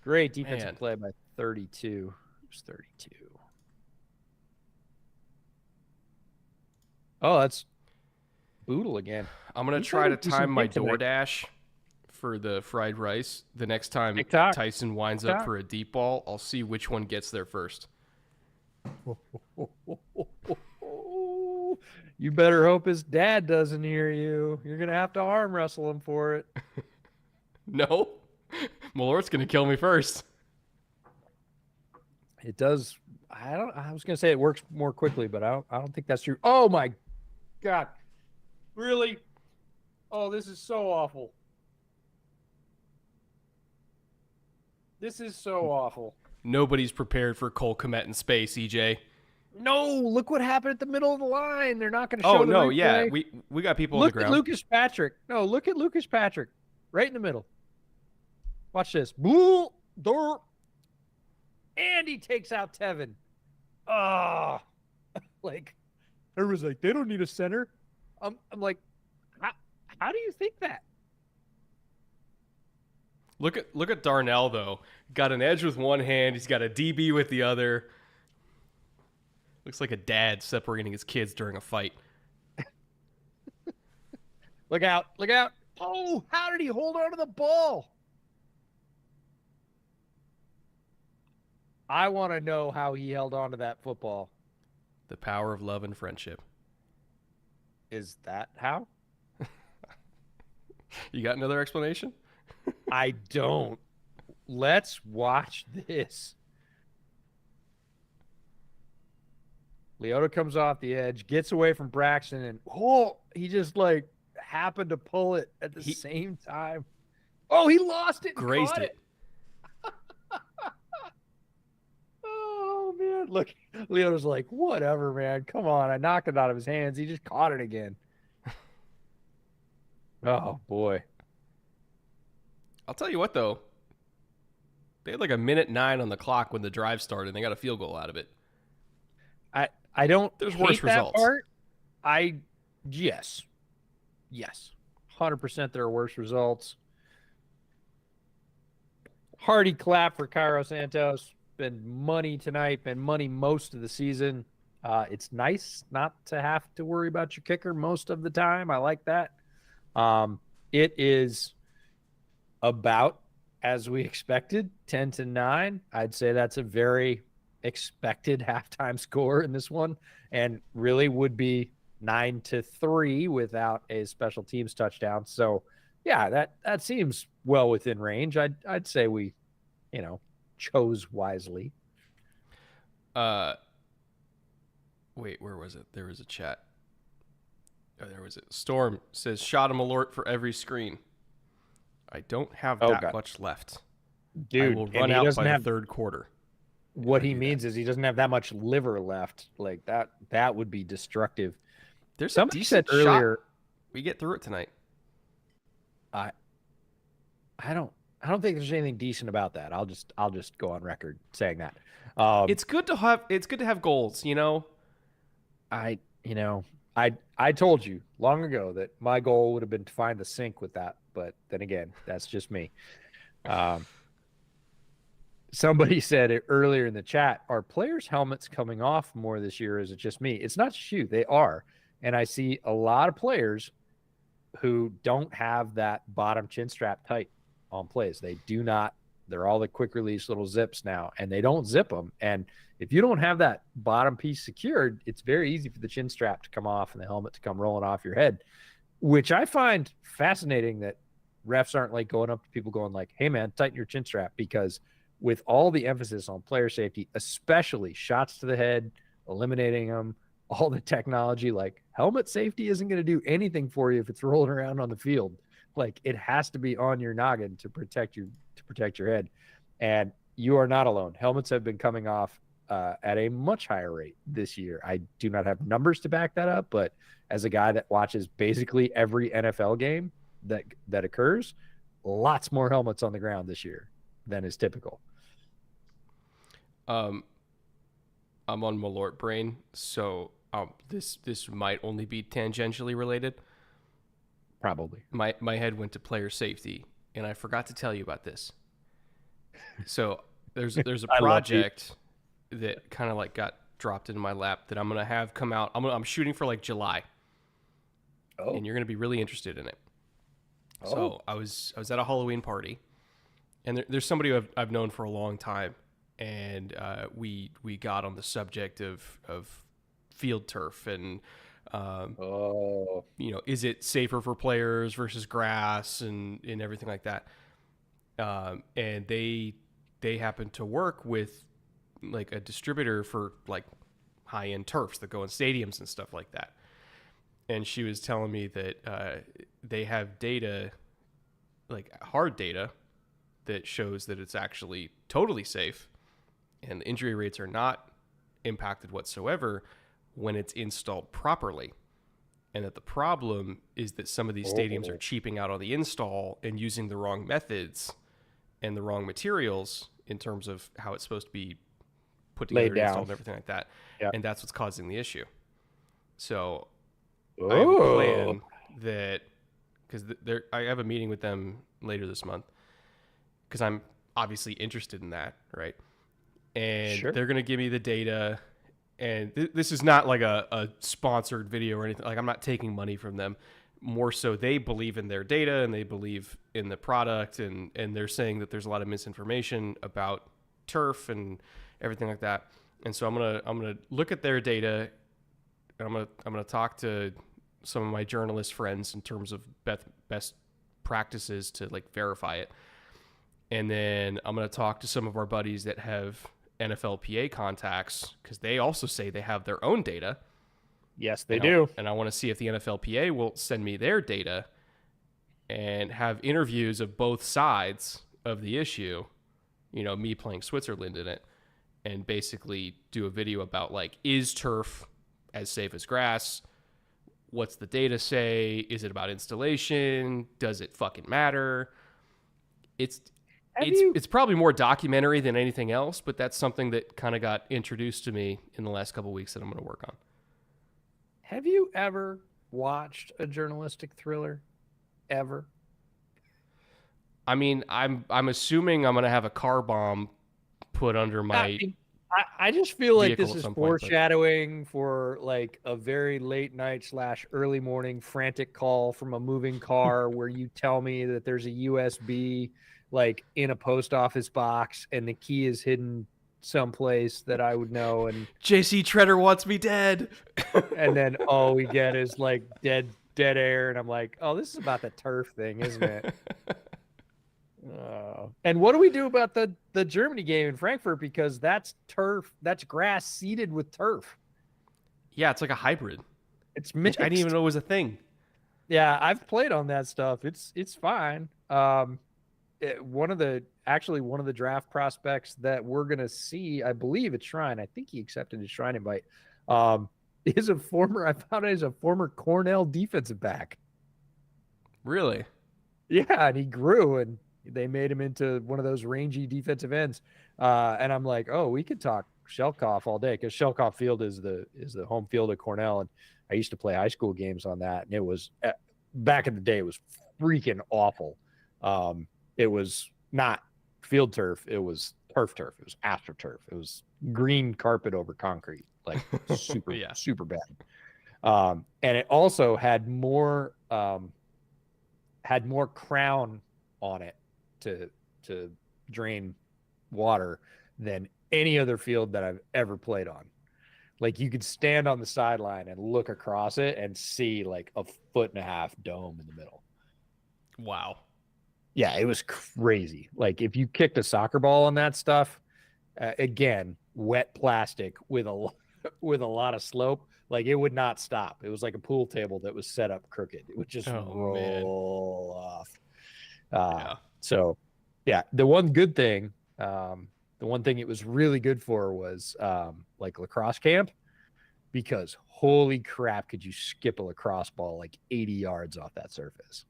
Great defensive play by 32. It was 32. Oh, that's Boodle again. I'm going to try to time my DoorDash for the fried rice. The next time TikTok. Tyson winds up for a deep ball, I'll see which one gets there first. You better hope his dad doesn't hear you. You're going to have to arm wrestle him for it. No. Malort's going to kill me first. It does. I was going to say it works more quickly, but I don't think that's true. Oh my God. Really? Oh, this is so awful. This is so awful. Nobody's prepared for Cole Kmet in space, EJ. No, look what happened at the middle of the line. They're not going to show the replay. Yeah. We got people on the ground. Look at Lucas Patrick. No, look at Lucas Patrick. Right in the middle. Watch this. Boo! Door. And he takes out Tevin. Ah. Like, everyone's like, they don't need a center. I'm like, how do you think that? Look at Darnell, though. Got an edge with one hand. He's got a DB with the other. Looks like a dad separating his kids during a fight. Look out. Look out. Oh, how did he hold on to the ball? I want to know how he held on to that football. The power of love and friendship. Is that how? You got another explanation? I don't. Let's watch this. Leota comes off the edge, gets away from Braxton, and he just like happened to pull it at the same time. Oh, he lost it. Grazed it. Oh man, look, Leota's like, whatever, man. Come on, I knocked it out of his hands. He just caught it again. Oh boy. I'll tell you what, though. They had like 1:09 on the clock when the drive started, and they got a field goal out of it. I don't. There's hate worse that results. Part. Yes. 100% there are worse results. Hearty clap for Cairo Santos. spend money tonight, spend money most of the season. It's nice not to have to worry about your kicker most of the time. I like that. It is about as we expected, 10-9. I'd say that's a very expected halftime score in this one, and really would be 9-3 without a special teams touchdown. So, yeah, that seems well within range. I'd say we, chose wisely. Wait, where was it? There was a chat. Oh, there was it. Storm says, shot a malort for every screen. I don't have that much left. Dude, I will run out by the third quarter. What he means is he doesn't have that much liver left. Like that would be destructive. There's somebody said earlier shot. We get through it tonight. I don't think there's anything decent about that. I'll just go on record saying that. It's good to have goals, I told you long ago that my goal would have been to find the sink with that, but then again, that's just me. Somebody said it earlier in the chat, are players' helmets coming off more this year? Or is it just me? It's not just you. They are. And I see a lot of players who don't have that bottom chin strap tight on plays. They do not. They're all the quick release little zips now, and they don't zip them. And if you don't have that bottom piece secured, it's very easy for the chin strap to come off and the helmet to come rolling off your head, which I find fascinating that refs aren't like going up to people going like, hey, man, tighten your chin strap, because with all the emphasis on player safety, especially shots to the head, eliminating them, all the technology, like helmet safety isn't going to do anything for you if it's rolling around on the field. Like it has to be on your noggin to protect your head. And you are not alone. Helmets have been coming off at a much higher rate this year. I do not have numbers to back that up, but as a guy that watches basically every NFL game that occurs, lots more helmets on the ground this year than is typical. I'm on Malort brain, so this might only be tangentially related. Probably. My head went to player safety, and I forgot to tell you about this. So there's a project that kind of like got dropped into my lap that I'm gonna have come out. I'm shooting for like July, and you're gonna be really interested in it. So I was at a Halloween party, and there's somebody who I've known for a long time, and we got on the subject of field turf and is it safer for players versus grass and everything like that. And they happen to work with like a distributor for like high-end turfs that go in stadiums and stuff like that. And she was telling me that they have data, like hard data, that shows that it's actually totally safe and the injury rates are not impacted whatsoever when it's installed properly. And that the problem is that some of these stadiums are cheaping out on the install and using the wrong methods and the wrong materials in terms of how it's supposed to be put together, installed, and everything like that. Yep. And that's what's causing the issue. So I have a plan that, because I have a meeting with them later this month, because I'm obviously interested in that, right? And they're going to give me the data. And this is not like a sponsored video or anything. Like I'm not taking money from them. More so, they believe in their data and they believe in the product, and they're saying that there's a lot of misinformation about turf and everything like that. And so I'm gonna look at their data, and I'm gonna talk to some of my journalist friends in terms of best practices to like verify it. And then I'm gonna talk to some of our buddies that have NFLPA contacts, because they also say they have their own data. Yes, they do. And I want to see if the NFLPA will send me their data and have interviews of both sides of the issue, me playing Switzerland in it, and basically do a video about like, is turf as safe as grass? What's the data say? Is it about installation? Does it fucking matter? It's probably more documentary than anything else, but that's something that kind of got introduced to me in the last couple of weeks that I'm going to work on. Have you ever watched a journalistic thriller? Ever? I mean, I'm assuming I'm going to have a car bomb put under I my mean, I just feel like vehicle this at is some point. But foreshadowing for like a very late night / early morning frantic call from a moving car where you tell me that there's a USB like in a post office box and the key is hidden someplace that I would know, and JC Treader wants me dead. then all we get is like dead air, and I'm like, oh, this is about the turf thing, isn't it? And what do we do about the Germany game in Frankfurt? Because that's turf, that's grass seeded with turf. Yeah, it's like a hybrid, It's which mixed. I didn't even know was a thing. Yeah, I've played on that stuff. It's fine. One of the draft prospects that we're gonna see, I believe at Shrine. I think he accepted his Shrine invite. Is a former. I found out he's a former Cornell defensive back. Really? Yeah, and he grew, and they made him into one of those rangy defensive ends. And I'm like, oh, we could talk Shelkoff all day, because Shelkoff Field is the home field at Cornell, and I used to play high school games on that, and it was back in the day, it was freaking awful. It was not field turf; it was turf. It was astroturf. It was green carpet over concrete, like super super bad. And it also had more crown on it to drain water than any other field that I've ever played on. Like, you could stand on the sideline and look across it and see like a 1.5 foot dome in the middle. Wow. Yeah, it was crazy. Like, if you kicked a soccer ball on that stuff, again, wet plastic with a lot of slope, like, it would not stop. It was like a pool table that was set up crooked. It would just roll off. So, yeah, the one good thing, the one thing it was really good for was like lacrosse camp, because holy crap, could you skip a lacrosse ball like 80 yards off that surface?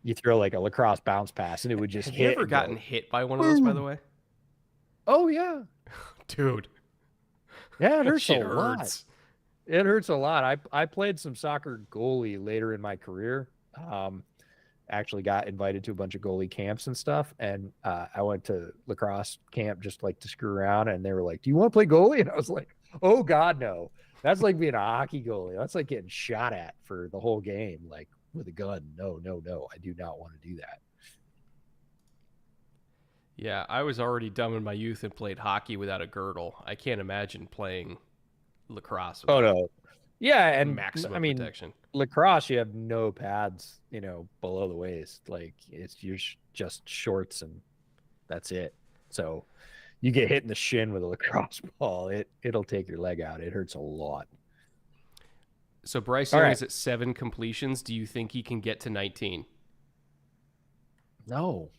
You throw like a lacrosse bounce pass and it would just hit. Have you ever gotten hit by one of those, by the way? Oh, yeah. Dude. Yeah, it hurts a lot. It hurts a lot. I played some soccer goalie later in my career. Actually got invited to a bunch of goalie camps and stuff. And I went to lacrosse camp just like to screw around. And they were like, do you want to play goalie? And I was like, oh, God, no. That's like being a hockey goalie. That's like getting shot at for the whole game, like with a gun. No. I do not want to do that. Yeah, I was already dumb in my youth and played hockey without a girdle. I can't imagine playing lacrosse without no. Yeah, and maximum protection. Lacrosse, you have no pads, below the waist. Like, you're just shorts and that's it. So you get hit in the shin with a lacrosse ball, it'll take your leg out. It hurts a lot. So Bryce Young is at 7 completions. Do you think he can get to 19? No.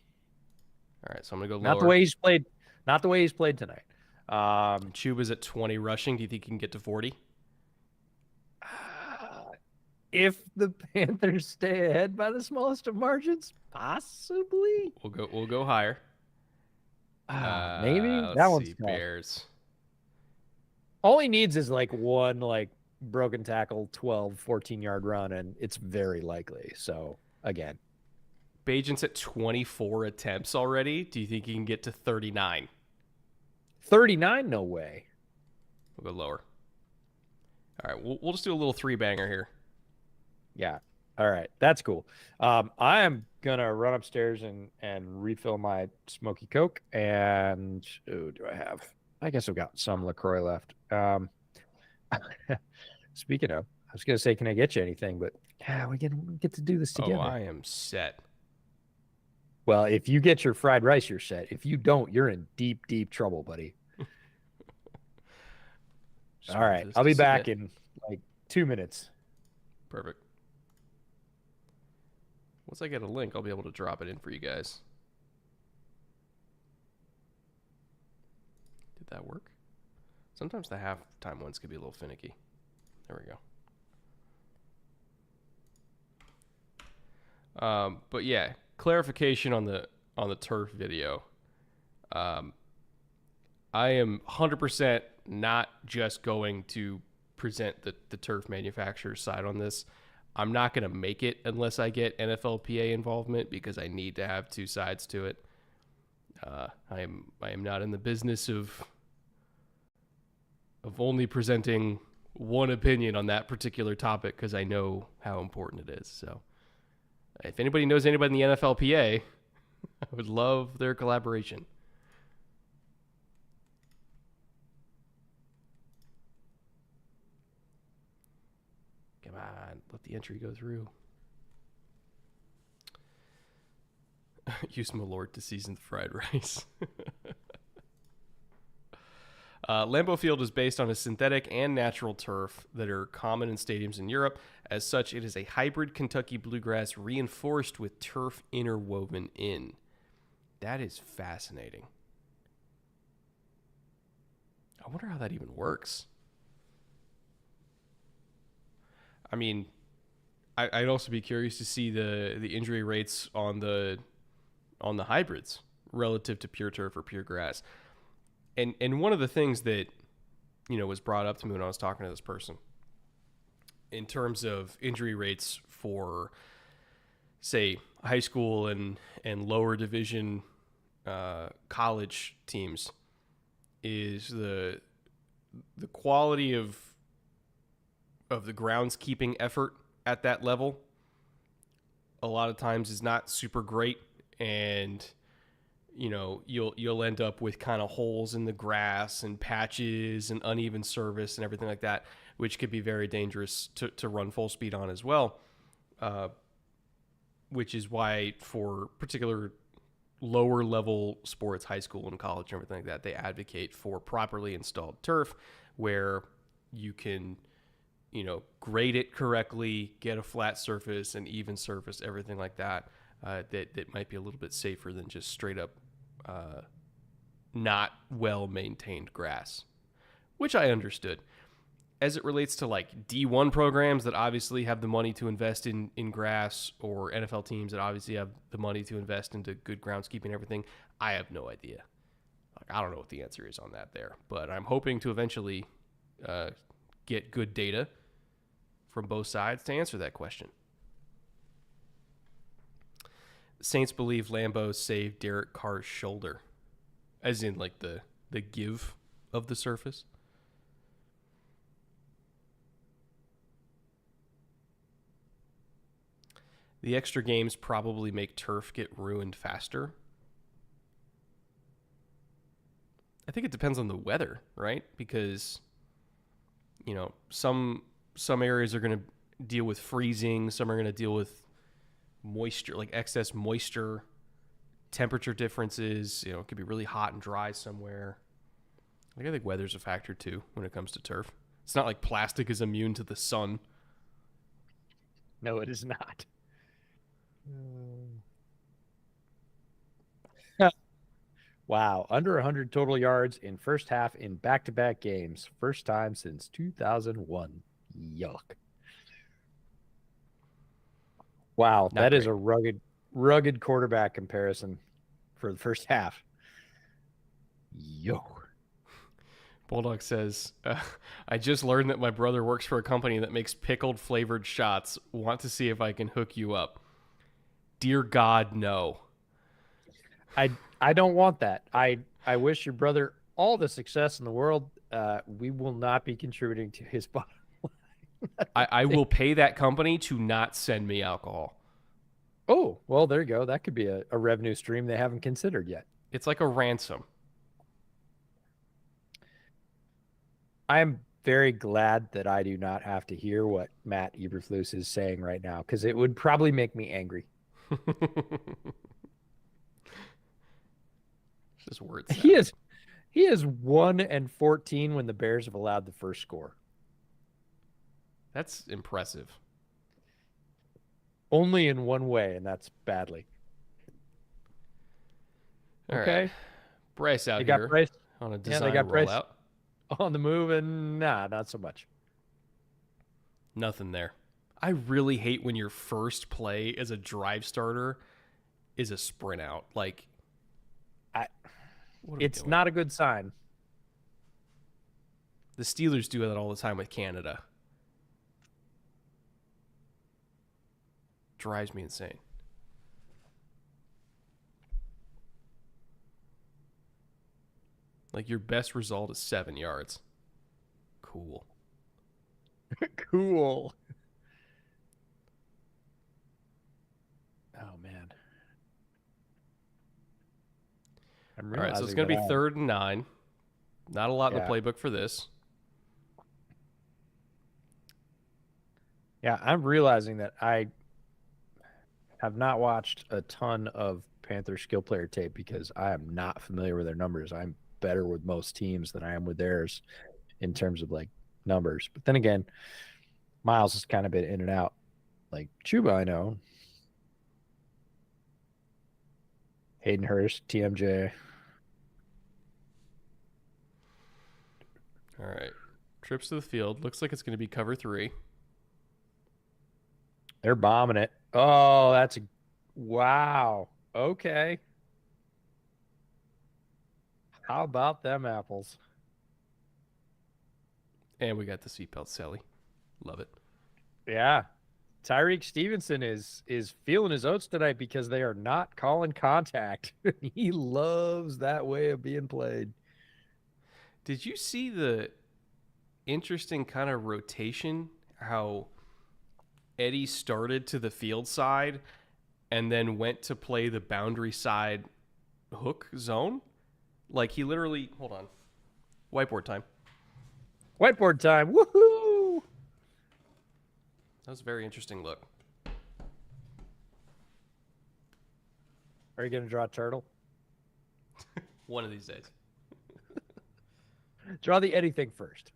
All right, so I'm gonna go lower. Not the way he's played tonight. Chuba's at 20 rushing. Do you think he can get to 40? If the Panthers stay ahead by the smallest of margins, possibly. We'll go higher. Maybe that one's tough. Bears. All he needs is like one broken tackle, 12, 14-yard run, and it's very likely. So again, Bajent's at 24 attempts already. Do you think he can get to 39? 39? No way. We'll go lower. All right, we'll just do a little 3-banger here. Yeah. All right. That's cool. I am going to run upstairs and refill my smoky Coke. And do I have? I guess I've got some LaCroix left. Speaking of, I was going to say, can I get you anything? But yeah, we get to do this together. Oh, I am set. Well, if you get your fried rice, you're set. If you don't, you're in deep, deep trouble, buddy. All right. I'll be back in like 2 minutes. Perfect. Once I get a link, I'll be able to drop it in for you guys. Did that work? Sometimes the halftime ones could be a little finicky. There we go. But yeah, clarification on the turf video. I am 100% not just going to present the turf manufacturer's side on this. I'm not going to make it unless I get NFLPA involvement, because I need to have two sides to it. I am not in the business of only presenting one opinion on that particular topic because I know how important it is. So if anybody knows anybody in the NFLPA, I would love their collaboration. Come on, let the entry go through. Use Malört to season the fried rice. Lambeau Field is based on a synthetic and natural turf that are common in stadiums in Europe. As such, it is a hybrid Kentucky bluegrass reinforced with turf interwoven in. That is fascinating. I wonder how that even works. I mean, I'd also be curious to see the injury rates on the hybrids relative to pure turf or pure grass. And one of the things that, was brought up to me when I was talking to this person in terms of injury rates for, say, high school and lower division college teams is the quality of the groundskeeping effort at that level a lot of times is not super great, and you'll end up with kind of holes in the grass and patches and uneven service and everything like that, which could be very dangerous to run full speed on as well. Which is why for particular lower level sports, high school and college and everything like that, they advocate for properly installed turf where you can, grade it correctly, get a flat surface, an even surface, everything like that. That might be a little bit safer than just straight up not well maintained grass, which I understood. As it relates to like D1 programs that obviously have the money to invest in grass, or NFL teams that obviously have the money to invest into good groundskeeping and everything, I have no idea. I don't know what the answer is on that there, but I'm hoping to eventually get good data from both sides to answer that question. Saints believe Lambeau saved Derek Carr's shoulder, as in like the give of the surface. The extra games probably make turf get ruined faster. I think it depends on the weather, right? Because, some areas are going to deal with freezing. Some are going to deal with moisture, like excess moisture, temperature differences. It could be really hot and dry somewhere. I think weather's a factor too when it comes to turf. It's not like plastic is immune to the sun. No, it is not. Wow, under 100 total yards in first half in back-to-back games. First time since 2001. Yuck. Wow, Not that is great. a rugged quarterback comparison for the first half. Yo. Bulldog says, I just learned that my brother works for a company that makes pickled flavored shots. Want to see if I can hook you up. Dear God, no. I don't want that. I wish your brother all the success in the world. We will not be contributing to his bottom line. I will pay that company to not send me alcohol. Oh, well, there you go. That could be a revenue stream they haven't considered yet. It's like a ransom. I'm very glad that I do not have to hear what Matt Eberflus is saying right now, because it would probably make me angry. Just words. He is 1-14 when the Bears have allowed the first score. That's impressive. Only in one way, and that's badly. All okay. Right. Bryce out they here got Bryce on a design they got rollout. Bryce on the move, and not so much. Nothing there. I really hate when your first play as a drive starter is a sprint out. Like, it's not a good sign. The Steelers do that all the time with Canada. Drives me insane. Like your best result is 7 yards. Cool. Cool. Oh man. I'm All right, so it's realizing going that to be 3rd and 9. Not a lot in the playbook for this. Yeah, I'm realizing that I have not watched a ton of Panther skill player tape because I am not familiar with their numbers. I'm better with most teams than I am with theirs in terms of like numbers. But then again, Miles has kind of been in and out. Like Chuba, I know. Hayden Hurst, TMJ. All right. Trips to the field. Looks like it's going to be cover 3. They're bombing it. Oh, that's a wow. Okay. How about them apples? And we got the seatbelt Sally. Love it. Yeah. Tyreek Stevenson is feeling his oats tonight because they are not calling contact. He loves that way of being played. Did you see the interesting kind of rotation? How Eddie started to the field side and then went to play the boundary side hook zone? Like he literally, hold on. Whiteboard time. Whiteboard time. Woohoo! That was a very interesting look. Are you going to draw a turtle? One of these days. Draw the Eddie thing first.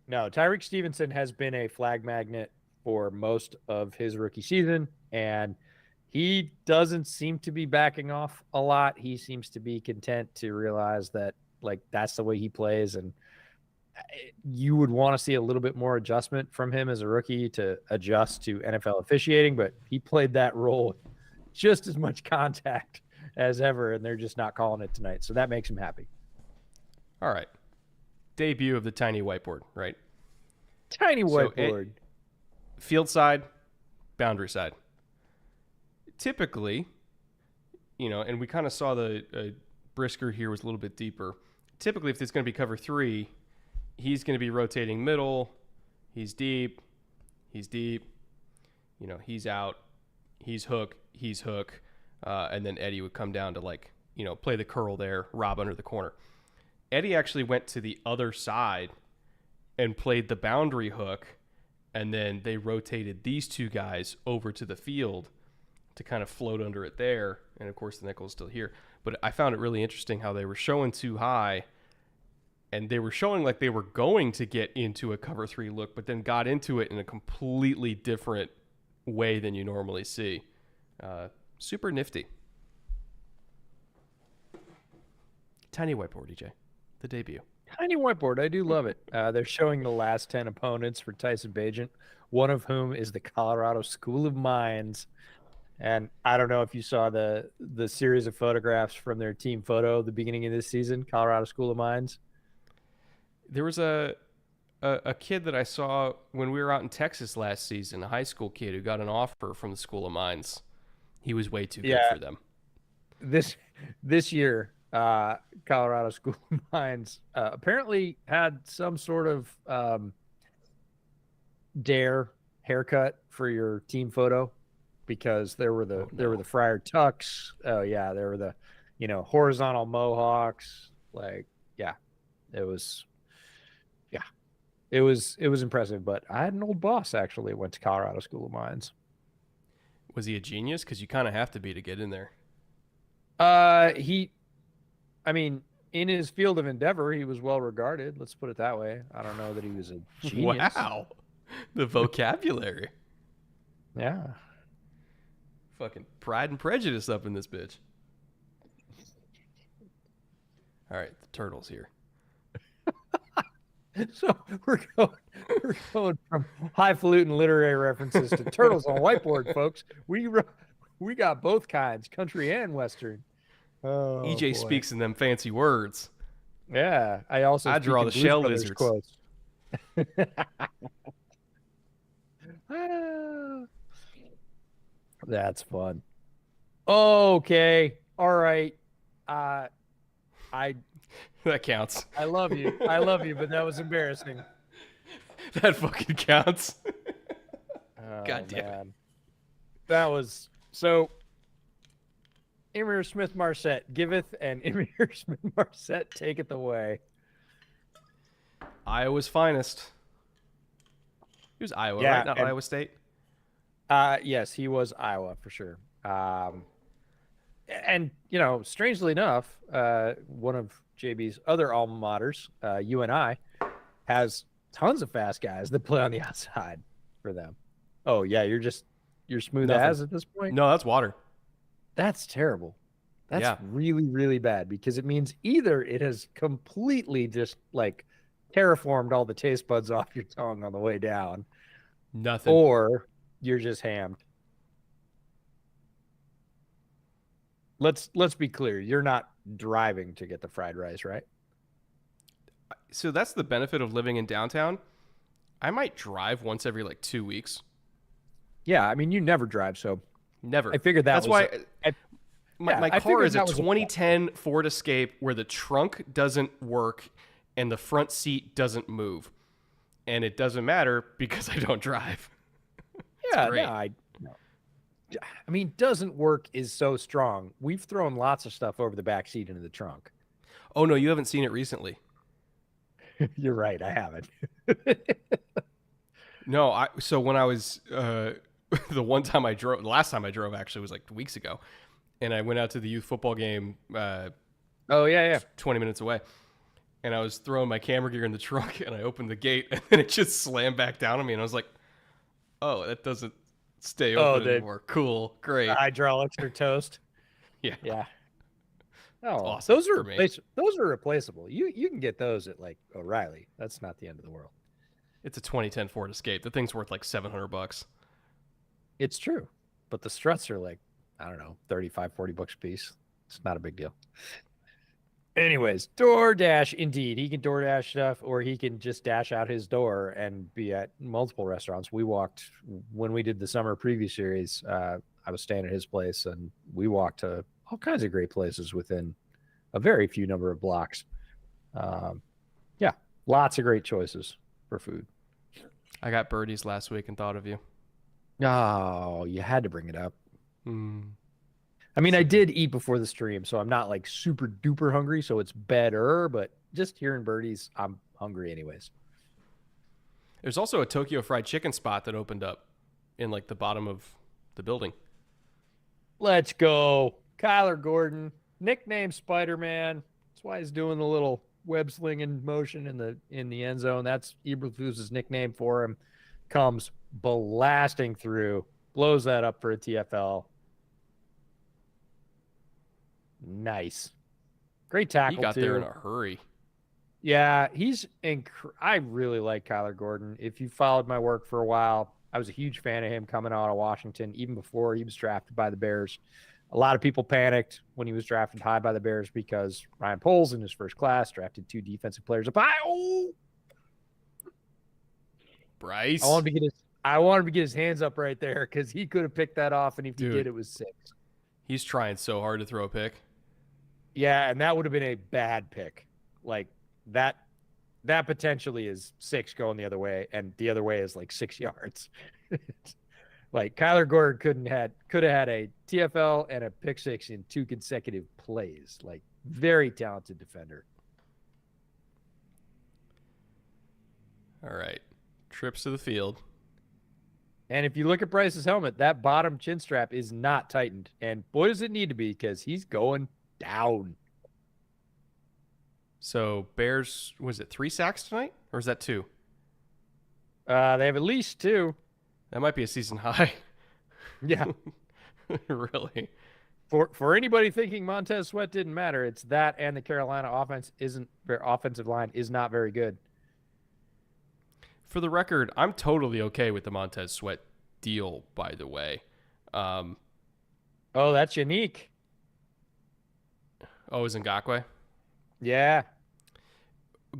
No, Tyreek Stevenson has been a flag magnet for most of his rookie season, and he doesn't seem to be backing off a lot. He seems to be content to realize that, like, that's the way he plays, and you would want to see a little bit more adjustment from him as a rookie to adjust to NFL officiating, but he played that role with just as much contact as ever, and they're just not calling it tonight. So that makes him happy. All right. Debut of the tiny whiteboard, right? Tiny whiteboard. Field side, boundary side. Typically, and we kind of saw the Brisker here was a little bit deeper. Typically, if it's going to be cover 3, he's going to be rotating middle. He's deep. He's out. He's hook. And then Eddie would come down to play the curl there, rob under the corner. Eddie actually went to the other side and played the boundary hook, and then they rotated these two guys over to the field to kind of float under it there. And of course, the nickel's still here. But I found it really interesting how they were showing too high, and they were showing like they were going to get into a cover 3 look, but then got into it in a completely different way than you normally see. Super nifty. Tiny whiteboard, DJ. The debut. Tiny whiteboard. I do love it. They're showing the last 10 opponents for Tyson Bagent, one of whom is the Colorado School of Mines. And I don't know if you saw the series of photographs from their team photo at the beginning of this season, Colorado School of Mines. There was a kid that I saw when we were out in Texas last season, a high school kid who got an offer from the School of Mines. He was way too good for them. This year, Colorado School of Mines apparently had some sort of dare haircut for your team photo, because there were the friar tucks. Oh yeah, there were the horizontal mohawks. It was impressive. But I had an old boss actually went to Colorado School of Mines. Was he a genius? Because you kind of have to be to get in there. In his field of endeavor, he was well regarded. Let's put it that way. I don't know that he was a genius. Wow. The vocabulary. Yeah. Fucking Pride and Prejudice up in this bitch. All right, the turtle's here. So we're going from highfalutin literary references to turtles on whiteboard, folks. We got both kinds, country and western. Oh, EJ boy. speaks in them fancy words. Yeah, I draw the shell lizards. Quotes. That's fun. Okay, all right. I That counts. I love you. I love you, but that was embarrassing. That fucking counts. Oh, God damn it. man. That was so. Emir Smith-Marset giveth, and Emir Smith-Marset taketh away. Iowa's finest. He was Iowa, Yeah, right? Not and Iowa State. yes, he was Iowa for sure. And strangely enough, one of JB's other alma maters, UNI, has tons of fast guys that play on the outside for them. Oh yeah, you're smooth Nothing. as at this point. No, that's water. That's terrible. That's Yeah. really, really bad because it means either it has completely just like terraformed all the taste buds off your tongue on the way down, Nothing. or you're just hammed. Let's be clear. You're not driving to get the fried rice, right? So that's the benefit of living in downtown. I might drive once every 2 weeks. Yeah, I mean, you never drive, so Never. I figured that That's was why my I car figured is a that was a 2010 Ford Escape where the trunk doesn't work and the front seat doesn't move. And it doesn't matter because I don't drive. yeah, great. no. I mean, doesn't work is so strong. We've thrown lots of stuff over the back seat into the trunk. Oh, no, you haven't seen it recently. You're right. I haven't. No, so when I was the last time I drove actually was weeks ago, and I went out to the youth football game. Oh yeah. 20 minutes away, and I was throwing my camera gear in the trunk, and I opened the gate, and then it just slammed back down on me, and I was like, "Oh, that doesn't stay open anymore. Cool, great." Hydraulics are toast. Yeah. Yeah. Oh, awesome those are for me. those are replaceable. You can get those at O'Reilly. That's not the end of the world. It's a 2010 Ford Escape. The thing's worth $700. It's true, but the struts are I don't know, 35, 40 bucks a piece. It's not a big deal. Anyways, DoorDash, indeed. He can DoorDash stuff, or he can just dash out his door and be at multiple restaurants. When we did the summer preview series, I was staying at his place, and we walked to all kinds of great places within a very few number of blocks. Yeah, lots of great choices for food. I got birdies last week and thought of you. Oh, you had to bring it up. Mm. I mean, I did eat before the stream, so I'm not super duper hungry, so it's better, but just hearing birdies, I'm hungry anyways. There's also a Tokyo Fried Chicken spot that opened up in the bottom of the building. Let's go. Kyler Gordon, nicknamed Spider-Man. That's why he's doing the little web slinging motion in the end zone. That's Eberflus's nickname for him. Comes blasting through, blows that up for a TFL. Nice. Great tackle, He got too. there in a hurry. Yeah, I really like Kyler Gordon. If you followed my work for a while, I was a huge fan of him coming out of Washington, even before he was drafted by the Bears. A lot of people panicked when he was drafted high by the Bears because Ryan Poles in his first class drafted 2 defensive players up high. Oh! Bryce. I wanted to get his hands up right there because he could have picked that off, and if he did, it was 6. He's trying so hard to throw a pick. Yeah, and that would have been a bad pick. That potentially is 6 going the other way, and the other way is 6 yards. Kyler Gordon could have had a TFL and a pick 6 in 2 consecutive plays. Very talented defender. All right. Trips to the field. And if you look at Bryce's helmet, that bottom chin strap is not tightened. And boy, does it need to be, because he's going down. So Bears, was it 3 sacks tonight? Or is that 2? They have at least 2. That might be a season high. Yeah. Really? For anybody thinking Montez Sweat didn't matter, it's that and the Carolina offensive line is not very good. For the record, I'm totally okay with the Montez Sweat deal, by the way. Oh, that's unique. Oh, is Ngakoue? Yeah.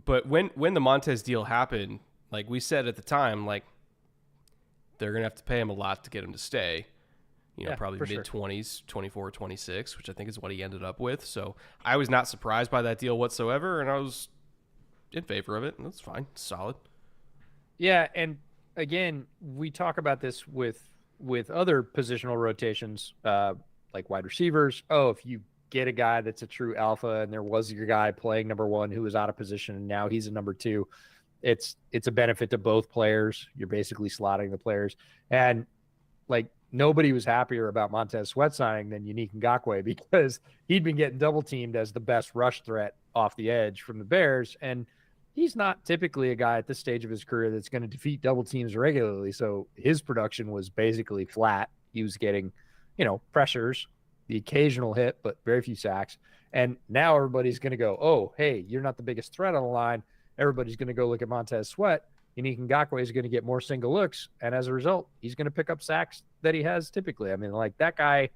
But when the Montez deal happened, we said at the time, they're going to have to pay him a lot to get him to stay. Yeah, probably for sure. mid-20s, 24, 26, which I think is what he ended up with. So I was not surprised by that deal whatsoever, and I was in favor of it. And that's fine. Solid. Yeah, and again, we talk about this with other positional rotations, like wide receivers. Oh, if you get a guy that's a true alpha, and there was your guy playing number one who was out of position, and now he's a number two, it's a benefit to both players. You're basically slotting the players, and like nobody was happier about Montez Sweat signing than Unique Ngakoue because he'd been getting double teamed as the best rush threat off the edge from the Bears, and he's not typically a guy at this stage of his career that's going to defeat double teams regularly. So his production was basically flat. He was getting, pressures, the occasional hit, but very few sacks. And now everybody's going to go, oh, hey, you're not the biggest threat on the line. Everybody's going to go look at Montez Sweat. Unique Ngakoue is going to get more single looks. And as a result, he's going to pick up sacks that he has typically. I mean, like that guy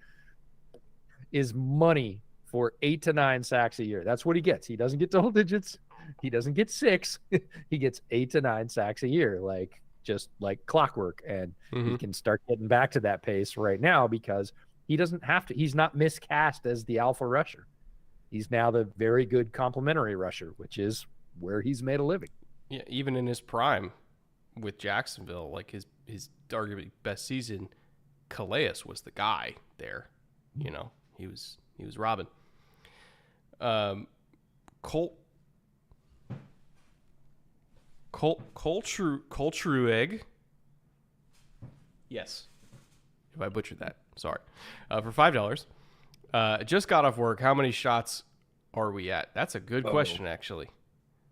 is money for 8 to 9 sacks a year. That's what he gets. He doesn't get double digits. He doesn't get 6. He gets 8 to 9 sacks a year, like just like clockwork. And he can start getting back to that pace right now because he doesn't have to. He's not miscast as the alpha rusher. He's now the very good complementary rusher, which is where he's made a living. Yeah, even in his prime with Jacksonville, like his arguably best season, Calais was the guy there. He was robbing. Coltrue egg. Yes. If I butchered that, sorry. For $5. Just got off work. How many shots are we at? That's a good question, actually.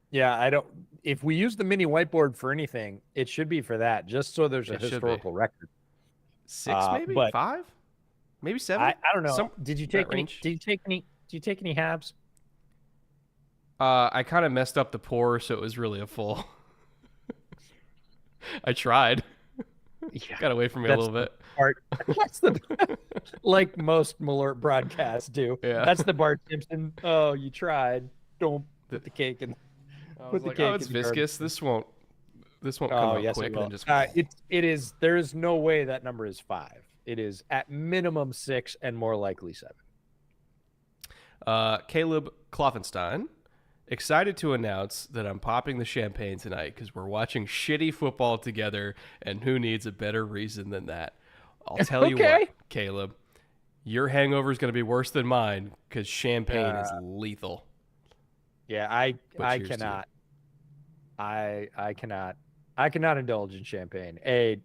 Yeah, if we use the mini whiteboard for anything, it should be for that, just so there's a historical record. 6, maybe 5, maybe 7. I don't know. Did you take any halves? I kind of messed up the pour, so it was really a full. I tried. Yeah, got away from me a little bit. That's like most Malört broadcasts do. Yeah. That's the Bart Simpson. Oh, you tried. Don't put the cake in. Put the cake. It's viscous. This won't come out quick. And just... it is. There is no way that number is 5. It is at minimum 6 and more likely 7. Caleb Kloffenstein, excited to announce that I'm popping the champagne tonight because we're watching shitty football together, and who needs a better reason than that? I'll tell you what, Caleb, your hangover is going to be worse than mine because champagne is lethal. Yeah, I cannot. I cannot indulge in champagne. I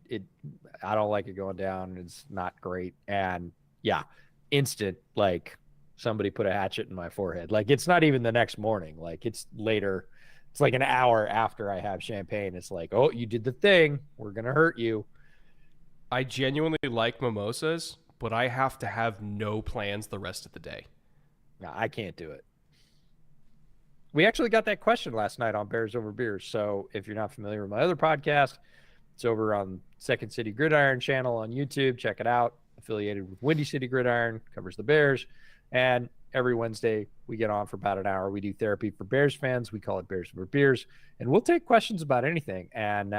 don't like it going down. It's not great. And yeah, instant, like somebody put a hatchet in my forehead. Like it's not even the next morning. Like it's later. It's like an hour after I have champagne. It's like, oh, you did the thing. We're going to hurt you. I genuinely like mimosas, but I have to have no plans the rest of the day. No, I can't do it. We actually got that question last night on Bears Over Beers. So if you're not familiar with my other podcast, it's over on Second City Gridiron channel on YouTube. Check it out. Affiliated with Windy City Gridiron, covers the Bears. And every Wednesday we get on for about an hour. We do therapy for Bears fans. We call it Bears Over Beers. And we'll take questions about anything. And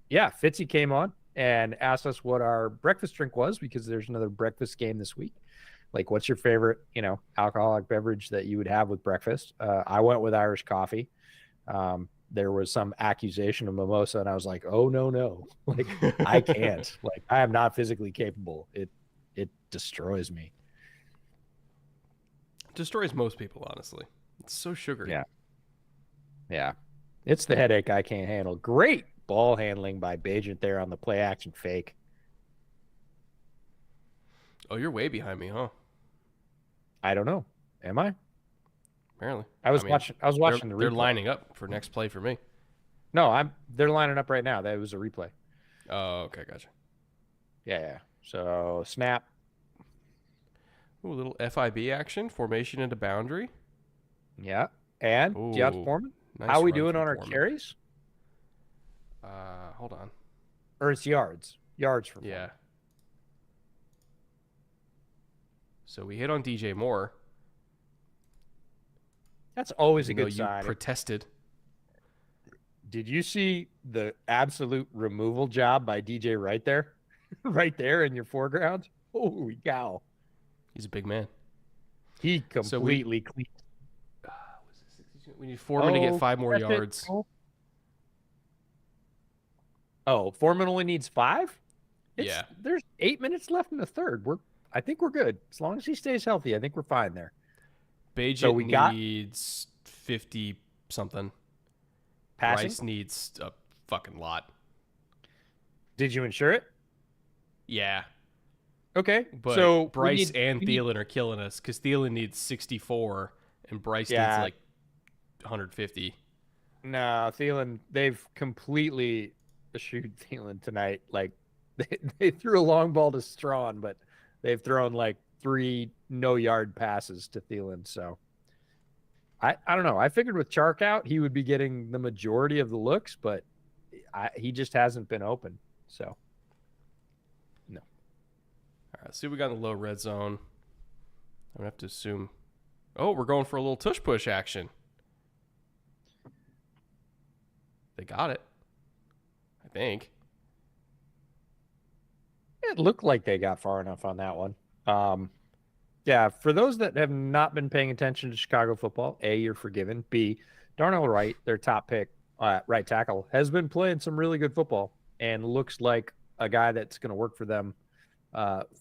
Fitzy came on and asked us what our breakfast drink was because there's another breakfast game this week. Like, what's your favorite, alcoholic beverage that you would have with breakfast? I went with Irish coffee. There was some accusation of mimosa, and I was like, oh, no. Like, I can't. Like, I am not physically capable. It destroys me. It destroys most people, honestly. It's so sugary. Yeah. It's the headache I can't handle. Great ball handling by Bajent there on the play action fake. Oh, you're way behind me, huh? I don't know. Am I? Apparently. I was watching the replay. They're lining up for next play for me. No, they're lining up right now. That was a replay. Oh, okay, gotcha. Yeah. So snap. Ooh, a little FIB action, formation into boundary. Yeah. And Deontay Foreman. Nice. How are we doing on our carries? Hold on. Or it's yards. Yards for Foreman. Yeah. So we hit on DJ Moore. That's always a good sign. You protested. Did you see the absolute removal job by DJ right there? right there in your foreground. Holy cow. He's a big man. He So completely cleaned. we need Foreman to get Oh, 5 more that's it. yards. Oh, Foreman only needs 5? Yeah. There's 8 minutes left in the third. I think we're good. As long as he stays healthy, I think we're fine there. So Bajent we got needs 50 something. passing. Bryce needs a fucking lot. Did you insure it? Yeah. Okay. But so Bryce and Thielen are killing us because Thielen needs 64 and Bryce needs like 150. No, Thielen, they've completely eschewed Thielen tonight. Like they threw a long ball to Strawn, but they've thrown like 3 no-yard passes to Thielen. So I don't know. I figured with Chark out, he would be getting the majority of the looks, but he just hasn't been open. So no. All right, see what we got in the low red zone. I'm gonna have to assume. Oh, we're going for a little tush push action. They got it, I think. It looked like they got far enough on that one. Yeah, for those that have not been paying attention to Chicago football, A, you're forgiven. B, Darnell Wright, their top pick, right tackle, has been playing some really good football and looks like a guy that's going to work for them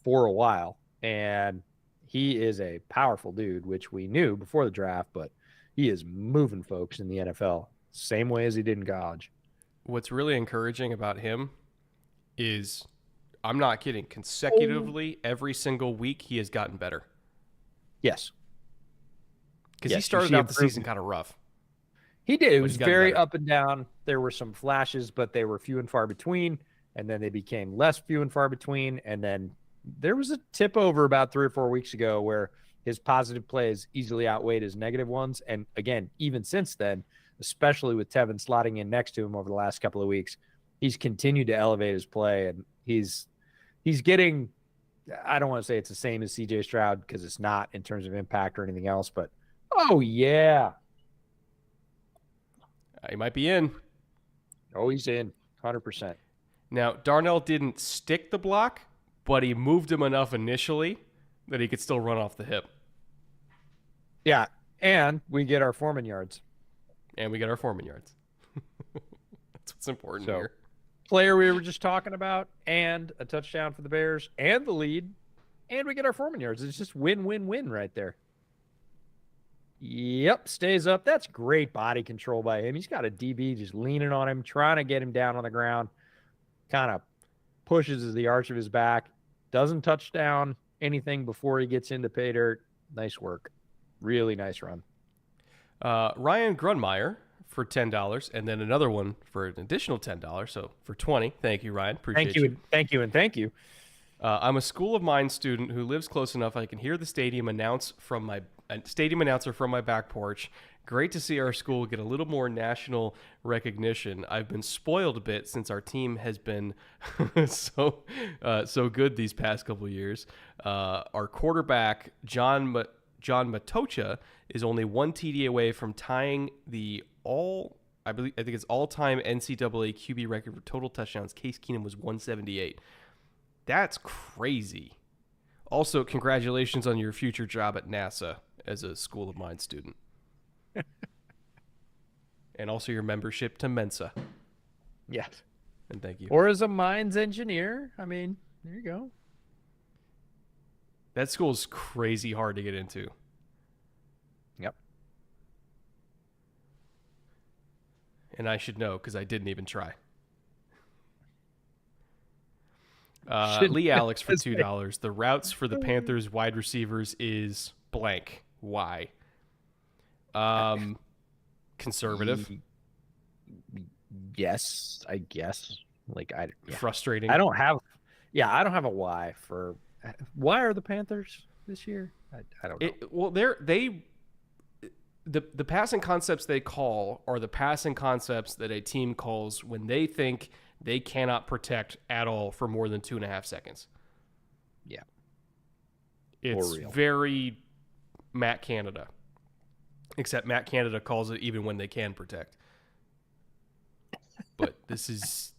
for a while. And he is a powerful dude, which we knew before the draft, but he is moving folks in the NFL same way as he did in college. What's really encouraging about him is, I'm not kidding, consecutively every single week he has gotten better. Yes. Because he started out the season kind of rough. He did. It was very up and down. There were some flashes, but they were few and far between. And then they became less few and far between. And then there was a tip over about 3 or 4 weeks ago where his positive plays easily outweighed his negative ones. And again, even since then, especially with Tevin slotting in next to him over the last couple of weeks, he's continued to elevate his play. And he's getting, I don't want to say it's the same as CJ Stroud because it's not in terms of impact or anything else, but oh yeah. He might be in. Oh, he's in 100%. Now, Darnell didn't stick the block, but he moved him enough initially that he could still run off the hip. Yeah, and we get our Foreman yards. And we get our Foreman yards. That's what's important here. Player we were just talking about, and a touchdown for the Bears, and the lead, and we get our Foreman yards. It's just win-win-win right there. Yep, stays up. That's great body control by him. He's got a DB just leaning on him, trying to get him down on the ground. Kind of pushes the arch of his back. Doesn't touch down anything before he gets into pay dirt. Nice work. Really nice run. Ryan Grunmeyer for $10, and then another one for an additional $10. So for $20. Thank you, Ryan. Appreciate you. Thank you, and thank you. I'm a School of Mines student who lives close enough I can hear the stadium announcer from my back porch. Great to see our school get a little more national recognition. I've been spoiled a bit since our team has been so good these past couple of years. Our quarterback John Matocha is only 1 TD away from tying the I think it's all-time NCAA QB record for total touchdowns. Case Keenum was 178. That's crazy. Also, congratulations on your future job at NASA as a School of Mines student. And also your membership to Mensa. Yes. And thank you. Or as a mines engineer. I mean, there you go. That school is crazy hard to get into. Yep. And I should know because I didn't even try. Lee Alex for $2. The routes for the Panthers wide receivers is blank. Why? Conservative. Yes, I guess. Frustrating. I don't have a why for why are the Panthers this year? I don't know. The passing concepts they call are the passing concepts that a team calls when they think they cannot protect at all for more than 2.5 seconds. Yeah. It's very Matt Canada. Except Matt Canada calls it even when they can protect. But this is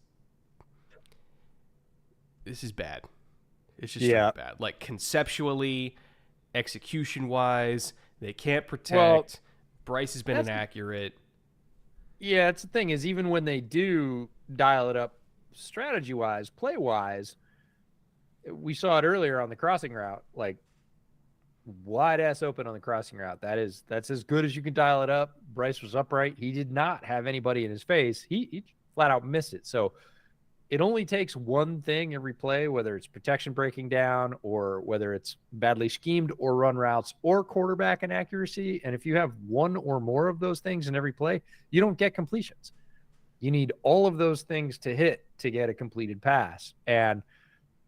this is bad. It's just straight bad. Like conceptually, execution wise, they can't protect. Well, Bryce has been inaccurate. Yeah, it's the thing is even when they do dial it up strategy wise, play wise, we saw it earlier on the crossing route, like wide ass open on the crossing route. That's as good as you can dial it up. Bryce was upright. He did not have anybody in his face. He flat out missed it. So it only takes one thing every play, whether it's protection breaking down or whether it's badly schemed or run routes or quarterback inaccuracy. And if you have one or more of those things in every play, you don't get completions. You need all of those things to hit to get a completed pass. And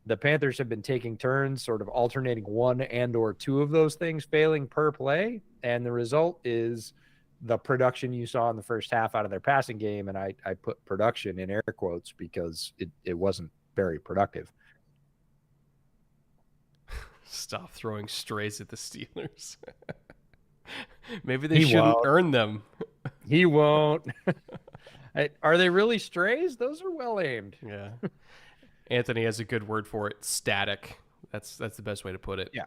the Panthers have been taking turns, sort of alternating one and or two of those things failing per play. And the result is the production you saw in the first half out of their passing game. And I put production in air quotes because it wasn't very productive. Stop throwing strays at the Steelers. Maybe they shouldn't earn them. He won't. Are they really strays? Those are well aimed. Yeah. Anthony has a good word for it. Static. That's the best way to put it. Yeah.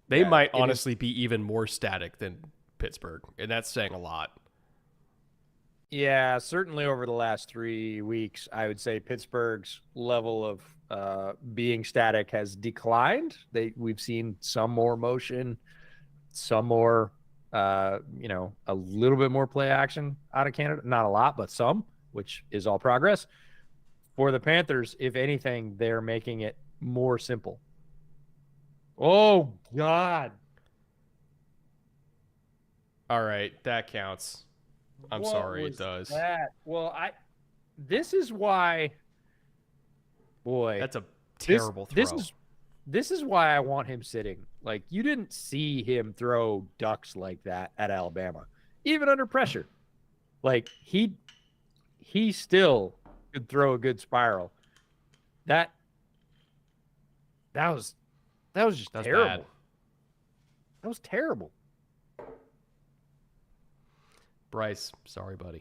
They might honestly be even more static than Pittsburgh, and that's saying a lot. Yeah, certainly over the last 3 weeks, I would say Pittsburgh's level of being static has declined. We've seen some more motion, some more, a little bit more play action out of Canada. Not a lot, but some, which is all progress. For the Panthers, if anything, they're making it more simple. Oh, God. All right, that counts. I'm sorry, it does. Well, this is why, boy. That's a terrible throw. This is why I want him sitting. Like, you didn't see him throw ducks like that at Alabama, even under pressure. Like, he still could throw a good spiral. That was just terrible. Bad. That was terrible. Bryce, sorry, buddy.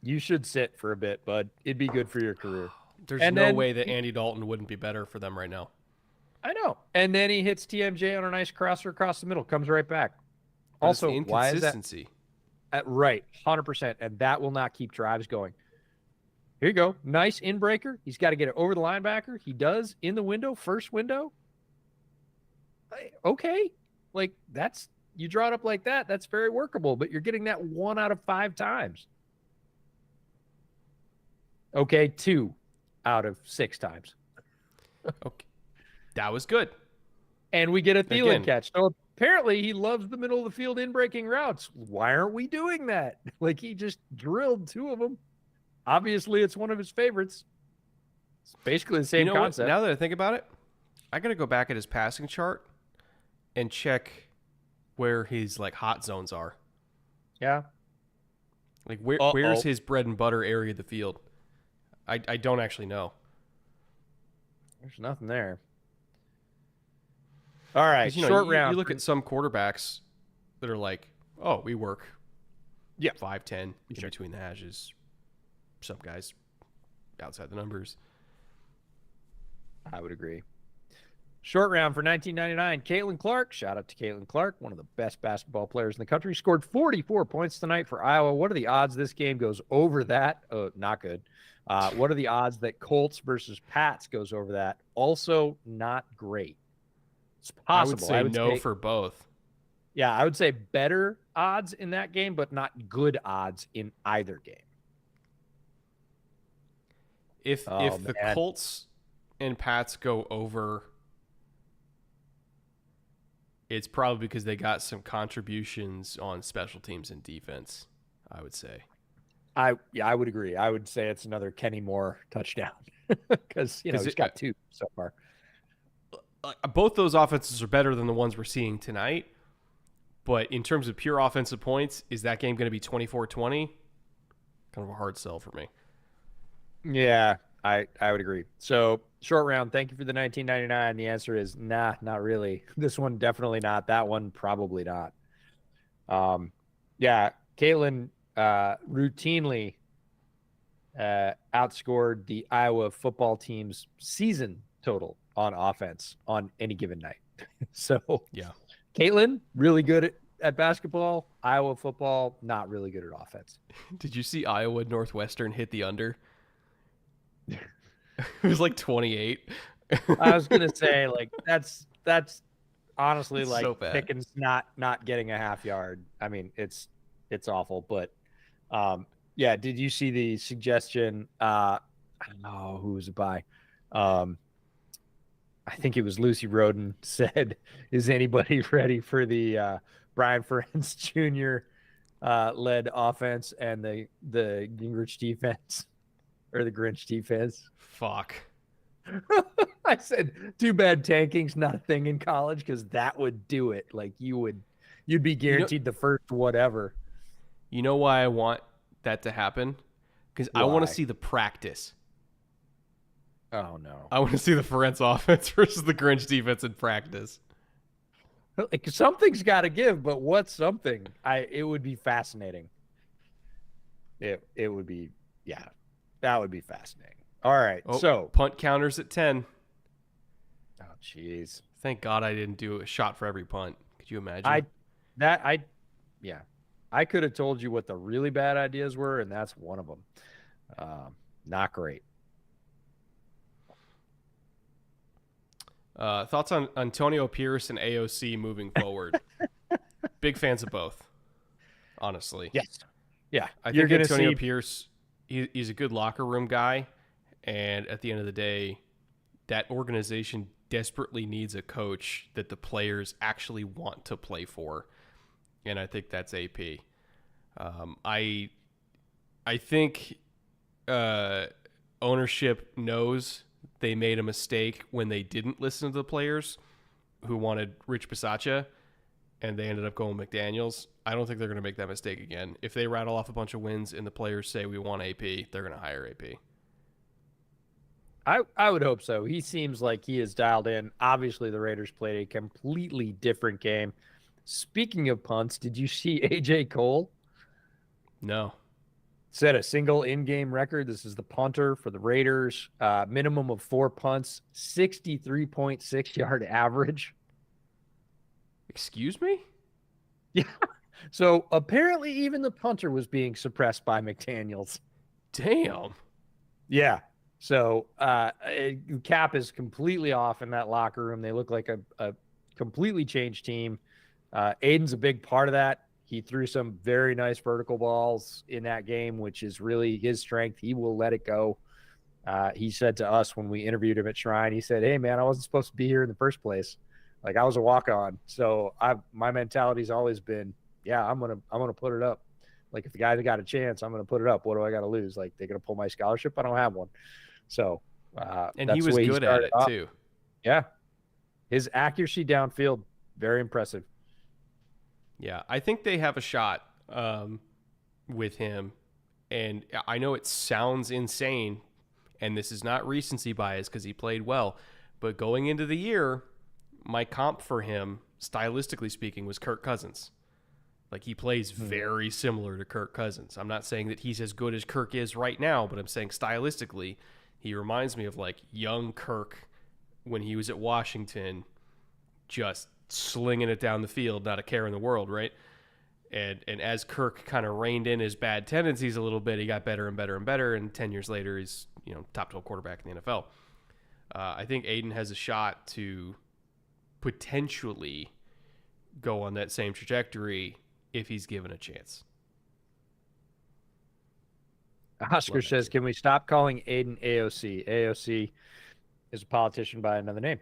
You should sit for a bit, bud. It'd be good for your career. There's no way that Andy Dalton wouldn't be better for them right now. I know. And then he hits TMJ on a nice crosser across the middle, comes right back. But also, inconsistency. Why is that? Right, 100%. And that will not keep drives going. Here you go. Nice inbreaker. He's got to get it over the linebacker. He does in the window, first window. Okay. Like, you draw it up like that. That's very workable, but you're getting that 1 out of 5 times. Okay, 2 out of 6 times. Okay. That was good. And we get a Thielen catch. So apparently he loves the middle of the field in-breaking routes. Why aren't we doing that? Like, he just drilled 2 of them. Obviously, it's one of his favorites. It's basically the same concept. Now that I think about it, I got to go back at his passing chart and check where his like hot zones are. Yeah. Like where's his bread and butter area of the field? I don't actually know. There's nothing there. All right, short round. You look at some quarterbacks that are like, oh, we work 5'10" in between the hashes. Some guys outside the numbers. I would agree. Short round for 1999. Caitlin Clark. Shout out to Caitlin Clark, one of the best basketball players in the country. Scored 44 points tonight for Iowa. What are the odds this game goes over that? Oh, not good. What are the odds that Colts versus Pats goes over that? Also not great. It's possible. I would say no for both. Yeah, I would say better odds in that game, but not good odds in either game. If the Colts and Pats go over, it's probably because they got some contributions on special teams and defense, I would say. I would agree. I would say it's another Kenny Moore touchdown because he's got 2 so far. Both those offenses are better than the ones we're seeing tonight, but in terms of pure offensive points, is that game going to be 24-20? Kind of a hard sell for me. Yeah, I would agree. So short round, thank you for the 1999. The answer is nah, not really. This one definitely not. That one probably not. Yeah, Caitlin routinely outscored the Iowa football team's season total on offense on any given night. So, Yeah. Caitlin, really good at basketball. Iowa football, not really good at offense. Did you see Iowa Northwestern hit the under? It was like 28. I was gonna say, like, that's honestly It's like so bad. Pickens not getting a half yard. I mean, it's awful. But yeah, did you see the suggestion? I don't know who was it by. I think it was Lucy Roden said, "Is anybody ready for the Brian Ferentz Jr. Led offense and the Gingrich defense or the Grinch defense?" Fuck. I said, "Too bad tanking's not a thing in college because that would do it. Like you'd be You know, guaranteed the first whatever." you know why I want that to happen? Because I want to Why? see the practice. Oh no! I want to see the Ferentz offense versus the Grinch defense in practice. Like something's got to give, but what's something? It would be fascinating. It would be, yeah, that would be fascinating. All right, Oh, so punt counters at 10. oh jeez, Thank God I didn't do a shot for every punt. Could you imagine? I that I yeah, I could have told you what the really bad ideas were, and that's one of them. Not great. Thoughts on Antonio Pierce and AOC moving forward? Big fans of both, honestly. Yes. Yeah, I you're think gonna Antonio see. Pierce, he's a good locker room guy. And at the end of the day, that organization desperately needs a coach that the players actually want to play for. And I think that's AP. I think ownership knows they made a mistake when they didn't listen to the players who wanted Rich Bisaccia, and they ended up going McDaniels. I don't think they're going to make that mistake again. If they rattle off a bunch of wins and the players say we want AP, they're going to hire AP. I would hope so. He seems like he is dialed in. Obviously, the Raiders played a completely different game. Speaking of punts, did you see AJ Cole No. set a single in-game record? This is the punter for the Raiders. Minimum of 4 punts, 63.6 yard average. Excuse me? Yeah. So apparently, even the punter was being suppressed by McDaniels. Damn. Yeah. So Cap is completely off in that locker room. They look like a completely changed team. Aiden's a big part of that. He threw some very nice vertical balls in that game, which is really his strength. He will let it go. He said to us when we interviewed him at Shrine, he said, "Hey man, I wasn't supposed to be here in the first place. Like I was a walk-on. So my mentality's always been, yeah, I'm gonna put it up. Like if the guy got a chance, I'm gonna put it up. What do I got to lose? Like they're gonna pull my scholarship? I don't have one." So And that's he the was way good at started it, off. too. Yeah, his accuracy downfield, very impressive. Yeah, I think they have a shot with him. And I know it sounds insane, and this is not recency bias because he played well. But going into the year, my comp for him, stylistically speaking, was Kirk Cousins. Like he plays very similar to Kirk Cousins. I'm not saying that he's as good as Kirk is right now, but I'm saying stylistically, he reminds me of like young Kirk when he was at Washington, just slinging it down the field, not a care in the world, right? And as Kirk kind of reined in his bad tendencies a little bit, he got better and better and better. And 10 years later, he's top 12 quarterback in the NFL. I think Aiden has a shot to potentially go on that same trajectory if he's given a chance. Oscar says, "Can we stop calling Aiden AOC? AOC is a politician by another name."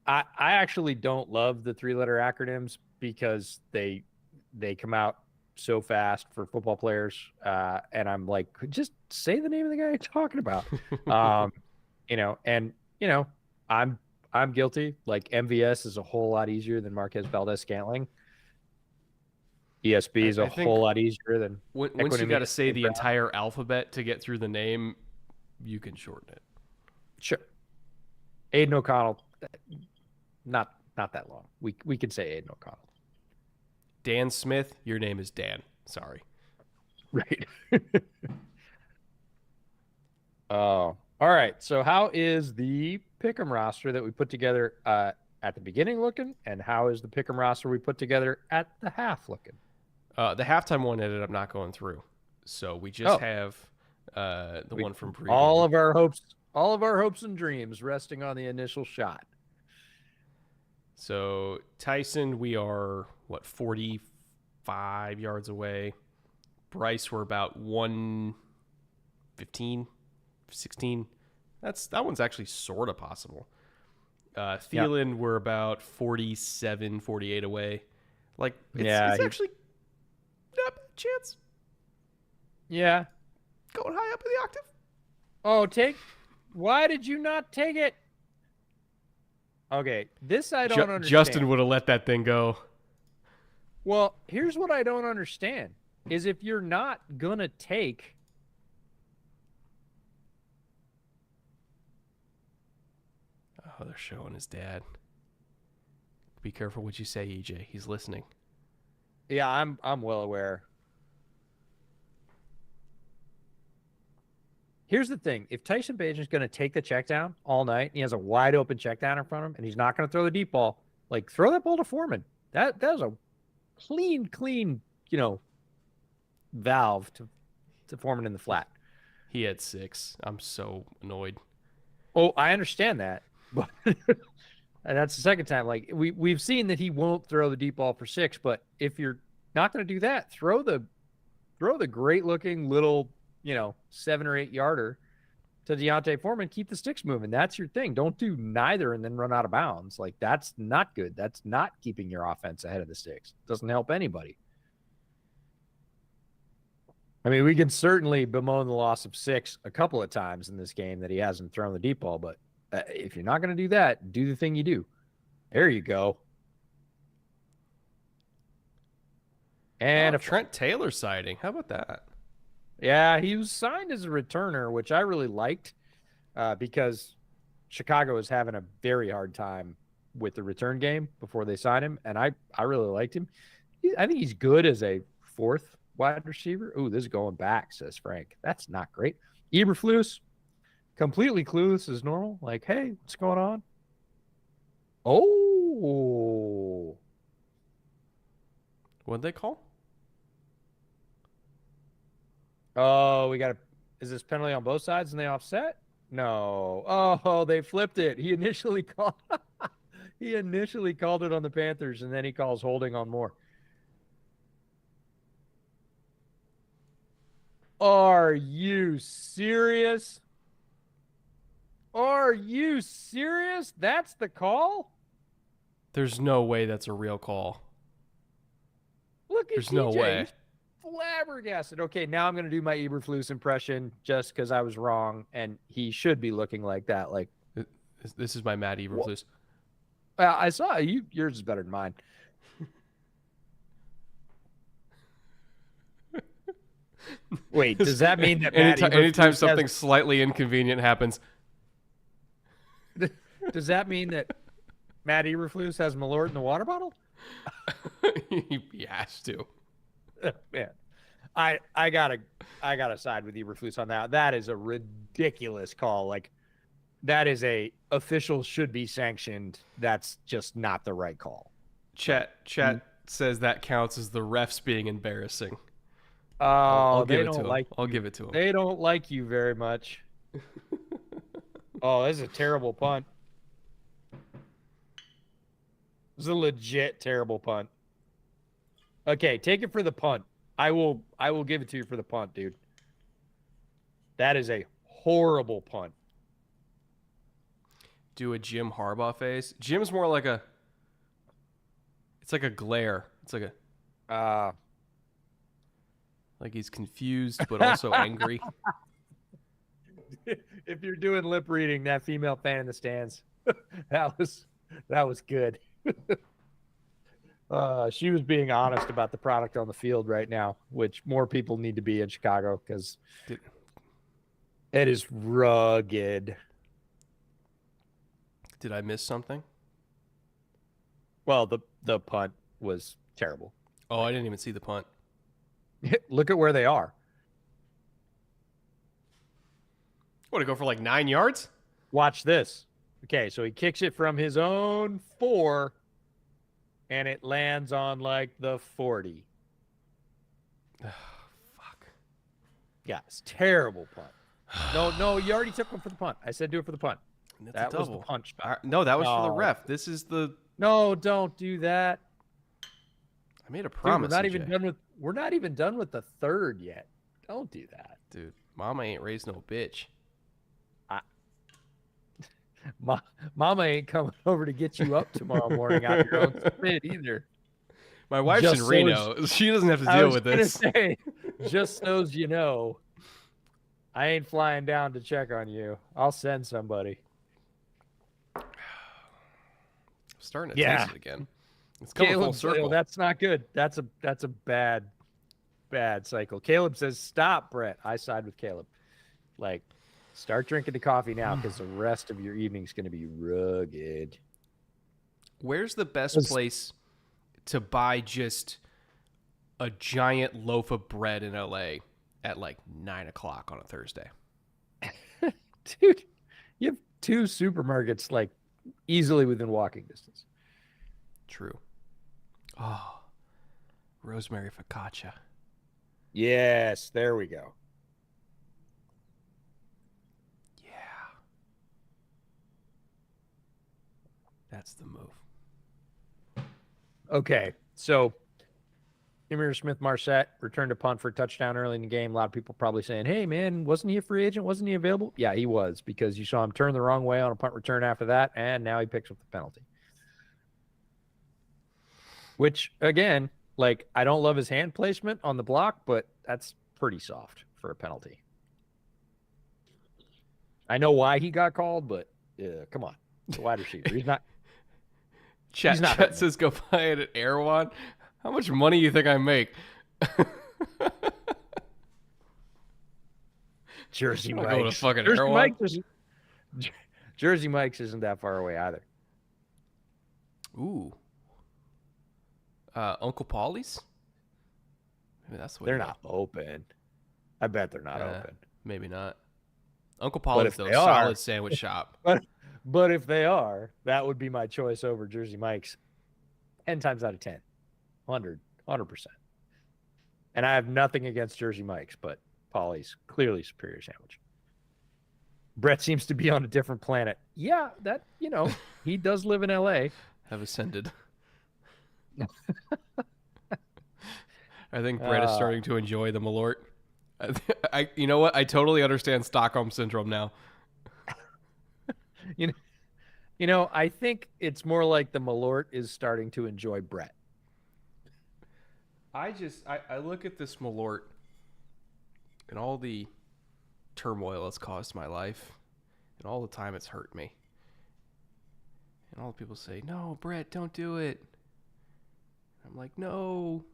I actually don't love the 3-letter acronyms because they come out so fast for football players, and I'm like, just say the name of the guy you're talking about. And I'm guilty. Like MVS is a whole lot easier than Marquez Valdez-Scantling. ESB is a I think whole lot easier than once you got to say the entire alphabet to get through the name, you can shorten it. Sure. Aiden O'Connell, not that long. We can say Aiden O'Connell. Dan Smith, your name is Dan. Sorry. Right. Oh, all right. So how is the pick'em roster that we put together at the beginning looking, and how is the pick'em roster we put together at the half looking? The halftime one ended up not going through, so we just Oh, have the we one from all pregame. of our hopes, all of our hopes and dreams resting on the initial shot. So Tyson, we are what 45 yards away. Bryce, we're about 115, 16. That one's actually sort of possible. Yeah, Thielen, we're about 47, 48 away. Like yeah, it's actually not a bad chance yeah. going high up in the octave. Oh, take. Why did you not take it? Okay, this I don't Justin understand. would have let that thing go. Well, here's what I don't understand is if you're not gonna take. Oh, they're showing his dad. Be careful what you say, EJ. He's listening. Yeah, I'm well aware. Here's the thing: if Tyson Bagent's going to take the check down all night, and he has a wide open check down in front of him, and he's not going to throw the deep ball, like throw that ball to Foreman. That was a clean, valve to Foreman in the flat. He had 6. I'm so annoyed. Oh, I understand that, but and that's the second time. Like we've seen that he won't throw the deep ball for 6, but if you're not going to do that, throw the great looking little 7 or 8 yarder to Deontay Foreman. Keep the sticks moving. That's your thing. Don't do neither and then run out of bounds. Like that's not good. That's not keeping your offense ahead of the sticks. Doesn't help anybody. I mean, we can certainly bemoan the loss of 6 a couple of times in this game that he hasn't thrown the deep ball, but if you're not going to do that, do the thing you do. There you go. And a Trent Taylor sighting. How about that? Yeah, he was signed as a returner, which I really liked because Chicago was having a very hard time with the return game before they signed him, and I really liked him. I think he's good as a 4th wide receiver. Ooh, this is going back, says Frank. That's not great. Eberflus, completely clueless as normal. Like, hey, what's going on? Oh. What'd they call? Oh, we got to. Is this penalty on both sides and they offset? No. Oh, they flipped it. He initially called. He initially called it on the Panthers, and then he calls holding on Moore. Are you serious? Are you serious? That's the call? There's no way that's a real call. Look at There's TJ. no way. He's flabbergasted. Okay, now I'm going to do my Eberflus impression just because I was wrong, and he should be looking like that. Like This is my Matt Eberflus. I saw you. Yours is better than mine. Wait, does that mean that anytime something slightly inconvenient happens? Does that mean that Matt Eberflus has Malört in the water bottle? He has to. Man, I gotta side with Eberflus on that. That is a ridiculous call. Like that is a official should be sanctioned. That's just not the right call. Chat says that counts as the refs being embarrassing. Oh, they don't like. I'll give it to them. They don't like you very much. Oh, this is a terrible punt. This is a legit terrible punt. Okay, take it for the punt. I will give it to you for the punt, dude. That is a horrible punt. Do a Jim Harbaugh face. Jim's more like a. It's like a glare. It's like a. Like he's confused but also angry. If you're doing lip reading, that female fan in the stands, that was good. She was being honest about the product on the field right now, which more people need to be in Chicago because it is rugged. Did I miss something? Well, the punt was terrible. Oh, I didn't even see the punt. Look at where they are. What, to go for like 9 yards? Watch this. Okay, so he kicks it from his own 4, and it lands on like the 40. Fuck. Yeah, it's terrible punt. No, you already took one for the punt. I said do it for the punt. That's That a was the double. punch. No, that was for the No. ref. This is the. No, don't do that. I made a Dude, promise. we're not even done with the third yet. Don't do that. Dude, mama ain't raised no bitch. Mama ain't coming over to get you up tomorrow morning out your own spit either. My wife's Just in so Reno. She doesn't have to I deal was with gonna this. say, just so you know, I ain't flying down to check on you. I'll send somebody. I'm starting to taste it again. It's coming full circle. That's not good. That's a bad cycle. Caleb says, "Stop, Brett." I side with Caleb. Like, start drinking the coffee now because the rest of your evening's going to be rugged. Where's the best place to buy just a giant loaf of bread in LA at like 9 o'clock on a Thursday? Dude, you have 2 supermarkets like easily within walking distance. True. Oh, rosemary focaccia. Yes, there we go. Yeah. That's the move. Okay, so Emir Smith-Marset returned to punt for a touchdown early in the game. A lot of people probably saying, hey, man, wasn't he a free agent? Wasn't he available? Yeah, he was, because you saw him turn the wrong way on a punt return after that, and now he picks up the penalty. Which, again, like, I don't love his hand placement on the block, but that's pretty soft for a penalty. I know why he got called, but come on. It's a wide receiver. He's not. Chat says go buy it at Erewhon. How much money do you think I make? Jersey Mike's. Go to fucking Erewhon. Jersey Mike's isn't that far away either. Ooh. Uncle Paulie's? Maybe that's what they're not open. I bet they're not open. Maybe not. Uncle Paulie's, though, solid sandwich shop. But if they are, that would be my choice over Jersey Mike's 10 times out of 10. 100%. And I have nothing against Jersey Mike's, but Paulie's clearly superior sandwich. Brett seems to be on a different planet. Yeah, that, he does live in LA. Have ascended. I think Brett is starting to enjoy the Malort. You know what? I totally understand Stockholm Syndrome now. I think it's more like the Malort is starting to enjoy Brett. I look at this Malort and all the turmoil it's caused my life and all the time it's hurt me. And all the people say, no, Brett, don't do it. I'm like, no,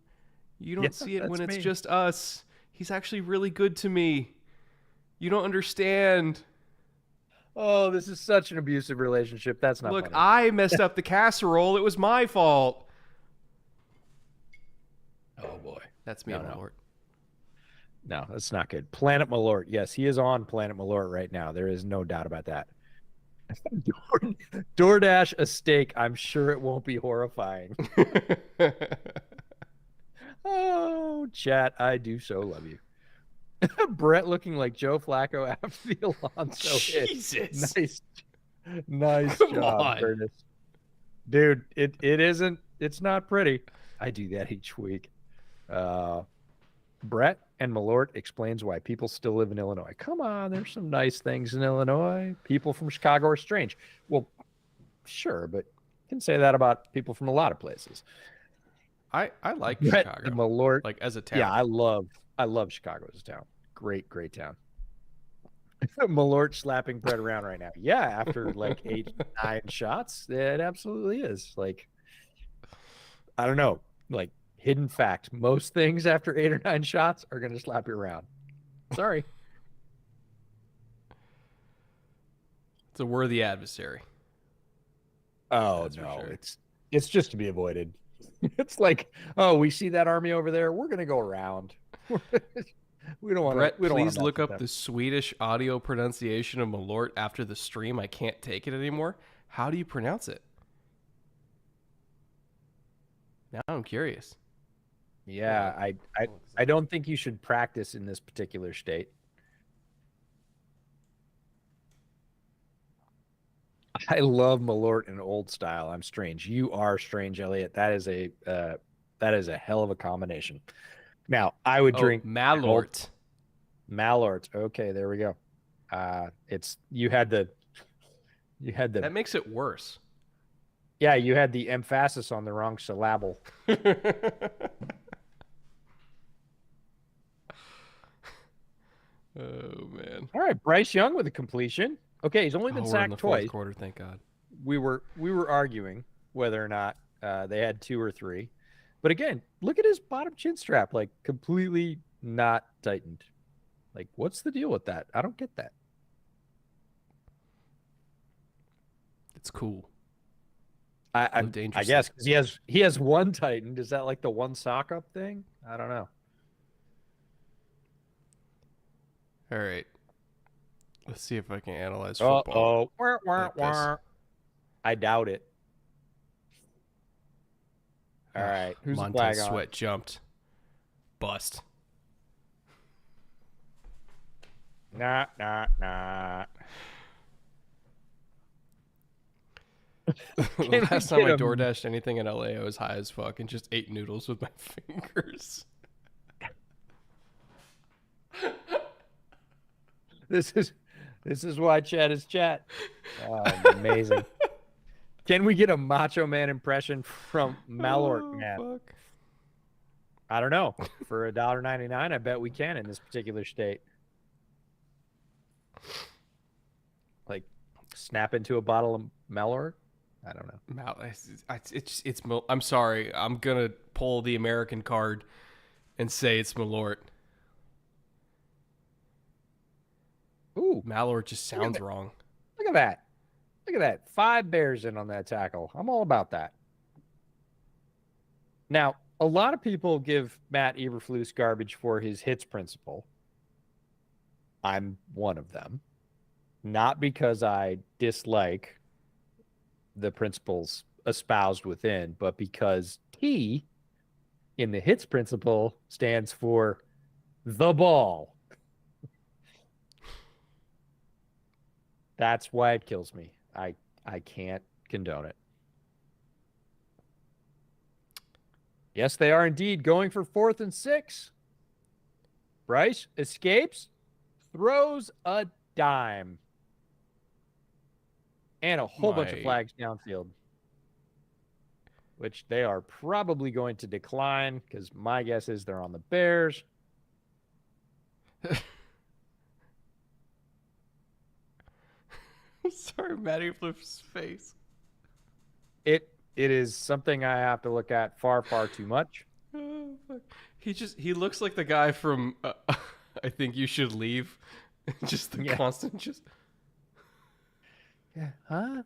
you don't see it when it's just us. He's actually really good to me. You don't understand. Oh, this is such an abusive relationship. That's not Look, funny. I messed up the casserole. It was my fault. Oh, boy. That's me, Malort. No, that's not good. Planet Malort. Yes, he is on Planet Malort right now. There is no doubt about that. DoorDash a steak. I'm sure it won't be horrifying. Oh, chat. I do so love you. Brett looking like Joe Flacco after the Alonso hit. Jesus. Nice Come job, on. Curtis. Dude, it isn't. It's not pretty. I do that each week. Brett and Malort explains why people still live in Illinois. Come on, there's some nice things in Illinois. People from Chicago are strange. Well, sure, but you can say that about people from a lot of places. I like Brett Chicago. and Malort, like as a town. Yeah, I love Chicago as a town. Great town. Malort slapping Brett around right now. Yeah, after like 8-9 shots, it absolutely is. Like, I don't know. Like, hidden fact: most things after 8 or 9 shots are going to slap you around. Sorry. It's a worthy adversary. Oh, That's no, sure. it's just to be avoided. It's like, oh, we see that army over there. We're going to go around. We don't want to. Brett, We don't want please to mess look with up them. the Swedish audio pronunciation of Malort after the stream. I can't take it anymore. How do you pronounce it? Now I'm curious. Yeah, I don't think you should practice in this particular state. I love Malort in old style. I'm strange. You are strange, Elliot. That is a hell of a combination. Now, I would Oh, drink an old Malort. Malort. Okay, there we go. It's you had the That makes it worse. yeah, you had the emphasis on the wrong syllable. Oh man. All right, Bryce Young with a completion. Okay, he's only been Oh, we're in the sacked fourth twice. quarter. Thank God. We were arguing whether or not they had two or three, but again, look at his bottom chin strap, like completely not tightened. Like, what's the deal with that? I don't get that. It's cool. I Dangerously. guess because he has one tightened. Is that like the one sock up thing? I don't know. All right. Let's see if I can analyze football like this. I doubt it. All right, who's the flag Montez on? Sweat jumped. Bust. Nah. The last time I DoorDashed anything in LA, I was high as fuck and just ate noodles with my fingers. This is why chat is chat. Oh, amazing. Can we get a Macho Man impression from Malort Man? Fuck. I don't know. For $1.99, I bet we can in this particular state. Like, snap into a bottle of Malort? I don't know. I'm sorry. I'm gonna pull the American card and say it's Malort. Ooh, Malort just sounds wrong. look at that. Look at that. 5 Bears in on that tackle. I'm all about that. Now, a lot of people give Matt Eberflus garbage for his hits principle. I'm one of them. Not because I dislike the principles espoused within, but because T in the hits principle stands for the ball. That's why it kills me. I can't condone it. Yes, they are indeed going for 4th and 6. Bryce escapes, throws a dime, and a whole bunch of flags downfield, which they are probably going to decline because my guess is they're on the Bears. Sorry, Matty Flipp's face. It is something I have to look at far too much. Oh, fuck. He looks like the guy from I Think You Should Leave. Just the constant just. Yeah, huh?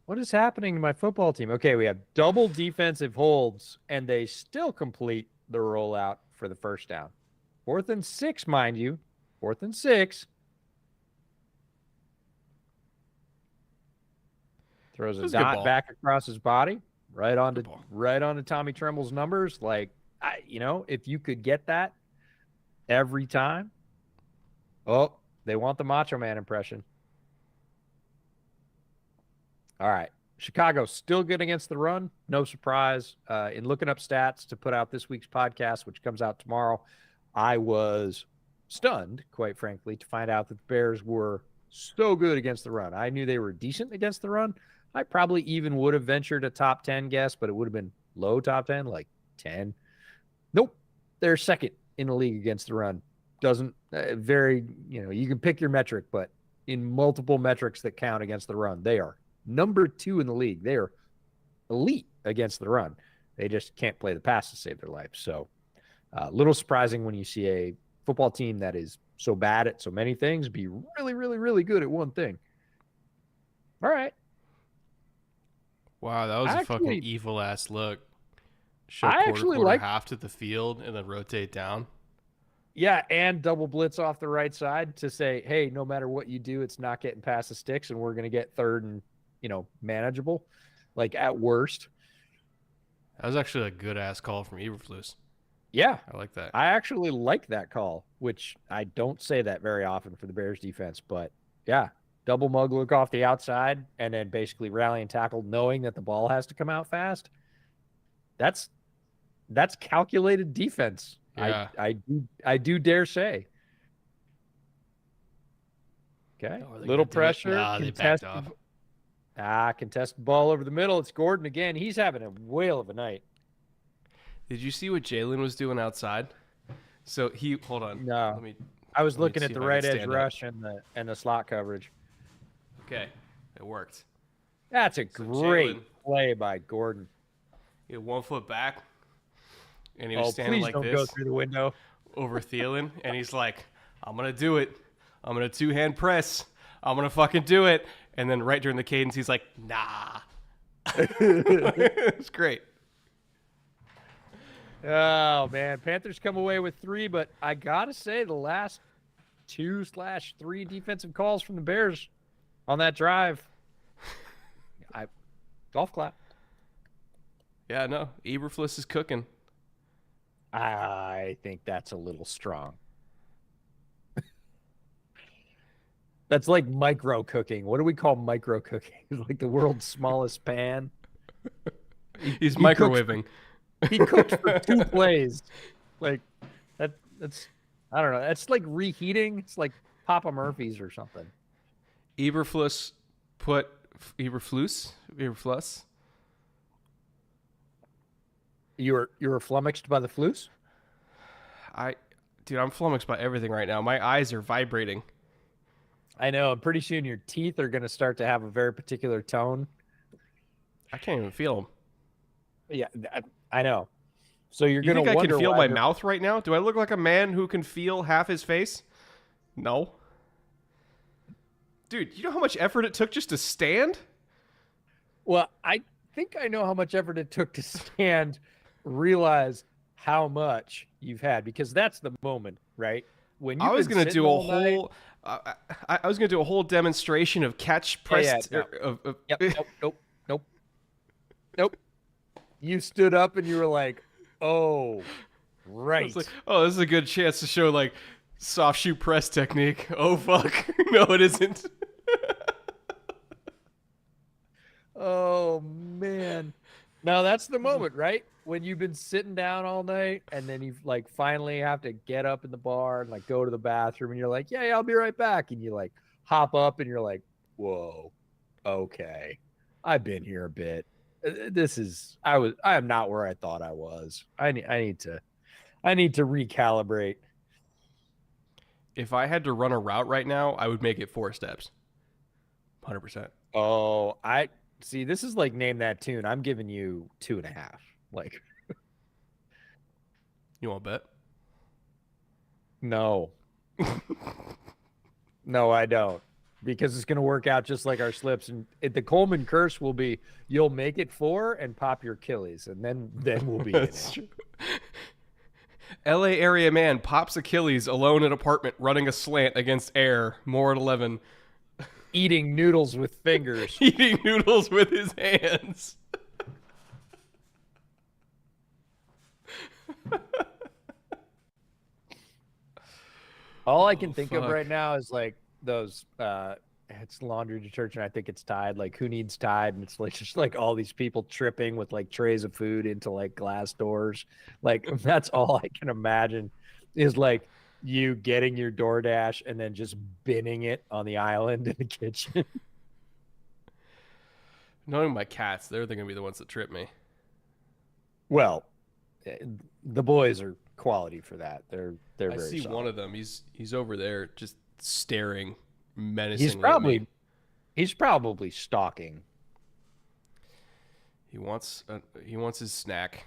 What is happening to my football team? Okay, we have double defensive holds, and they still complete the rollout for the first down. 4th and 6, mind you. 4th and 6. Throws a dot back across his body, right onto Tommy Tremble's numbers. Like, if you could get that every time. Oh, they want the Macho Man impression. All right. Chicago still good against the run. No surprise. In looking up stats to put out this week's podcast, which comes out tomorrow, I was stunned, quite frankly, to find out that the Bears were so good against the run. I knew they were decent against the run. I probably even would have ventured a top 10 guess, but it would have been low top 10, like 10. Nope. They're second in the league against the run. Doesn't you can pick your metric, but in multiple metrics that count against the run, they are number 2 in the league. They are elite against the run. They just can't play the pass to save their life. So a little surprising when you see a football team that is so bad at so many things be really, really, really good at one thing. All right. Wow, that was a fucking evil ass look. show I quarter actually quarter like, half to the field and then rotate down. yeah, and double blitz off the right side to say, hey, no matter what you do, it's not getting past the sticks, and we're going to get third and, manageable, like at worst. That was actually a good ass call from Eberflus. Yeah, I like that. I actually like that call, which I don't say that very often for the Bears defense, but yeah, double mug look off the outside and then basically rally and tackle, knowing that the ball has to come out fast. That's calculated defense. Yeah. I do dare say. Okay, Oh, are they little gonna do it? pressure, Nah, they backed contested. off. Contested ball over the middle. It's Gordon again. He's having a whale of a night. Did you see what Jalen was doing outside? So hold on. No, I was looking at see the if I right can edge stand up. rush and the slot coverage. Okay, it worked. That's a So great Jalen, play by Gordon. he had 1 foot back, and he was Oh, standing please like don't this go through the window. over Thielen, and he's like, "I'm gonna do it. I'm gonna 2-hand press. I'm gonna fucking do it." And then right during the cadence, he's like, "Nah." It's great. Oh man, Panthers come away with 3, but I gotta say the last 2/3 defensive calls from the Bears on that drive, golf clap. Yeah, no, Eberflus is cooking. I think that's a little strong. That's like micro cooking. What do we call micro cooking? Like the world's smallest pan. He's He microwaving. He cooked for 2 plays. Like that's I don't know. That's like reheating. It's like Papa Murphy's or something. Eberflus put Eberflus. You were flummoxed by the flus? Dude, I'm flummoxed by everything right now. My eyes are vibrating. I know. And pretty soon your teeth are going to start to have a very particular tone. I can't even feel them. Yeah, I know. So you're You going to think I wonder can feel why my they're- mouth right now? Do I look like a man who can feel half his face? No. Dude, you know how much effort it took just to stand? Well, I think I know how much effort it took to stand, realize how much you've had, because that's the moment, right? When I was going to do a whole I was going to do a whole demonstration of catch pressed no. of Yep. Nope. You stood up and you were like, "Oh, right." It's like, oh, this is a good chance to show like soft shoe press technique. Oh fuck. No, it isn't. Oh man. Now that's the moment, right? When you've been sitting down all night and then you like finally have to get up in the bar and like go to the bathroom and you're like, yeah, I'll be right back. And you like hop up and you're like, whoa, okay. I've been here a bit. I am not where I thought I was. I need to recalibrate. If I had to run a route right now, I would make it 4 steps. 100%. Oh, I see. This is like name that tune. I'm giving you 2.5. Like, You want to bet? no, no, I don't, because it's going to work out just like our slips. And the Coleman curse will be you'll make it 4 and pop your Achilles, and then we'll be in it. True. LA area man pops Achilles alone in apartment running a slant against air. More at 11. Eating noodles with fingers. Eating noodles with his hands. All I can think of fuck. right now is like those it's laundry detergent. I think it's Tide. Like, who needs Tide? And it's like just like all these people tripping with like trays of food into like glass doors. Like, that's all I can imagine is like you getting your DoorDash and then just binning it on the island in the kitchen. Knowing my cats, they're going to be the ones that trip me. Well, the boys are quality for that. They're I very see solid. one of them. He's over there just staring menacingly at me. He's probably stalking. He wants his snack.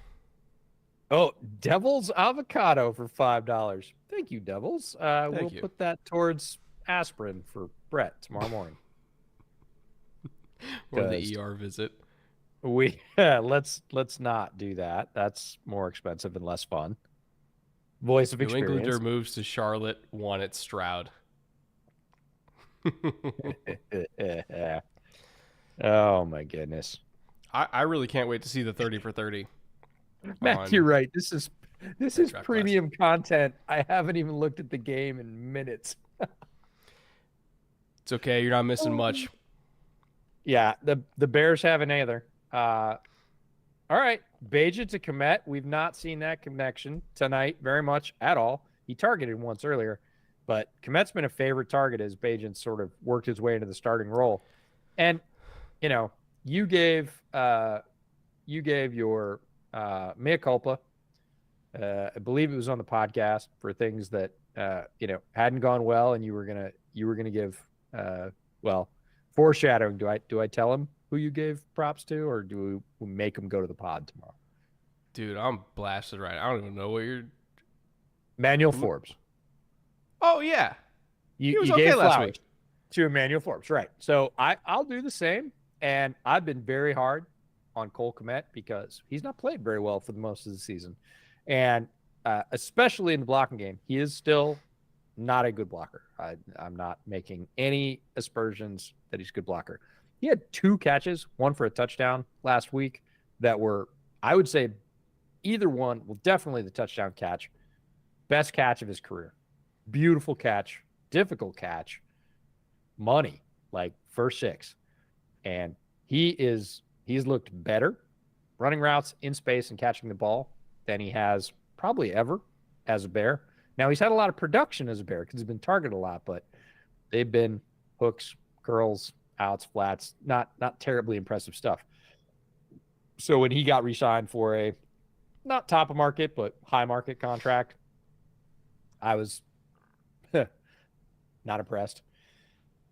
Oh, Devil's avocado for $5. Thank you, Devils. We'll you. put that towards aspirin for Brett tomorrow morning. Or the ER visit. Let's not do that. That's more expensive and less fun. Voice of New Englander experience. moves to Charlotte, won at Stroud. Oh my goodness. I really can't wait to see the 30 for 30 Matt, you're on right. This that is draft class. premium content. I haven't even looked at the game in minutes. It's okay. You're not missing much. Yeah, the Bears haven't either. All right, Bajan to Komet. We've not seen that connection tonight very much at all. He targeted once earlier, but Komet's been a favorite target as Bajan sort of worked his way into the starting role. And you know, you gave your mea culpa. I believe it was on the podcast for things that hadn't gone well, and you were gonna give well foreshadowing. Do I tell him who you gave props to, or do we make him go to the pod tomorrow? Dude, I'm blasted right. I don't even know what you're. Manuel Forbes. Oh yeah, he was You okay gave last flowers week. to Emmanuel Forbes, right? So I'll do the same, and I've been very hard on Cole Kmet because he's not played very well for the most of the season, and especially in the blocking game, he is still not a good blocker. I'm not making any aspersions that he's a good blocker. He had 2 catches, one for a touchdown last week that were, I would say, either one, well, definitely the touchdown catch, best catch of his career. Beautiful catch, difficult catch, money, like first 6. And he's looked better running routes in space and catching the ball than he has probably ever as a Bear. Now, he's had a lot of production as a Bear because he's been targeted a lot, but they've been hooks, curls, outs, flats, not terribly impressive stuff. So when he got re-signed for a not top of market, but high market contract, I was not impressed.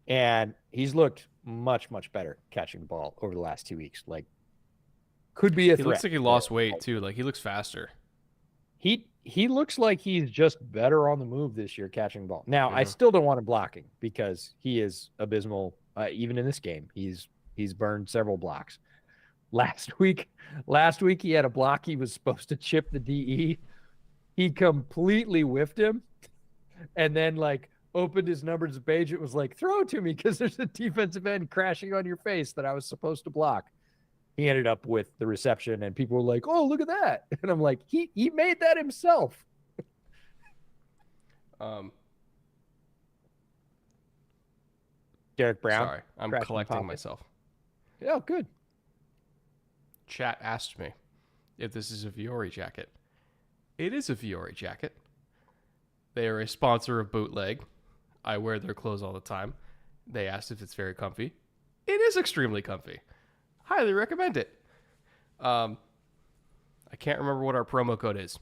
And he's looked much, much better catching the ball over the last 2 weeks. Like, could be a He threat. looks like he lost weight too. Like he looks faster. He looks like he's just better on the move this year catching the ball. Now, I Mhm. still don't want him blocking because he is abysmal. Even in this game, he's burned several blocks. Last week he had a block he was supposed to chip the DE. He completely whiffed him, and then like opened his numbers page. It was like, throw it to me because there's a defensive end crashing on your face that I was supposed to block. He ended up with the reception, and people were like, "Oh, look at that!" And I'm like, "He made that himself." Derek Brown. Sorry, I'm crashing collecting pocket. myself. Yeah, good. Chat asked me if this is a Viore jacket. It is a Viore jacket. They are a sponsor of Bootleg. I wear their clothes all the time. They asked if it's very comfy. It is extremely comfy. Highly recommend it. I can't remember what our promo code is.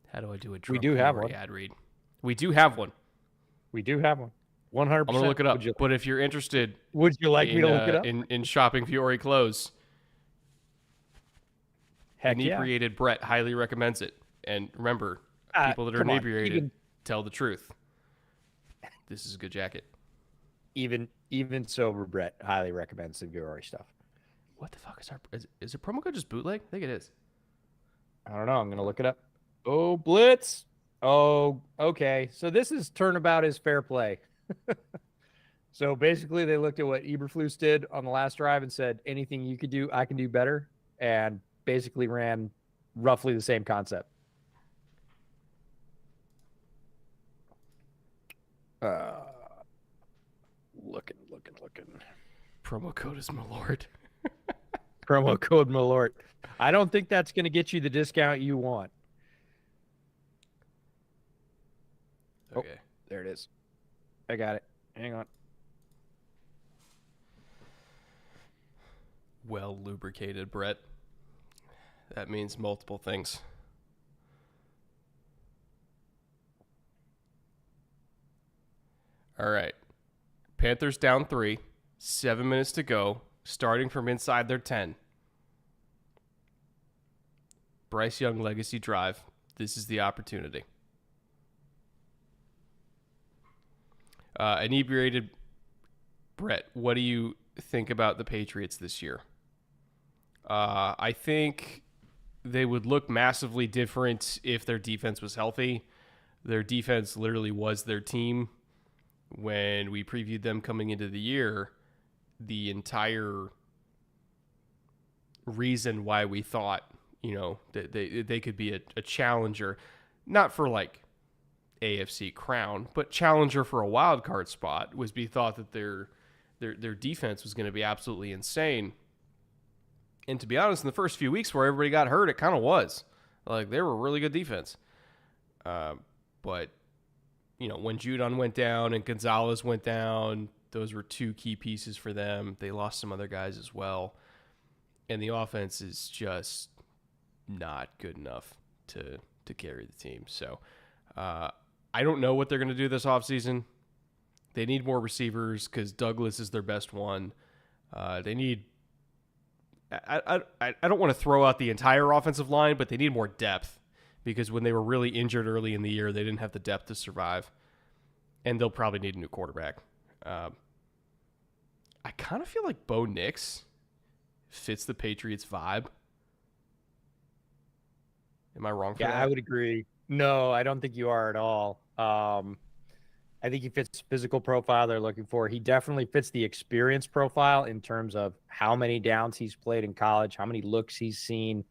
How do I do a We do have one. ad read? We do have one. We do have one. 100%. I'm gonna look it up. But if you're interested, Would you like me to look it up? in shopping Fiore clothes, Heck yeah. inebriated Brett highly recommends it. And remember, people that are come on. inebriated tell the truth. This is a good jacket. Even sober Brett highly recommends the Viore stuff. What the fuck is our is it promo code just bootleg? I think it is. I don't know. I'm gonna look it up. Oh, Blitz. Oh, okay. So this is turnabout is fair play. So basically, they looked at what Eberflus did on the last drive and said, anything you could do, I can do better, and basically ran roughly the same concept. Looking. Promo code is malort. Promo code Malort. I don't think that's going to get you the discount you want. Okay. Oh, there it is. I got it. Hang on. Well lubricated, Brett. That means multiple things. All right. Panthers down 3. 7 minutes to go. Starting from inside their 10. Bryce Young legacy drive. This is the opportunity. Inebriated Brett, what do you think about the Patriots this year. I think they would look massively different if their defense was healthy. Their defense literally was their team. When we previewed them coming into the year, the entire reason why we thought, that they could be a challenger, not for like AFC crown, but challenger for a wild card spot, was we thought that their defense was going to be absolutely insane. And to be honest, in the first few weeks where everybody got hurt, it kind of was. Like, they were a really good defense. But, when Judon went down and Gonzalez went down, those were two key pieces for them. They lost some other guys as well. And the offense is just not good enough to carry the team. So I don't know what they're going to do this offseason. They need more receivers because Douglas is their best one. They need... I don't want to throw out the entire offensive line, but they need more depth because when they were really injured early in the year, they didn't have the depth to survive. And they'll probably need a new quarterback. I kind of feel like Bo Nix fits the Patriots vibe. Am I wrong for that? Yeah, I would agree. No, I don't think you are at all. I think he fits the physical profile they're looking for. He definitely fits the experience profile in terms of how many downs he's played in college, how many looks he's seen,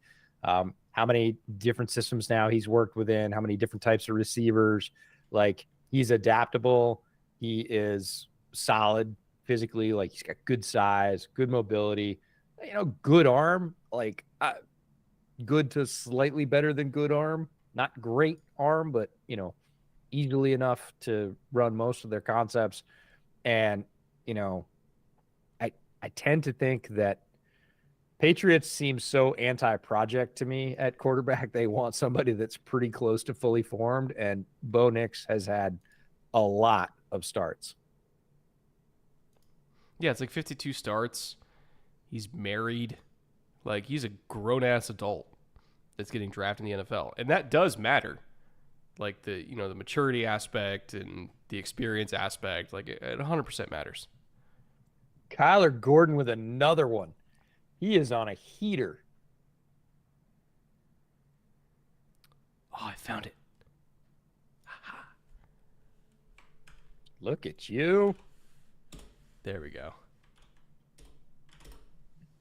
how many different systems now he's worked within, how many different types of receivers. Like, he's adaptable. He is solid physically. Like, he's got good size, good mobility, good arm, like good to slightly better than good arm. Not great arm, but, easily enough to run most of their concepts. And, I tend to think that Patriots seem so anti-project to me at quarterback. They want somebody that's pretty close to fully formed, and Bo Nix has had a lot of starts. Yeah, it's like 52 starts. He's married. Like, he's a grown-ass adult that's getting drafted in the NFL. And that does matter. Like, the maturity aspect and the experience aspect, like, it 100% matters. Kyler Gordon with another one. He is on a heater. Oh, I found it. Look at you. There we go.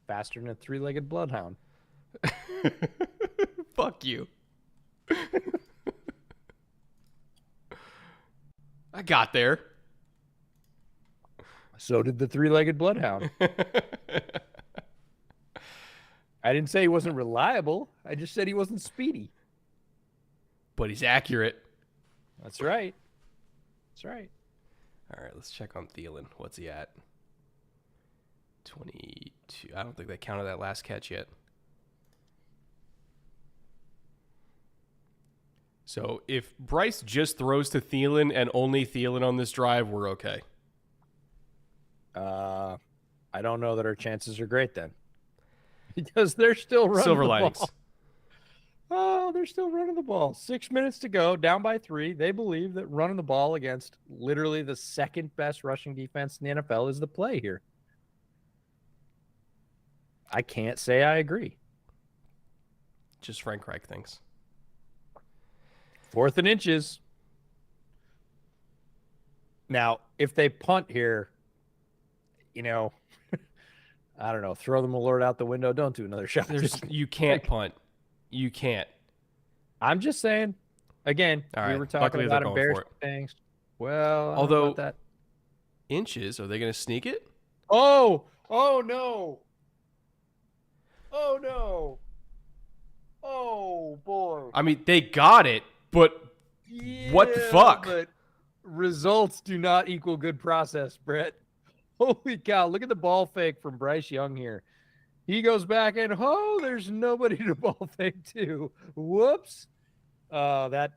Faster than a three-legged bloodhound. Fuck you. I got there. So did the three-legged bloodhound. I didn't say he wasn't reliable. I just said he wasn't speedy. But he's accurate. That's right. That's right. All right, let's check on Thielen. What's he at? 22. I don't think they counted that last catch yet. So if Bryce just throws to Thielen and only Thielen on this drive, we're okay. I don't know that our chances are great then. Because they're still running Silver the linings. ball. Oh, they're still running the ball. 6 minutes to go, down by 3. They believe that running the ball against literally the second best rushing defense in the NFL is the play here. I can't say I agree. Just Frank Reich thinks. 4th and inches. Now, if they punt here, I don't know, throw the Malört out the window. Don't do another shot. You can't punt. You can't. I'm just saying, again, all we right. were talking about embarrassing things. Well, although that. Inches, are they going to sneak it? Oh no. Oh no. Oh boy. I mean, they got it, but what the fuck? But results do not equal good process, Brett. Holy cow. Look at the ball fake from Bryce Young here. He goes back and, there's nobody to ball fake to. Whoops. That,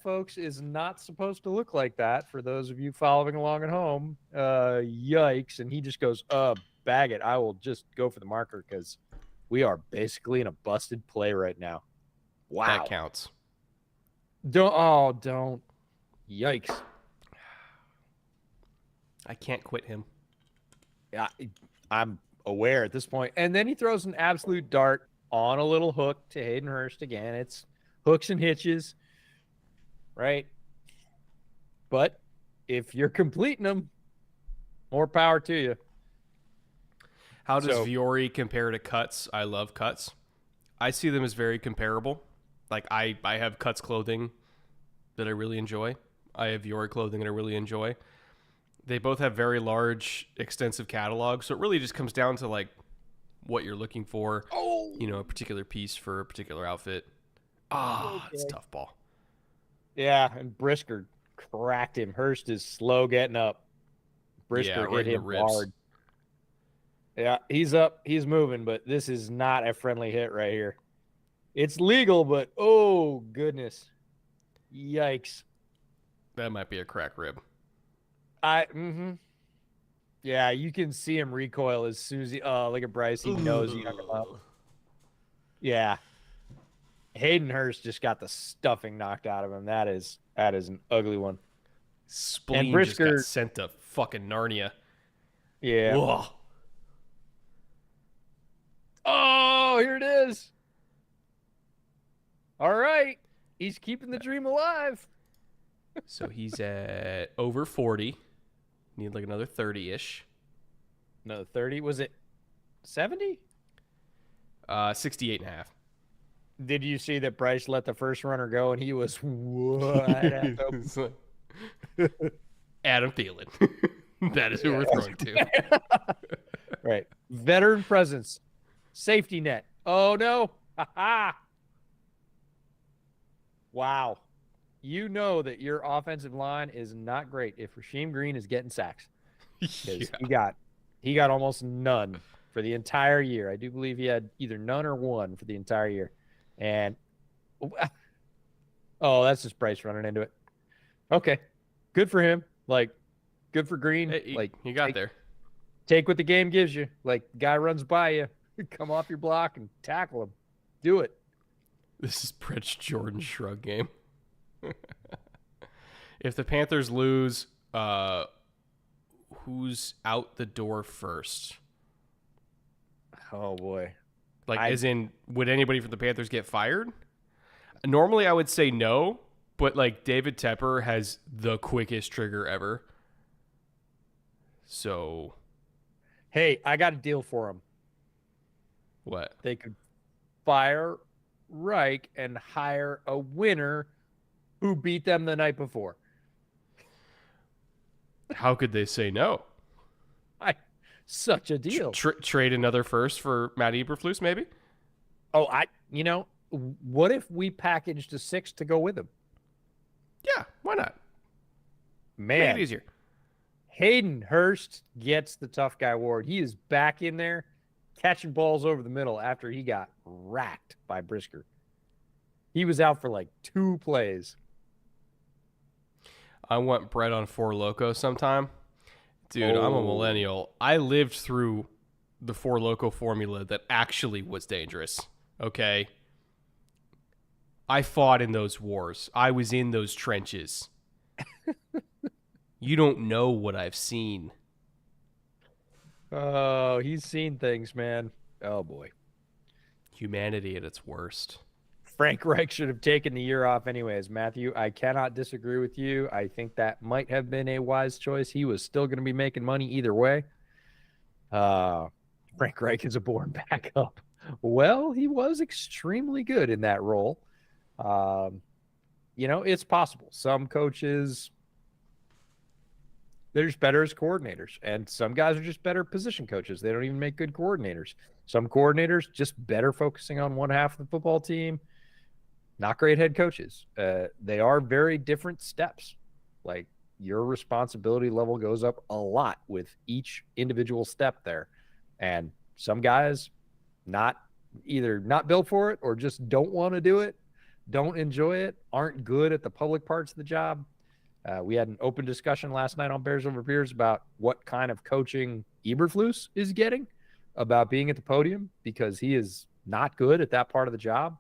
folks, is not supposed to look like that for those of you following along at home. Yikes. And he just goes, bag it. I will just go for the marker because we are basically in a busted play right now. Wow. That counts. Don't. Yikes. I can't quit him. Yeah, I'm aware at this point. And then he throws an absolute dart on a little hook to Hayden Hurst again. It's hooks and hitches, right? But if you're completing them, more power to you. How does Viore compare to Cuts? I love Cuts. I see them as very comparable. Like I have Cuts clothing that I really enjoy. I have Viore clothing that I really enjoy. They both have very large, extensive catalogs, so it really just comes down to like what you're looking for. Oh, A particular piece for a particular outfit. Okay. It's tough ball. Yeah, and Brisker cracked him. Hurst is slow getting up. Brisker right hit him hard. Yeah, he's up. He's moving, but this is not a friendly hit right here. It's legal, but oh, goodness. Yikes. That might be a crack rib. Yeah, you can see him recoil as soon as look at Bryce. He knows he got him up. Yeah. Hayden Hurst just got the stuffing knocked out of him. That is an ugly one. Spleen and Brisker just got sent to fucking Narnia. Yeah. Whoa. Oh, here it is. All right. He's keeping the dream alive. So he's at over 40. Need like another 30-ish. Another 30? Was it 70? 68 and a half. Did you see that Bryce let the first runner go and he was what? Adam Thielen. That is who we're throwing to. Right. Veteran presence. Safety net. Oh, no. Ha-ha. Wow. You know that your offensive line is not great if Rasheem Green is getting sacks. Yeah. He got almost none for the entire year. I do believe he had either none or one for the entire year. And that's just Bryce running into it. Okay. Good for him. Like, good for Green. Hey, he got there. Take what the game gives you. Like, guy runs by you. Come off your block and tackle him. Do it. This is Prince Jordan shrug game. If the Panthers lose, who's out the door first? Oh, boy. As in, would anybody from the Panthers get fired? Normally, I would say no, but, David Tepper has the quickest trigger ever. So. Hey, I got a deal for him. What? They could fire Reich and hire a winner who beat them the night before. How could they say no? Such a deal. Trade another first for Matt Eberflus, maybe? Oh, what if we packaged a 6 to go with him? Yeah, why not? Man. Make it easier. Hayden Hurst gets the tough guy award. He is back in there catching balls over the middle after he got racked by Brisker. He was out for 2 plays. I want bread on Four Loko sometime. Dude, I'm a millennial. I lived through the Four Loko formula that actually was dangerous. Okay? I fought in those wars. I was in those trenches. You don't know what I've seen. Oh, he's seen things, man. Oh, boy. Humanity at its worst. Frank Reich should have taken the year off anyways, Matthew. I cannot disagree with you. I think that might have been a wise choice. He was still going to be making money either way. Frank Reich is a born backup. Well, he was extremely good in that role. It's possible. Some coaches, they're just better as coordinators, and some guys are just better position coaches. They don't even make good coordinators. Some coordinators just better focusing on one half of the football team. Not great head coaches. They are very different steps. Your responsibility level goes up a lot with each individual step there. And some guys either not built for it or just don't want to do it, don't enjoy it, aren't good at the public parts of the job. We had an open discussion last night on Bears Over Beers about what kind of coaching Eberflus is getting about being at the podium, because he is not good at that part of the job.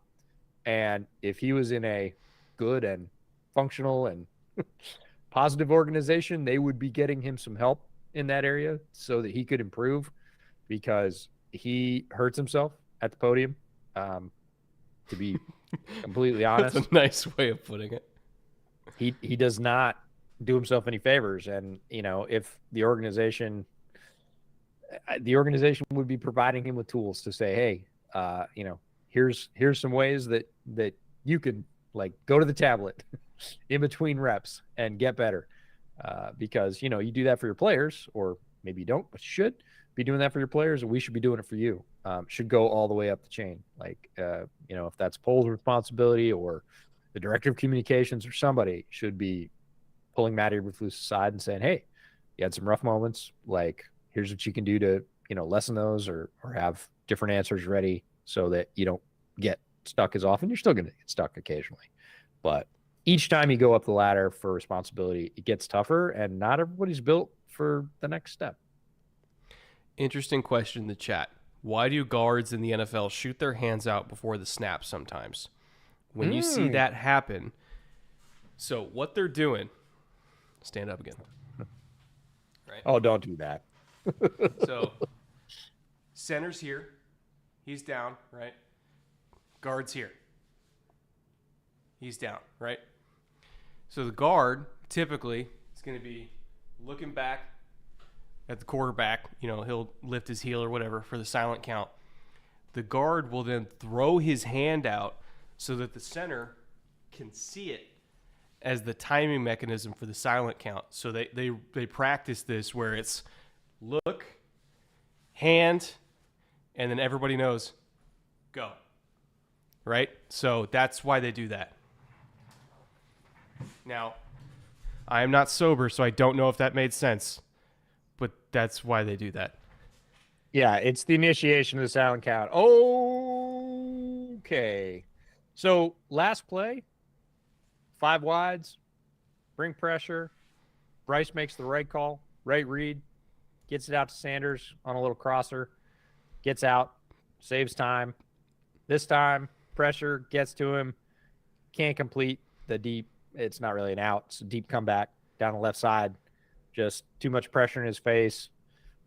And if he was in a good and functional and positive organization, they would be getting him some help in that area so that he could improve. because he hurts himself at the podium. To be completely honest, That's a nice way of putting it. he does not do himself any favors. And if the organization would be providing him with tools to say, hey, here's some ways that you can like go to the tablet in between reps and get better, because you do that for your players, or maybe you don't, but you should be doing that for your players, and we should be doing it for you. Should go all the way up the chain, like if that's Pole's responsibility or the director of communications or somebody should be pulling Matt Eberflus aside and saying, hey, you had some rough moments, like here's what you can do to lessen those, or have different answers ready so that you don't get stuck as often. You're still going to get stuck occasionally, but each time you go up the ladder for responsibility, it gets tougher, and not everybody's built for the next step. Interesting question in the chat. Why do guards in the NFL shoot their hands out before the snap sometimes? When you see that happen, so what they're doing, stand up again. Right? Oh, don't do that. So center's here. He's down, right? Guard's here. He's down, right? So the guard typically is going to be looking back at the quarterback. He'll lift his heel or whatever for the silent count. The guard will then throw his hand out so that the center can see it as the timing mechanism for the silent count. So they practice this where it's look, hand, and then everybody knows, go. Right? So that's why they do that. Now, I am not sober, so I don't know if that made sense, but that's why they do that. Yeah, it's the initiation of the silent count. Okay. So last play, 5 wides, bring pressure. Bryce makes the right call, right read, gets it out to Sanders on a little crosser, gets out, saves time. This time, pressure gets to him, can't complete the deep. It's not really an out. It's a deep comeback down the left side. Just too much pressure in his face.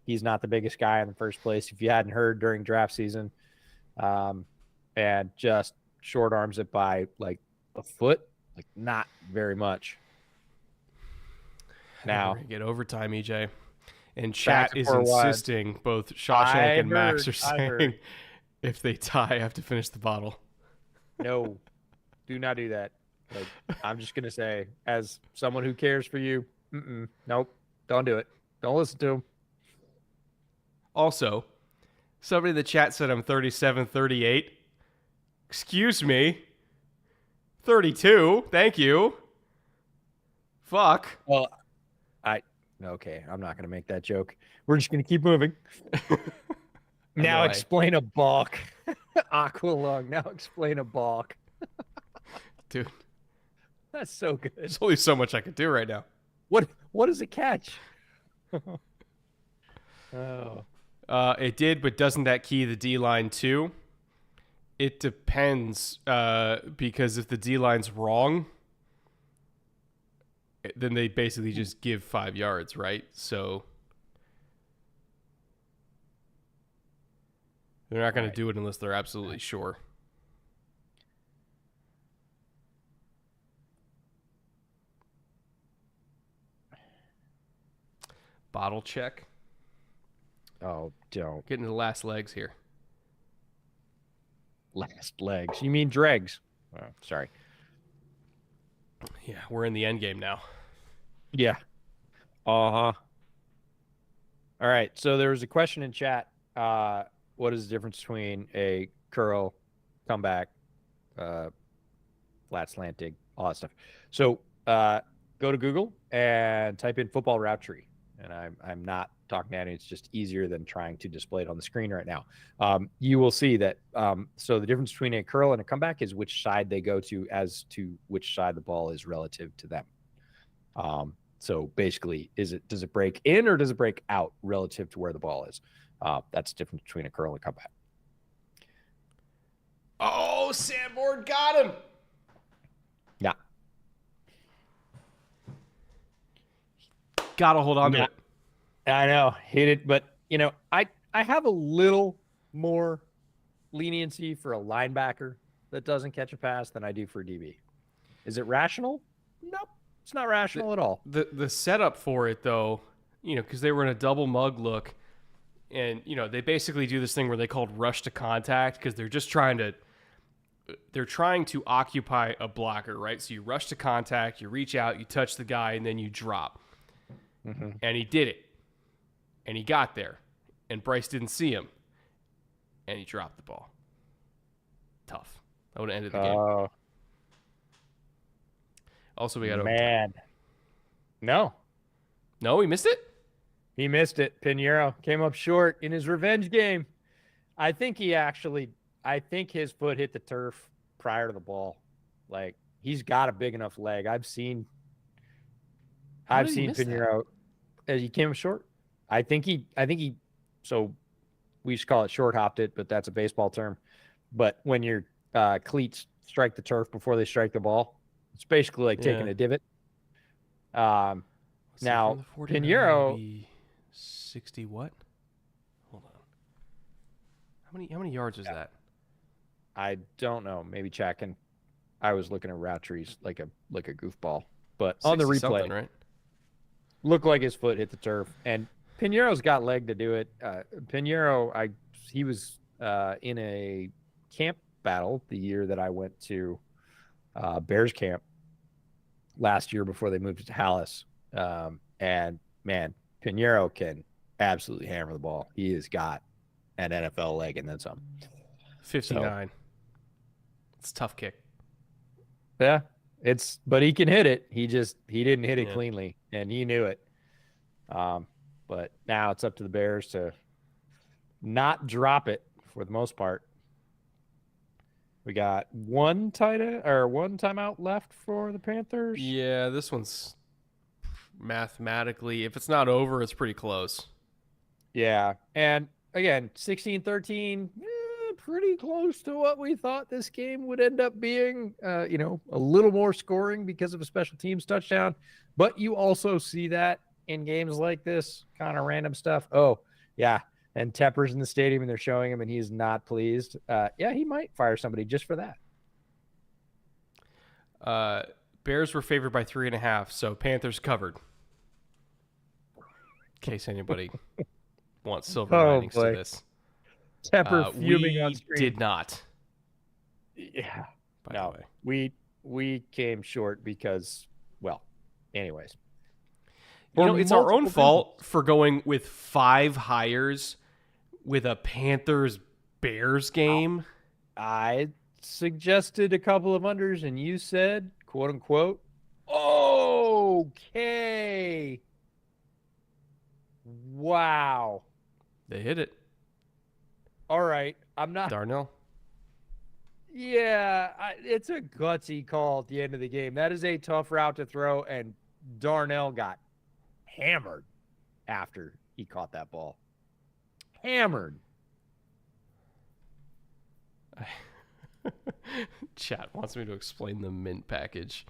He's not the biggest guy in the first place, if you hadn't heard during draft season. And just short arms it by like a foot, like not very much. Now get overtime, EJ. And chat is insisting, both Shawshank and Max are saying, if they tie, I have to finish the bottle. No, do not do that. Like, I'm just going to say, as someone who cares for you, nope, don't do it. Don't listen to him. Also, somebody in the chat said I'm 37, 38. Excuse me. 32. Thank you. Fuck. Well, okay, I'm not going to make that joke. We're just going to keep moving. Now explain a balk. Aqua lung. Now explain a balk. Dude. That's so good. There's only so much I could do right now. What does it catch? Oh. It did, but doesn't that key the D-line too? It depends, because if the D-line's wrong, then they basically just give 5 yards, right? So they're not going to do it unless they're absolutely sure. Bottle check. Oh, don't. Getting to the last legs here. Last legs. You mean dregs. Oh, sorry. Yeah, we're in the end game now. Yeah. Uh-huh. All right. So there was a question in chat. What is the difference between a curl, comeback, flat slant dig, all that stuff? So go to Google and type in football route tree. And I'm not talking at it. It's just easier than trying to display it on the screen right now. You will see that. So the difference between a curl and a comeback is which side they go to as to which side the ball is relative to them. So basically, does it break in or does it break out relative to where the ball is? That's the difference between a curl and a comeback. Oh, Sanborn got him. Yeah. Gotta hold on to it. I know, hit it, but I have a little more leniency for a linebacker that doesn't catch a pass than I do for a DB. Is it rational? Nope. It's not rational at all. The setup for it, though, because they were in a double mug look, and, they basically do this thing where they called rush to contact because they're trying to occupy a blocker, right? So you rush to contact, you reach out, you touch the guy, and then you drop. Mm-hmm. And he did it. And he got there. And Bryce didn't see him. And he dropped the ball. Tough. That would have ended the game. Also, we got overtime. No, he missed it? He missed it. Pinheiro came up short in his revenge game. I think his foot hit the turf prior to the ball. Like, he's got a big enough leg. I've seen Pinheiro. He came up short. I think he, so we used to call it short hopped it, but that's a baseball term. But when your cleats strike the turf before they strike the ball, it's basically like taking a divot. Now, Pinheiro, 60 what? Hold on. How many yards is that? I don't know. Maybe checking. I was looking at route trees like a goofball, but on the replay, right? Looked like his foot hit the turf, and Pinheiro's got leg to do it. Pinheiro, he was in a camp battle the year that I went to Bears camp last year before they moved to Dallas. And man, Pinheiro can absolutely hammer the ball. He has got an NFL leg and then some. 59. It's a tough kick. Yeah, but he can hit it. He didn't hit it cleanly, and he knew it. But now it's up to the Bears to not drop it for the most part. We got one timeout left for the Panthers. Yeah, this one's mathematically, if it's not over, it's pretty close. Yeah, and again, 16-13, pretty close to what we thought this game would end up being. A little more scoring because of a special teams touchdown, but you also see that in games like this, kind of random stuff. Oh, yeah, and Tepper's in the stadium and they're showing him and he's not pleased. He might fire somebody just for that. Bears were favored by 3.5, so Panthers covered. In case anybody wants silver linings to this. Tepper fuming on screen. Did not. Yeah. By the way. We came short because, anyways. It's our own fault for going with 5 hires with a Panthers-Bears game. I suggested a couple of unders, and you said, quote unquote, okay. Wow. They hit it. All right. I'm not. Darnell. Yeah, it's a gutsy call at the end of the game. That is a tough route to throw, and Darnell got hammered after he caught that ball. Hammered. Chat wants me to explain the mint package.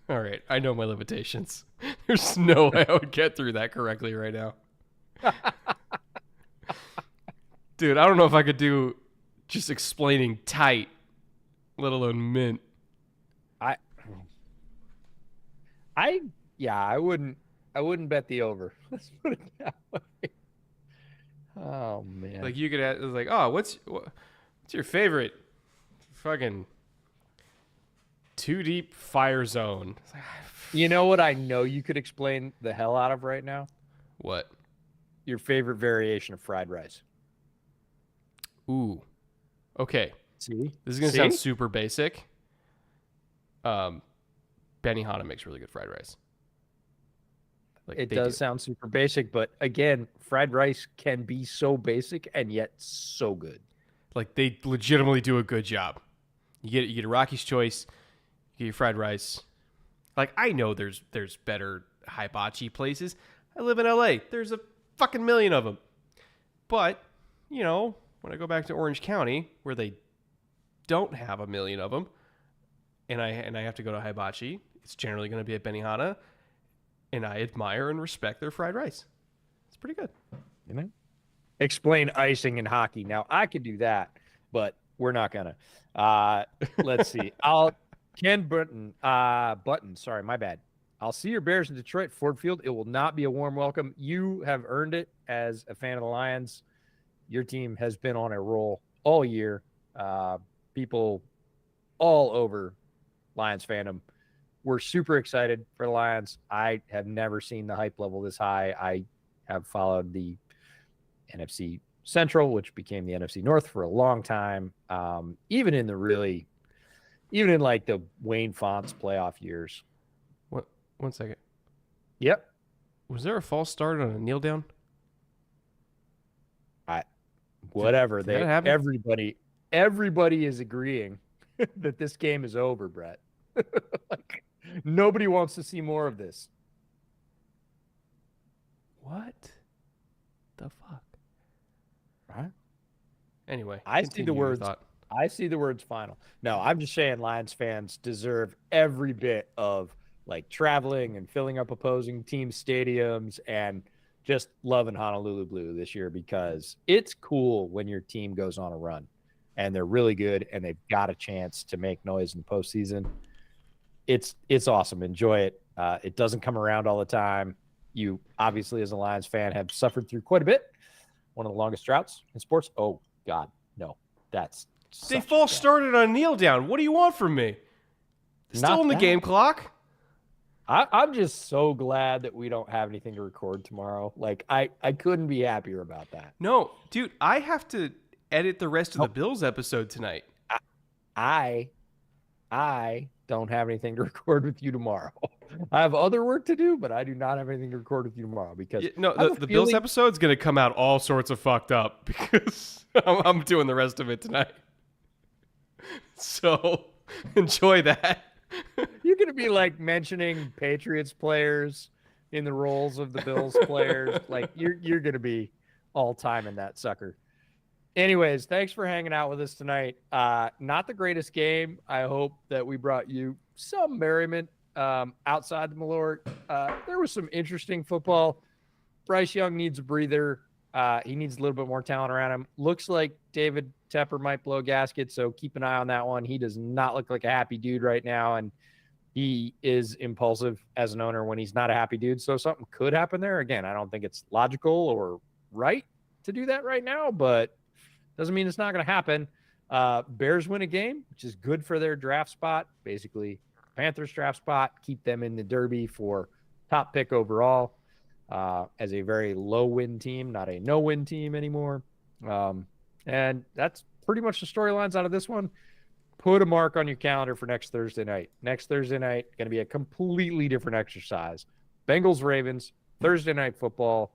All right, I know my limitations. There's no way I would get through that correctly right now. Dude, I don't know if I could do just explaining tight, let alone mint. I wouldn't bet the over. Let's put it that way. Oh man. Like you could ask, like, what's your favorite fucking 2 deep fire zone? You know what I know you could explain the hell out of right now? What? Your favorite variation of fried rice. Ooh. Okay. See? This is going to sound super basic. Benihana makes really good fried rice. It does sound super basic, but again, fried rice can be so basic and yet so good. Like they legitimately do a good job. You get a Rocky's Choice, you get your fried rice. Like I know there's better hibachi places. I live in LA. There's a fucking million of them. But, when I go back to Orange County where they don't have a million of them and I have to go to hibachi, it's generally going to be at Benihana. And I admire and respect their fried rice. It's pretty good. explain icing in hockey. Now I could do that, but we're not gonna. Let's see. Ken Button. Sorry, my bad. I'll see your Bears in Detroit, Ford Field. It will not be a warm welcome. You have earned it as a fan of the Lions. Your team has been on a roll all year. People all over Lions fandom. We're super excited for the Lions. I have never seen the hype level this high. I have followed the NFC Central, which became the NFC North for a long time. Even in like the Wayne Fonts playoff years. What? 1 second. Yep. Was there a false start on a kneel down? Whatever. Did that happen? Everybody is agreeing that this game is over, Brett. Like, nobody wants to see more of this. What the fuck? Right? Anyway, I see the words final. No, I'm just saying Lions fans deserve every bit of like traveling and filling up opposing team stadiums and just loving Honolulu Blue this year, because it's cool when your team goes on a run and they're really good and they've got a chance to make noise in the postseason. It's awesome. Enjoy it. It doesn't come around all the time. You obviously, as a Lions fan, have suffered through quite a bit. One of the longest droughts in sports. Oh God, no, that's they false started on a kneel down. What do you want from me? Still in the game clock. I'm just so glad that we don't have anything to record tomorrow. Like, I couldn't be happier about that. No, dude, I have to edit the rest of the Bills episode tonight. I don't have anything to record with you tomorrow. I have other work to do, but I do not have anything to record with you tomorrow because the Bills episode is going to come out all sorts of fucked up because I'm doing the rest of it tonight. So enjoy that. You're going to be like mentioning Patriots players in the roles of the Bills players. Like you're going to be all time in that sucker. Anyways, thanks for hanging out with us tonight. Not the greatest game. I hope that we brought you some merriment outside the Malort. There was some interesting football. Bryce Young needs a breather. He needs a little bit more talent around him. Looks like David Tepper might blow a gasket, so keep an eye on that one. He does not look like a happy dude right now, and he is impulsive as an owner when he's not a happy dude. So something could happen there. Again, I don't think it's logical or right to do that right now, but doesn't mean it's not going to happen. Bears win a game, which is good for their draft spot. Basically, Panthers draft spot. Keep them in the Derby for top pick overall as a very low-win team, not a no-win team anymore. And that's pretty much the storylines out of this one. Put a mark on your calendar for next Thursday night. Next Thursday night, going to be a completely different exercise. Bengals-Ravens, Thursday Night Football.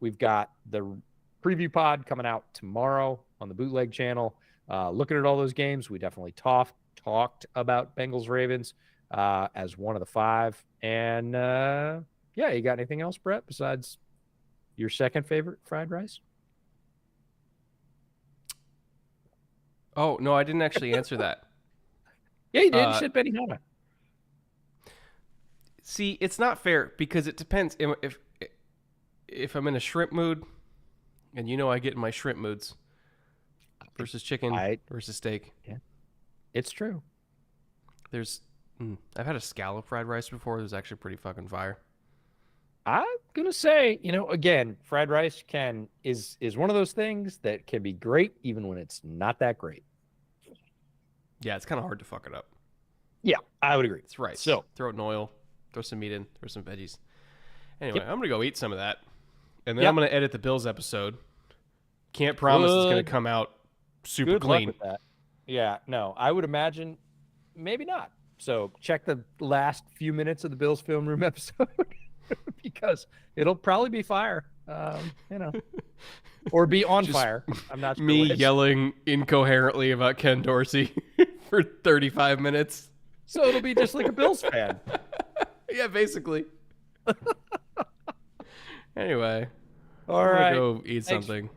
We've got the preview pod coming out tomorrow on the Bootleg channel. Looking at all those games, we definitely talked about Bengals-Ravens as one of the five. And, yeah, you got anything else, Brett, besides your second favorite fried rice? Oh, no, I didn't actually answer that. Yeah, you did. You said Benihana. See, it's not fair because it depends. If I'm in a shrimp mood, and you know I get in my shrimp moods, versus chicken versus steak. Yeah, it's true. I've had a scallop fried rice before. It was actually pretty fucking fire. I'm gonna say, again, fried rice is one of those things that can be great even when it's not that great. Yeah, it's kind of hard to fuck it up. Yeah, I would agree. It's rice. So throw it in oil, throw some meat in, throw some veggies. Anyway, I'm gonna go eat some of that, and then I'm gonna edit the Bills episode. Can't promise it's gonna come out super clean. Luck with that. Yeah, no, I would imagine maybe not. So check the last few minutes of the Bills Film Room episode. Because it'll probably be fire, or be on fire. I'm not sure. Me yelling incoherently about Ken Dorsey for 35 minutes. So it'll be just like a Bills fan. Yeah, basically. Anyway. All right. Go eat something.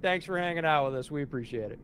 Thanks for hanging out with us. We appreciate it.